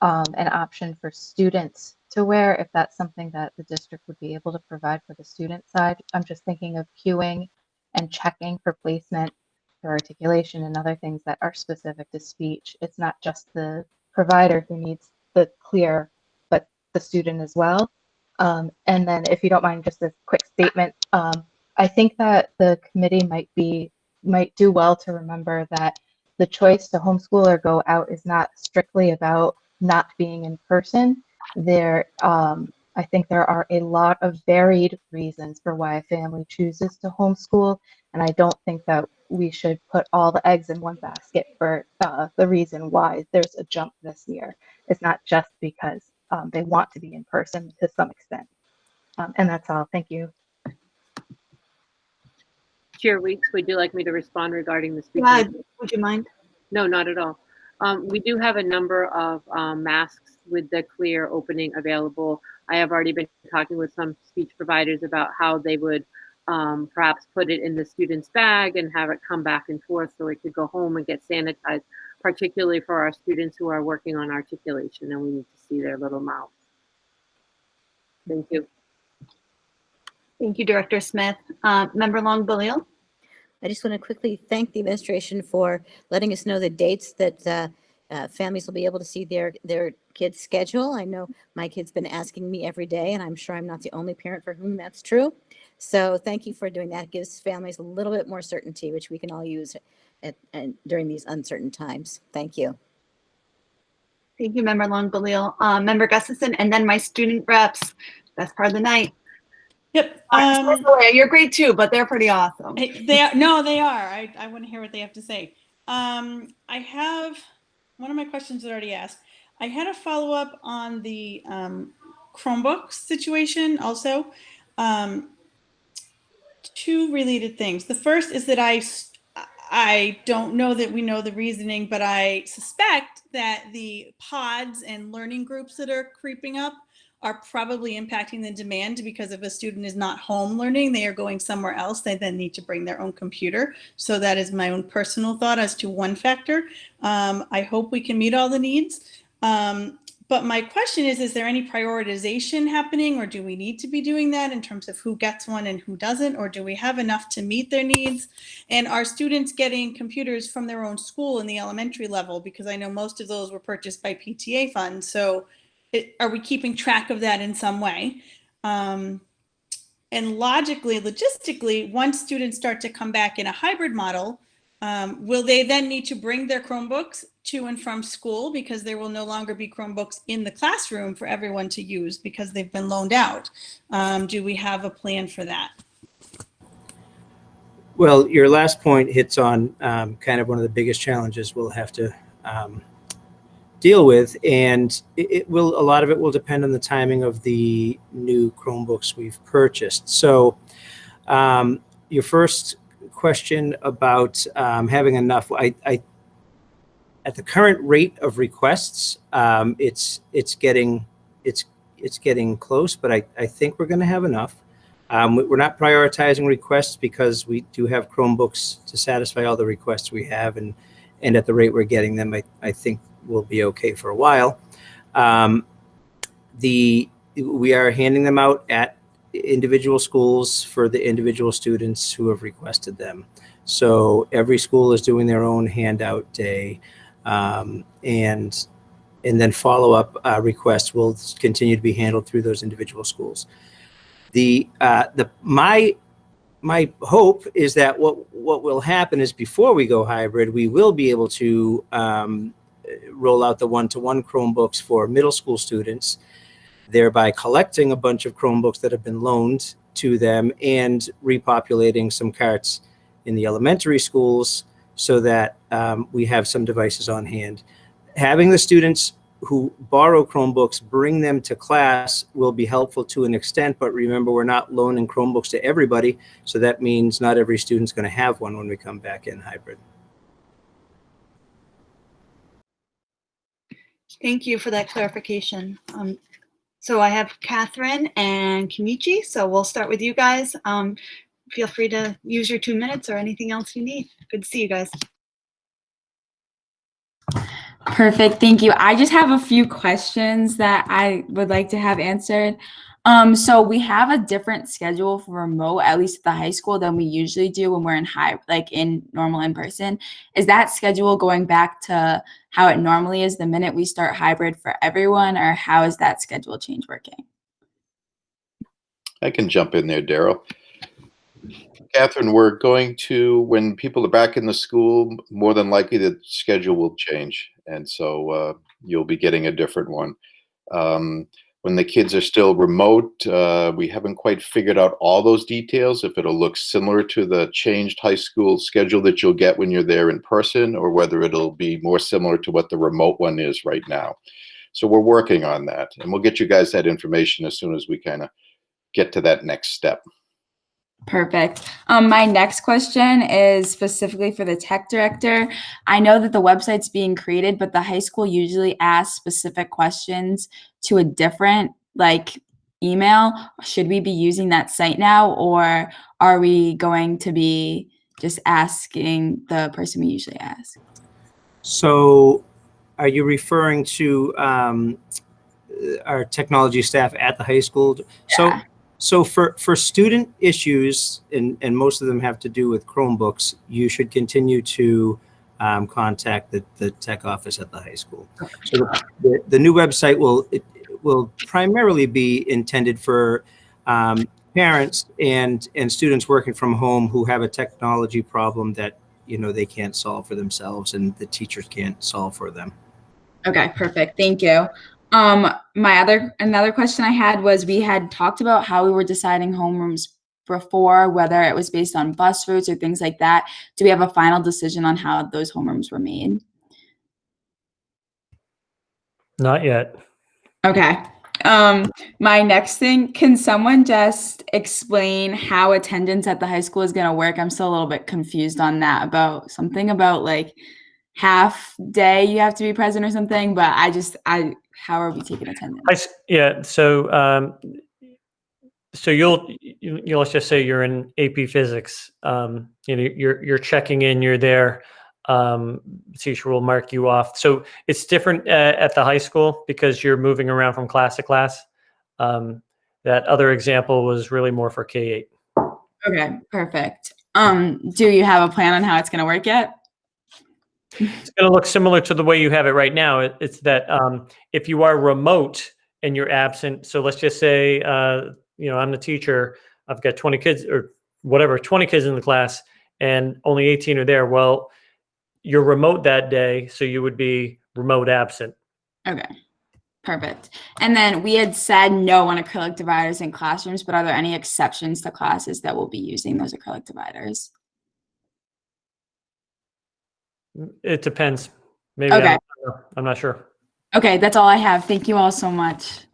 an option for students to wear, if that's something that the district would be able to provide for the student side. I'm just thinking of queuing and checking for placement, for articulation, and other things that are specific to speech. It's not just the provider who needs the clear, but the student as well. And then if you don't mind, just a quick statement. I think that the committee might do well to remember that the choice to homeschool or go out is not strictly about not being in person. I think there are a lot of varied reasons for why a family chooses to homeschool, and I don't think that we should put all the eggs in one basket for the reason why there's a jump this year. It's not just because they want to be in person to some extent. And that's all. Thank you. Chair Weeks, would you like me to respond regarding the speech? Yeah, would you mind? No, not at all. We do have a number of masks with the clear opening available. I have already been talking with some speech providers about how they would perhaps put it in the student's bag and have it come back and forth so it could go home and get sanitized, particularly for our students who are working on articulation and we need to see their little mouths. Thank you. Thank you, Director Smith. Member Long-Balil? I just want to quickly thank the administration for letting us know the dates that families will be able to see their kids' schedule. I know my kid's been asking me every day, and I'm sure I'm not the only parent for whom that's true. So thank you for doing that. It gives families a little bit more certainty, which we can all use during these uncertain times. Thank you. Thank you, Member Long-Balil. Member Gustafson, and then my student reps. Best part of the night. Yep. You're great too, but they're pretty awesome. They are. No, they are. I want to hear what they have to say. I have one of my questions already asked. I had a follow up on the Chromebook situation also. Two related things. The first is that I don't know that we know the reasoning, but I suspect that the pods and learning groups that are creeping up are probably impacting the demand, because if a student is not home learning, they are going somewhere else. They then need to bring their own computer. So that is my own personal thought as to one factor. I hope we can meet all the needs. But my question is there any prioritization happening, or do we need to be doing that in terms of who gets one and who doesn't, or do we have enough to meet their needs? And are students getting computers from their own school in the elementary level? Because I know most of those were purchased by PTA funds. So are we keeping track of that in some way? And logically, logistically, once students start to come back in a hybrid model, will they then need to bring their Chromebooks to and from school, because there will no longer be Chromebooks in the classroom for everyone to use because they've been loaned out? Do we have a plan for that? Well, your last point hits on kind of one of the biggest challenges we'll have to deal with, and a lot of it will depend on the timing of the new Chromebooks we've purchased. So your first question about having enough, at the current rate of requests, it's getting close, but I think we're going to have enough. We're not prioritizing requests because we do have Chromebooks to satisfy all the requests we have, and at the rate we're getting them, I think we'll be okay for a while. We are handing them out at individual schools for the individual students who have requested them. So every school is doing their own handout day, and then follow-up requests will continue to be handled through those individual schools. My hope is that what will happen is, before we go hybrid, we will be able to roll out the one-to-one Chromebooks for middle school students, thereby collecting a bunch of Chromebooks that have been loaned to them and repopulating some carts in the elementary schools so that we have some devices on hand. Having the students who borrow Chromebooks bring them to class will be helpful to an extent, but remember, we're not loaning Chromebooks to everybody, so that means not every student's going to have one when we come back in hybrid. Thank you for that clarification. So I have Catherine and Kimichi, so we'll start with you guys. Feel free to use your 2 minutes or anything else you need. Good to see you guys. Perfect, thank you. I just have a few questions that I would like to have answered. So we have a different schedule for remote, at least at the high school, than we usually do when we're in normal in-person. Is that schedule going back to how it normally is the minute we start hybrid for everyone, or how is that schedule change working? I can jump in there, Daryl. Catherine, we're going to, when people are back in the school, more than likely the schedule will change. And so you'll be getting a different one. When the kids are still remote, we haven't quite figured out all those details, if it'll look similar to the changed high school schedule that you'll get when you're there in person, or whether it'll be more similar to what the remote one is right now. So we're working on that, and we'll get you guys that information as soon as we kind of get to that next step. Perfect. My next question is specifically for the tech director. I know that the website's being created, but the high school usually asks specific questions to a different email. Should we be using that site now, or are we going to be just asking the person we usually ask? So are you referring to our technology staff at the high school? Yeah. So for student issues, and most of them have to do with Chromebooks, you should continue to contact the tech office at the high school. So the new website will primarily be intended for parents and students working from home who have a technology problem that they can't solve for themselves and the teachers can't solve for them. Okay, perfect. Thank you. Another question I had was, we had talked about how we were deciding homerooms before, whether it was based on bus routes or things like that. Do we have a final decision on how those homerooms were made? Not yet. Okay. My next thing, can someone just explain how attendance at the high school is going to work? I'm still a little bit confused on that, about something about half day you have to be present or something, but how are we taking attendance? Yeah, so you'll let's just say you're in AP Physics. You're checking in, you're there. teacher will mark you off. So it's different at the high school because you're moving around from class to class. That other example was really more for K-8. Okay, perfect. Do you have a plan on how it's going to work yet? It's going to look similar to the way you have it right now. It's that if you are remote and you're absent, so let's just say, I'm the teacher, I've got 20 kids or whatever, 20 kids in the class and only 18 are there. Well, you're remote that day, so you would be remote absent. Okay, perfect. And then we had said no on acrylic dividers in classrooms, but are there any exceptions to classes that will be using those acrylic dividers? It depends. Maybe. Okay. I'm not sure. Okay, that's all I have. Thank you all so much.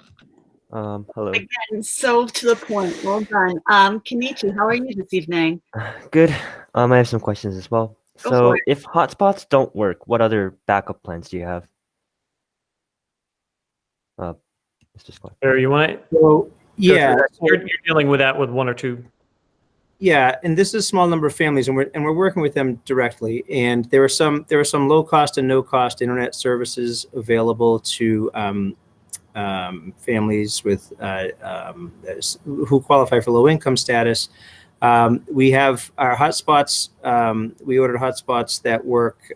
Hello. Again, so to the point. Well done. Kenichi, how are you this evening? Good. I have some questions as well. Go So for it. if hotspots don't work, what other backup plans do you have? Mr. Scott. Or you want it? So, yeah. You're dealing with that with one or two. Yeah, and this is a small number of families, and we're working with them directly. And there are some low cost and no cost internet services available to families with who qualify for low income status. We have our hotspots. We ordered hotspots that work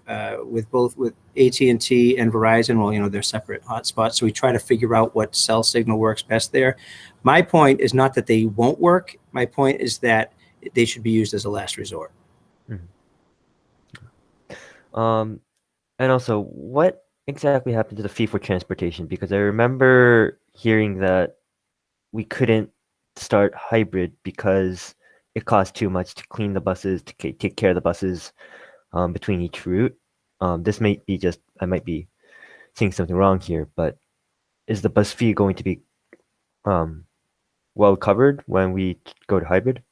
with AT&T and Verizon. Well, they're separate hotspots, so we try to figure out what cell signal works best there. My point is not that they won't work. My point is that they should be used as a last resort. And also, what exactly happened to the fee for transportation? Because I remember hearing that we couldn't start hybrid because it cost too much to clean the buses, to take care of the buses between each route. This may be just, I might be seeing something wrong here, but is the bus fee going to be well covered when we go to hybrid?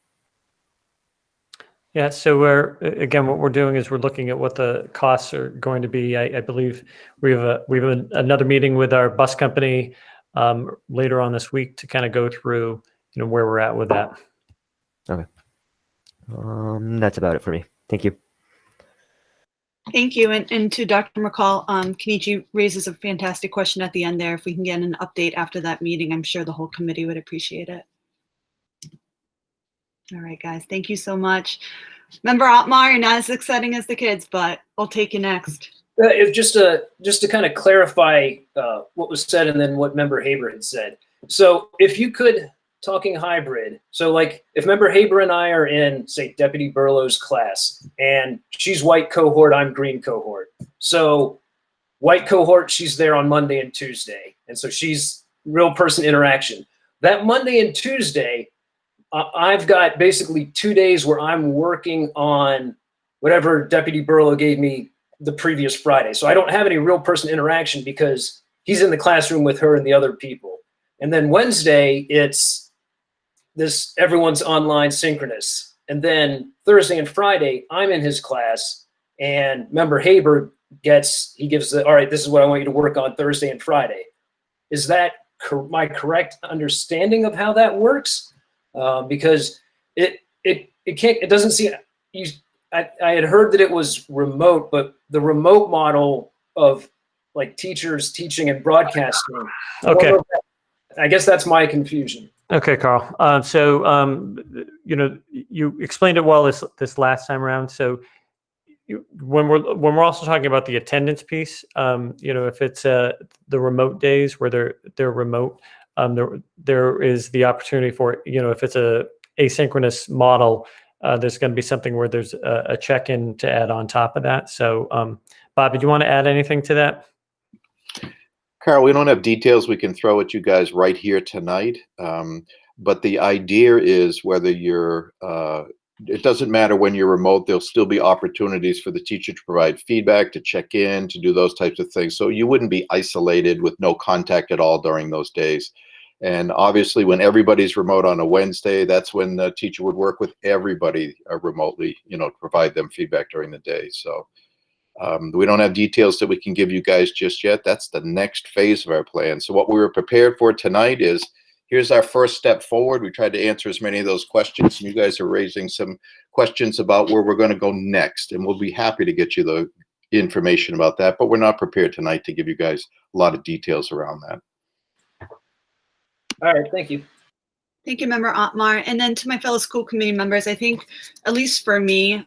Yeah, so what we're doing is we're looking at what the costs are going to be. I believe we have another meeting with our bus company later on this week to kind of go through where we're at with that. Okay. That's about it for me. Thank you. Thank you. And to Dr. McCall, Kenichi raises a fantastic question at the end there. If we can get an update after that meeting, I'm sure the whole committee would appreciate it. All right, guys, thank you so much. Member Otmar, you're not as exciting as the kids, but I'll take you next. Just to kind of clarify what was said and then what Member Haber had said. So if you could, talking hybrid, so like if Member Haber and I are in, say, Deputy Burlow's class, and she's white cohort, I'm green cohort. So white cohort, she's there on Monday and Tuesday. And so she's real person interaction. That Monday and Tuesday, I've got basically 2 days where I'm working on whatever Deputy Burlow gave me the previous Friday. So I don't have any real person interaction because he's in the classroom with her and the other people. And then Wednesday, it's this, everyone's online synchronous. And then Thursday and Friday, I'm in his class, and Member Haber gives the, all right, this is what I want you to work on Thursday and Friday. Is that my correct understanding of how that works? Because it doesn't seem, I had heard that it was remote, but the remote model of like teachers teaching and broadcasting. Okay. I guess that's my confusion. Okay, Carl. You explained it well this last time around. So when we're also talking about the attendance piece, if it's the remote days where they're remote, there is the opportunity for, if it's a asynchronous model, there's going to be something where there's a check-in to add on top of that. So, Bob, did you want to add anything to that? Carl, we don't have details we can throw at you guys right here tonight, but the idea is whether you're, it doesn't matter when you're remote, there'll still be opportunities for the teacher to provide feedback, to check in, to do those types of things. So you wouldn't be isolated with no contact at all during those days. And obviously when everybody's remote on a Wednesday, that's when the teacher would work with everybody remotely, to provide them feedback during the day. So we don't have details that we can give you guys just yet. That's the next phase of our plan. So what we were prepared for tonight is, here's our first step forward. We tried to answer as many of those questions, and you guys are raising some questions about where we're going to go next, and we'll be happy to get you the information about that, but we're not prepared tonight to give you guys a lot of details around that. All right, thank you. Thank you, Member Otmar. And then to my fellow school committee members, I think, at least for me,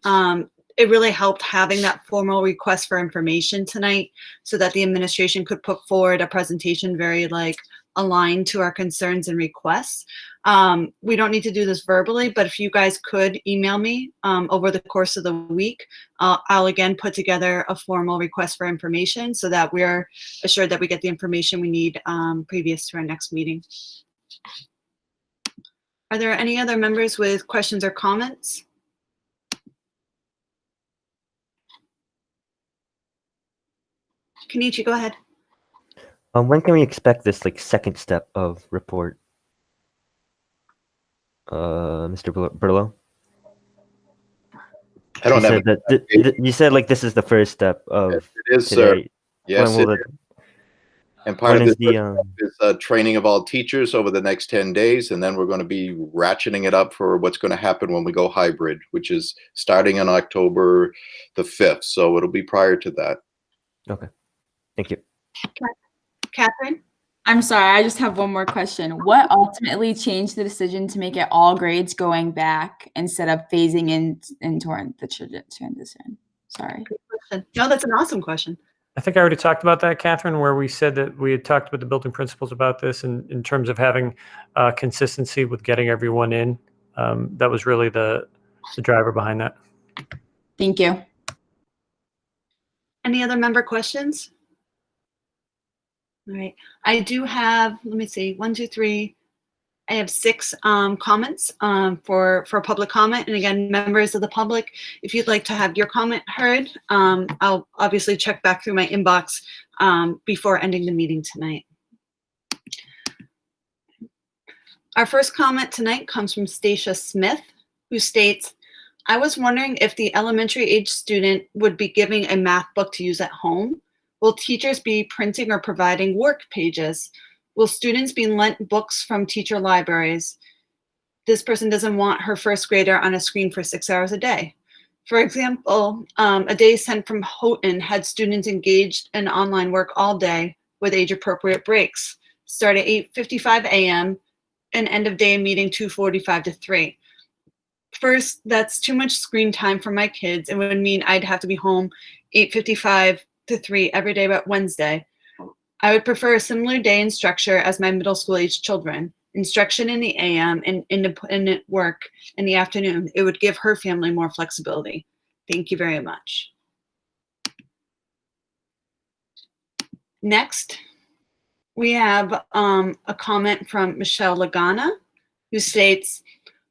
it really helped having that formal request for information tonight so that the administration could put forward a presentation very aligned to our concerns and requests. We don't need to do this verbally, but if you guys could email me over the course of the week, I'll again put together a formal request for information so that we're assured that we get the information we need previous to our next meeting. Are there any other members with questions or comments? Kenichi, go ahead. When can we expect this second step of report, Mr. Berlow? I don't have you said this is the first step of it is, today. sir. Yes, when will and part of when this is is training of all teachers over the next 10 days, and then we're going to be ratcheting it up for what's going to happen when we go hybrid, which is starting on October the 5th. So it'll be prior to that. Okay, thank you. Catherine? I'm sorry, I just have one more question. What ultimately changed the decision to make it all grades going back instead of phasing in toward the transition? Sorry. Good question. No, that's an awesome question. I think I already talked about that, Catherine, where we said that we had talked with the building principals about this in terms of having consistency with getting everyone in. That was really the driver behind that. Thank you. Any other member questions? All right. I do have, let me see, 1, 2, 3. I have 6 comments for public comment. And again, members of the public, if you'd like to have your comment heard, I'll obviously check back through my inbox before ending the meeting tonight. Our first comment tonight comes from Stacia Smith, who states, I was wondering if the elementary age student would be giving a math book to use at home. Will teachers be printing or providing work pages? Will students be lent books from teacher libraries? This person doesn't want her first grader on a screen for 6 hours a day. For example, a day sent from Houghton had students engaged in online work all day with age-appropriate breaks. Start at 8:55 a.m. and end of day meeting 2:45 to 3. First, that's too much screen time for my kids and would mean I'd have to be home 8:55 to 3 every day but Wednesday. I would prefer a similar day and structure as my middle school age children. Instruction in the AM and independent work in the afternoon. It would give her family more flexibility. Thank you very much. Next, we have a comment from Michelle Lagana, who states,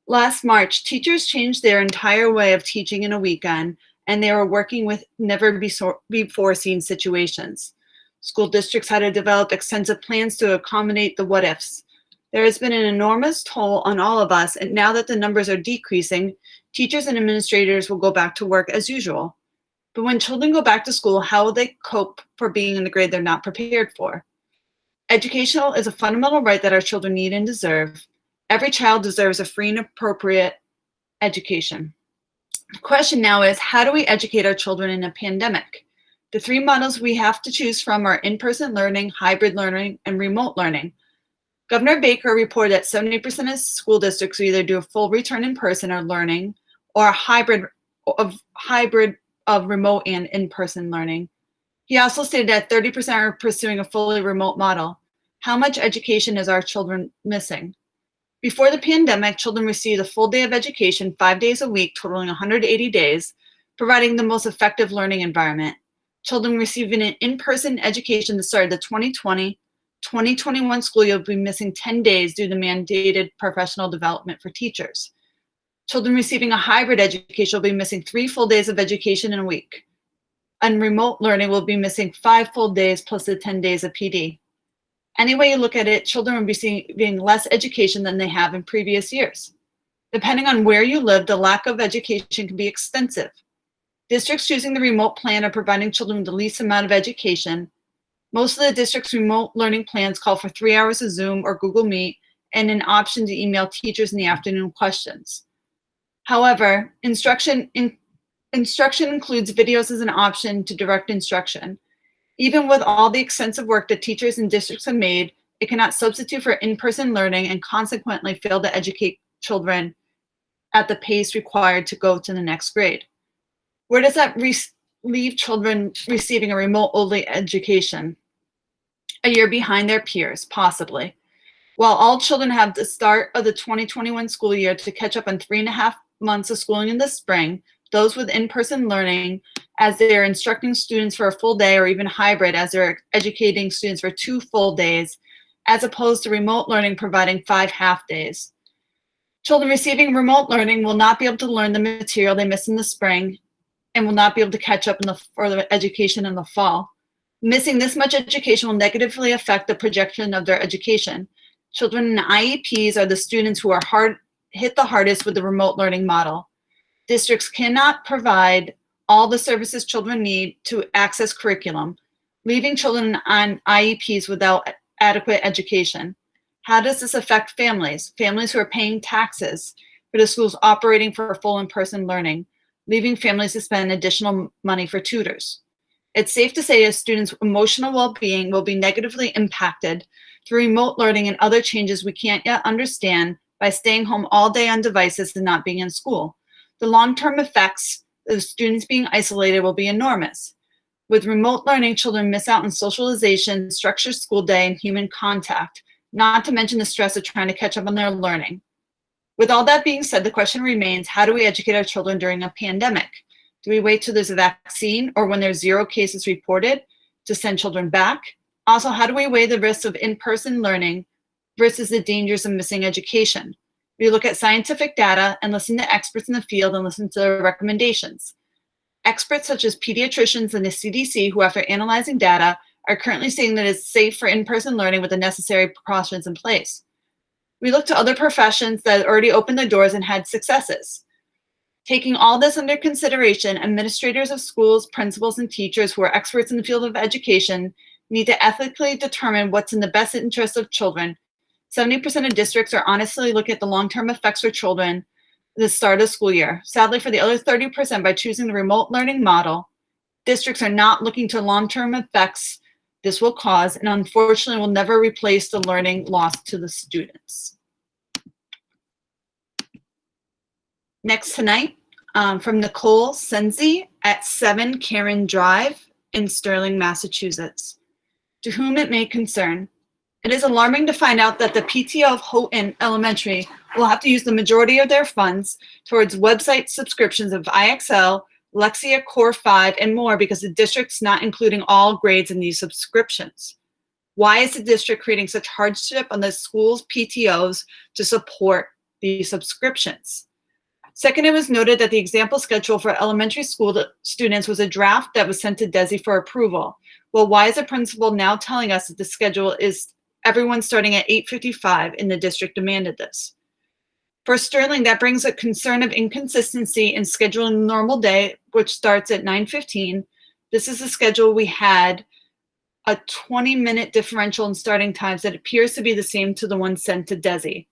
last March, teachers changed their entire way of teaching in a weekend, and they were working with never before seen situations. School districts had to develop extensive plans to accommodate the what-ifs. There has been an enormous toll on all of us, and now that the numbers are decreasing, teachers and administrators will go back to work as usual. But when children go back to school, how will they cope for being in the grade they're not prepared for? Educational is a fundamental right that our children need and deserve. Every child deserves a free and appropriate education. The question now is, how do we educate our children in a pandemic? The 3 models we have to choose from are in-person learning, hybrid learning, and remote learning. Governor Baker reported that 70% of school districts will either do a full return in person or learning or a hybrid of remote and in-person learning. He also stated that 30% are pursuing a fully remote model. How much education is our children missing? Before the pandemic, children received a full day of education 5 days a week, totaling 180 days, providing the most effective learning environment. Children receiving an in-person education that started the 2020-2021 school year will be missing 10 days due to mandated professional development for teachers. Children receiving a hybrid education will be missing 3 full days of education in a week. And remote learning will be missing 5 full days plus the 10 days of PD. Any way you look at it, children will be receiving less education than they have in previous years. Depending on where you live, the lack of education can be extensive. Districts choosing the remote plan are providing children with the least amount of education. Most of the district's remote learning plans call for 3 hours of Zoom or Google Meet and an option to email teachers in the afternoon questions. However, instruction includes videos as an option to direct instruction. Even with all the extensive work that teachers and districts have made, it cannot substitute for in-person learning and consequently fail to educate children at the pace required to go to the next grade. Where does that leave children receiving a remote-only education? A year behind their peers, possibly. While all children have the start of the 2021 school year to catch up on 3.5 months of schooling in the spring, those with in-person learning, as they're instructing students for a full day, or even hybrid as they're educating students for 2 full days, as opposed to remote learning providing 5 half days. Children receiving remote learning will not be able to learn the material they missed in the spring and will not be able to catch up in the further education in the fall. Missing this much education will negatively affect the projection of their education. Children in IEPs are the students who are hit the hardest with the remote learning model. Districts cannot provide all the services children need to access curriculum, leaving children on IEPs without adequate education. How does this affect families? Families who are paying taxes for the schools operating for full in-person learning, leaving families to spend additional money for tutors. It's safe to say a student's emotional well-being will be negatively impacted through remote learning and other changes we can't yet understand by staying home all day on devices and not being in school. The long-term effects of students being isolated will be enormous. With remote learning, children miss out on socialization, structured school day, and human contact, not to mention the stress of trying to catch up on their learning. With all that being said, the question remains, how do we educate our children during a pandemic? Do we wait till there's a vaccine or when there's 0 cases reported to send children back? Also, how do we weigh the risks of in-person learning versus the dangers of missing education? We look at scientific data and listen to experts in the field and listen to their recommendations. Experts such as pediatricians and the CDC, who after analyzing data, are currently saying that it's safe for in-person learning with the necessary precautions in place. We look to other professions that already opened their doors and had successes. Taking all this under consideration, administrators of schools, principals, and teachers who are experts in the field of education need to ethically determine what's in the best interest of children. 70% of districts are honestly looking at the long-term effects for children at the start of the school year. Sadly, for the other 30%, by choosing the remote learning model, districts are not looking to long-term effects this will cause, and unfortunately will never replace the learning lost to the students. Next tonight, from Nicole Senzi at 7 Karen Drive in Sterling, Massachusetts. To whom it may concern, it is alarming to find out that the PTO of Houghton Elementary will have to use the majority of their funds towards website subscriptions of IXL, Lexia Core 5, and more because the district's not including all grades in these subscriptions. Why is the district creating such hardship on the school's PTOs to support these subscriptions? Second, it was noted that the example schedule for elementary school students was a draft that was sent to DESE for approval. Well, why is the principal now telling us that the schedule is everyone starting at 8:55 and the district demanded this? For Sterling, that brings a concern of inconsistency in scheduling normal day, which starts at 9:15. This is the schedule we had, a 20-minute differential in starting times that appears to be the same to the one sent to DESE.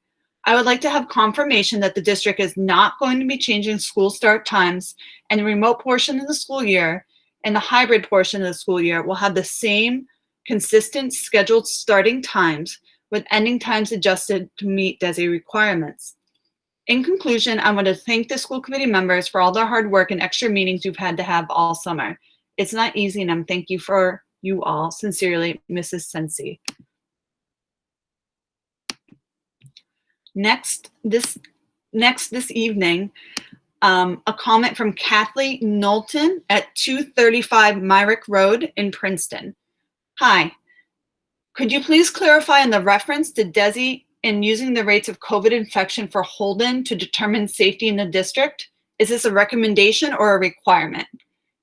I would like to have confirmation that the district is not going to be changing school start times, and the remote portion of the school year and the hybrid portion of the school year will have the same consistent scheduled starting times with ending times adjusted to meet DESE requirements. In conclusion, I want to thank the school committee members for all their hard work and extra meetings you've had to have all summer. It's not easy, and I'm thank you for you all. Sincerely, Mrs. Sensi. Next this evening, a comment from Kathleen Knowlton at 235 Myrick Road in Princeton. Hi, could you please clarify on the reference to DESE and using the rates of COVID infection for Holden to determine safety in the district? Is this a recommendation or a requirement?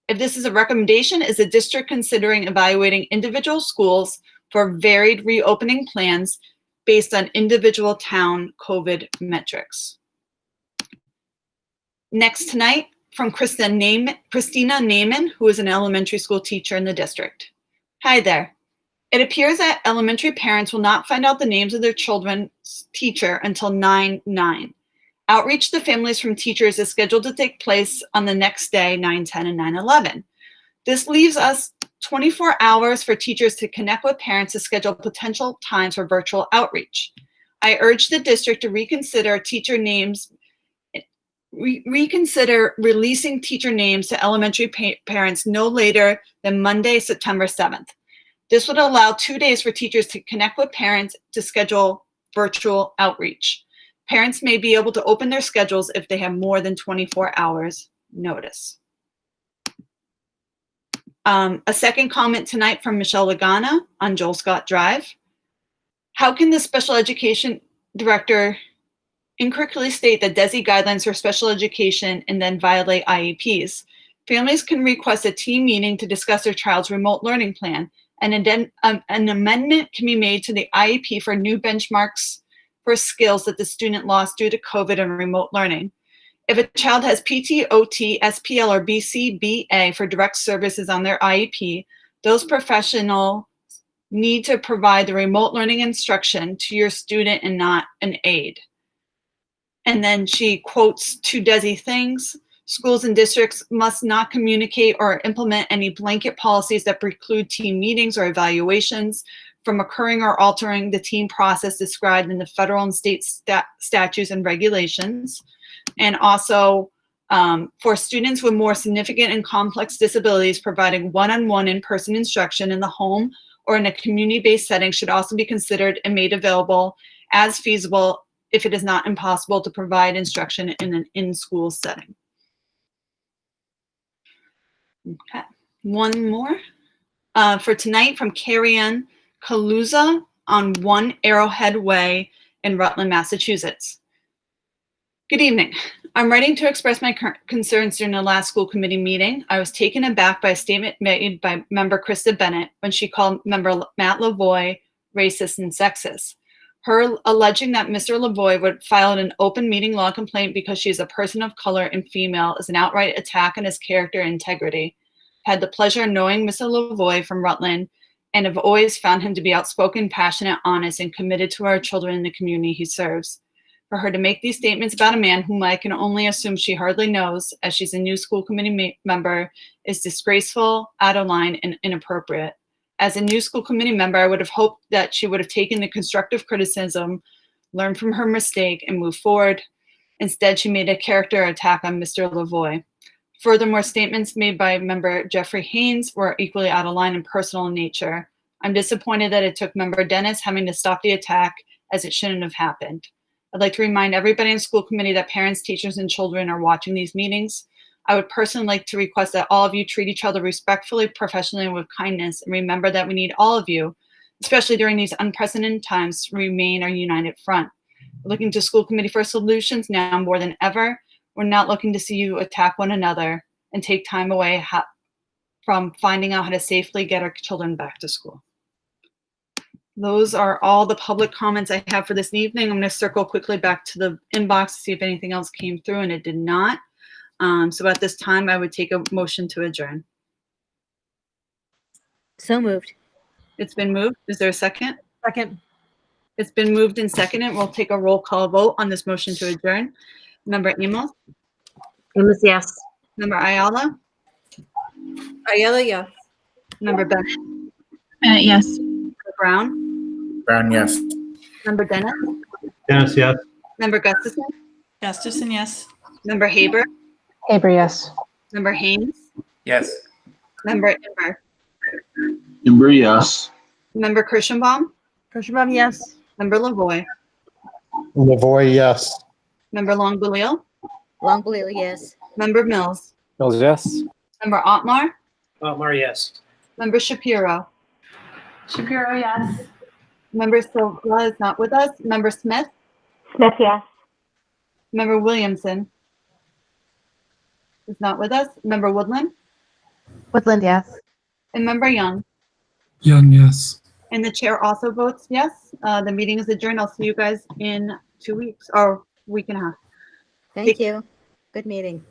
If this is a recommendation, is the district considering evaluating individual schools for varied reopening plans based on individual town COVID metrics? Next tonight, from Christina Naiman, who is an elementary school teacher in the district. Hi there. It appears that elementary parents will not find out the names of their children's teacher until 9/9. Outreach to families from teachers is scheduled to take place on the next day, 9/10 and 9/11. This leaves us 24 hours for teachers to connect with parents to schedule potential times for virtual outreach. I urge the district to reconsider reconsider releasing teacher names to elementary parents no later than Monday, September 7th. This would allow 2 days for teachers to connect with parents to schedule virtual outreach. Parents may be able to open their schedules if they have more than 24 hours notice. A second comment tonight from Michelle Lagana on Joel Scott Drive. How can the special education director incorrectly state the DESE guidelines for special education and then violate IEPs? Families can request a team meeting to discuss their child's remote learning plan, and an amendment can be made to the IEP for new benchmarks for skills that the student lost due to COVID and remote learning. If a child has PT, OT, SPL, or BCBA for direct services on their IEP, those professionals need to provide the remote learning instruction to your student and not an aide. And then she quotes 2 DESE things. Schools and districts must not communicate or implement any blanket policies that preclude team meetings or evaluations from occurring or altering the team process described in the federal and state statutes and regulations. And also for students with more significant and complex disabilities, providing one-on-one in-person instruction in the home or in a community-based setting should also be considered and made available as feasible if it is not impossible to provide instruction in an in-school setting. Okay, one more for tonight from Carrie Ann Kaluza on 1 Arrowhead Way in Rutland, Massachusetts. Good evening. I'm writing to express my concerns during the last school committee meeting. I was taken aback by a statement made by member Krista Bennett when she called member Matt Lavoie racist and sexist. Her alleging that Mr. Lavoie would file an open meeting law complaint because she is a person of color and female is an outright attack on his character and integrity. I had the pleasure of knowing Mr. Lavoie from Rutland and have always found him to be outspoken, passionate, honest, and committed to our children and the community he serves. For her to make these statements about a man whom I can only assume she hardly knows, as she's a new school committee member, is disgraceful, out of line, and inappropriate. As a new school committee member, I would have hoped that she would have taken the constructive criticism, learned from her mistake, and moved forward. Instead, she made a character attack on Mr. Lavoie. Furthermore, statements made by member Jeffrey Haynes were equally out of line and personal in nature. I'm disappointed that it took member Dennis having to stop the attack, as it shouldn't have happened. I'd like to remind everybody in school committee that parents, teachers, and children are watching these meetings. I would personally like to request that all of you treat each other respectfully, professionally, and with kindness, and remember that we need all of you, especially during these unprecedented times, to remain our united front. We're looking to school committee for solutions now more than ever. We're not looking to see you attack one another and take time away from finding out how to safely get our children back to school. Those are all the public comments I have for this evening. I'm going to circle quickly back to the inbox to see if anything else came through, and it did not. So at this time, I would take a motion to adjourn. So moved. It's been moved. Is there a second? Second. It's been moved and seconded. We'll take a roll call vote on this motion to adjourn. Member Amos? Amos, yes. Member Ayala? Ayala, yes. Member Bennett? Bennett, yes. Member Brown? Brown, yes. Member Dennis? Dennis, yes. Member Gustafson? Gustafson, yes. Member Haber? Haber, yes. Member Haynes? Yes. Member Imber? Imber, yes. Member Kirschenbaum? Kirschenbaum, yes. Member Lavoie? Lavoie, yes. Member Longbeliel? Longbeliel, yes. Member Mills? Mills, yes. Member Otmar? Otmar, yes. Member Shapiro? Shapiro, yes. Member Silva is not with us. Member Smith? Smith, yes. Member Williamson is not with us. Member Woodland? Woodland, yes. And Member Young? Young, yes. And the chair also votes yes. The meeting is adjourned. I'll see you guys in 2 weeks or week and a half. Thank you. Good meeting.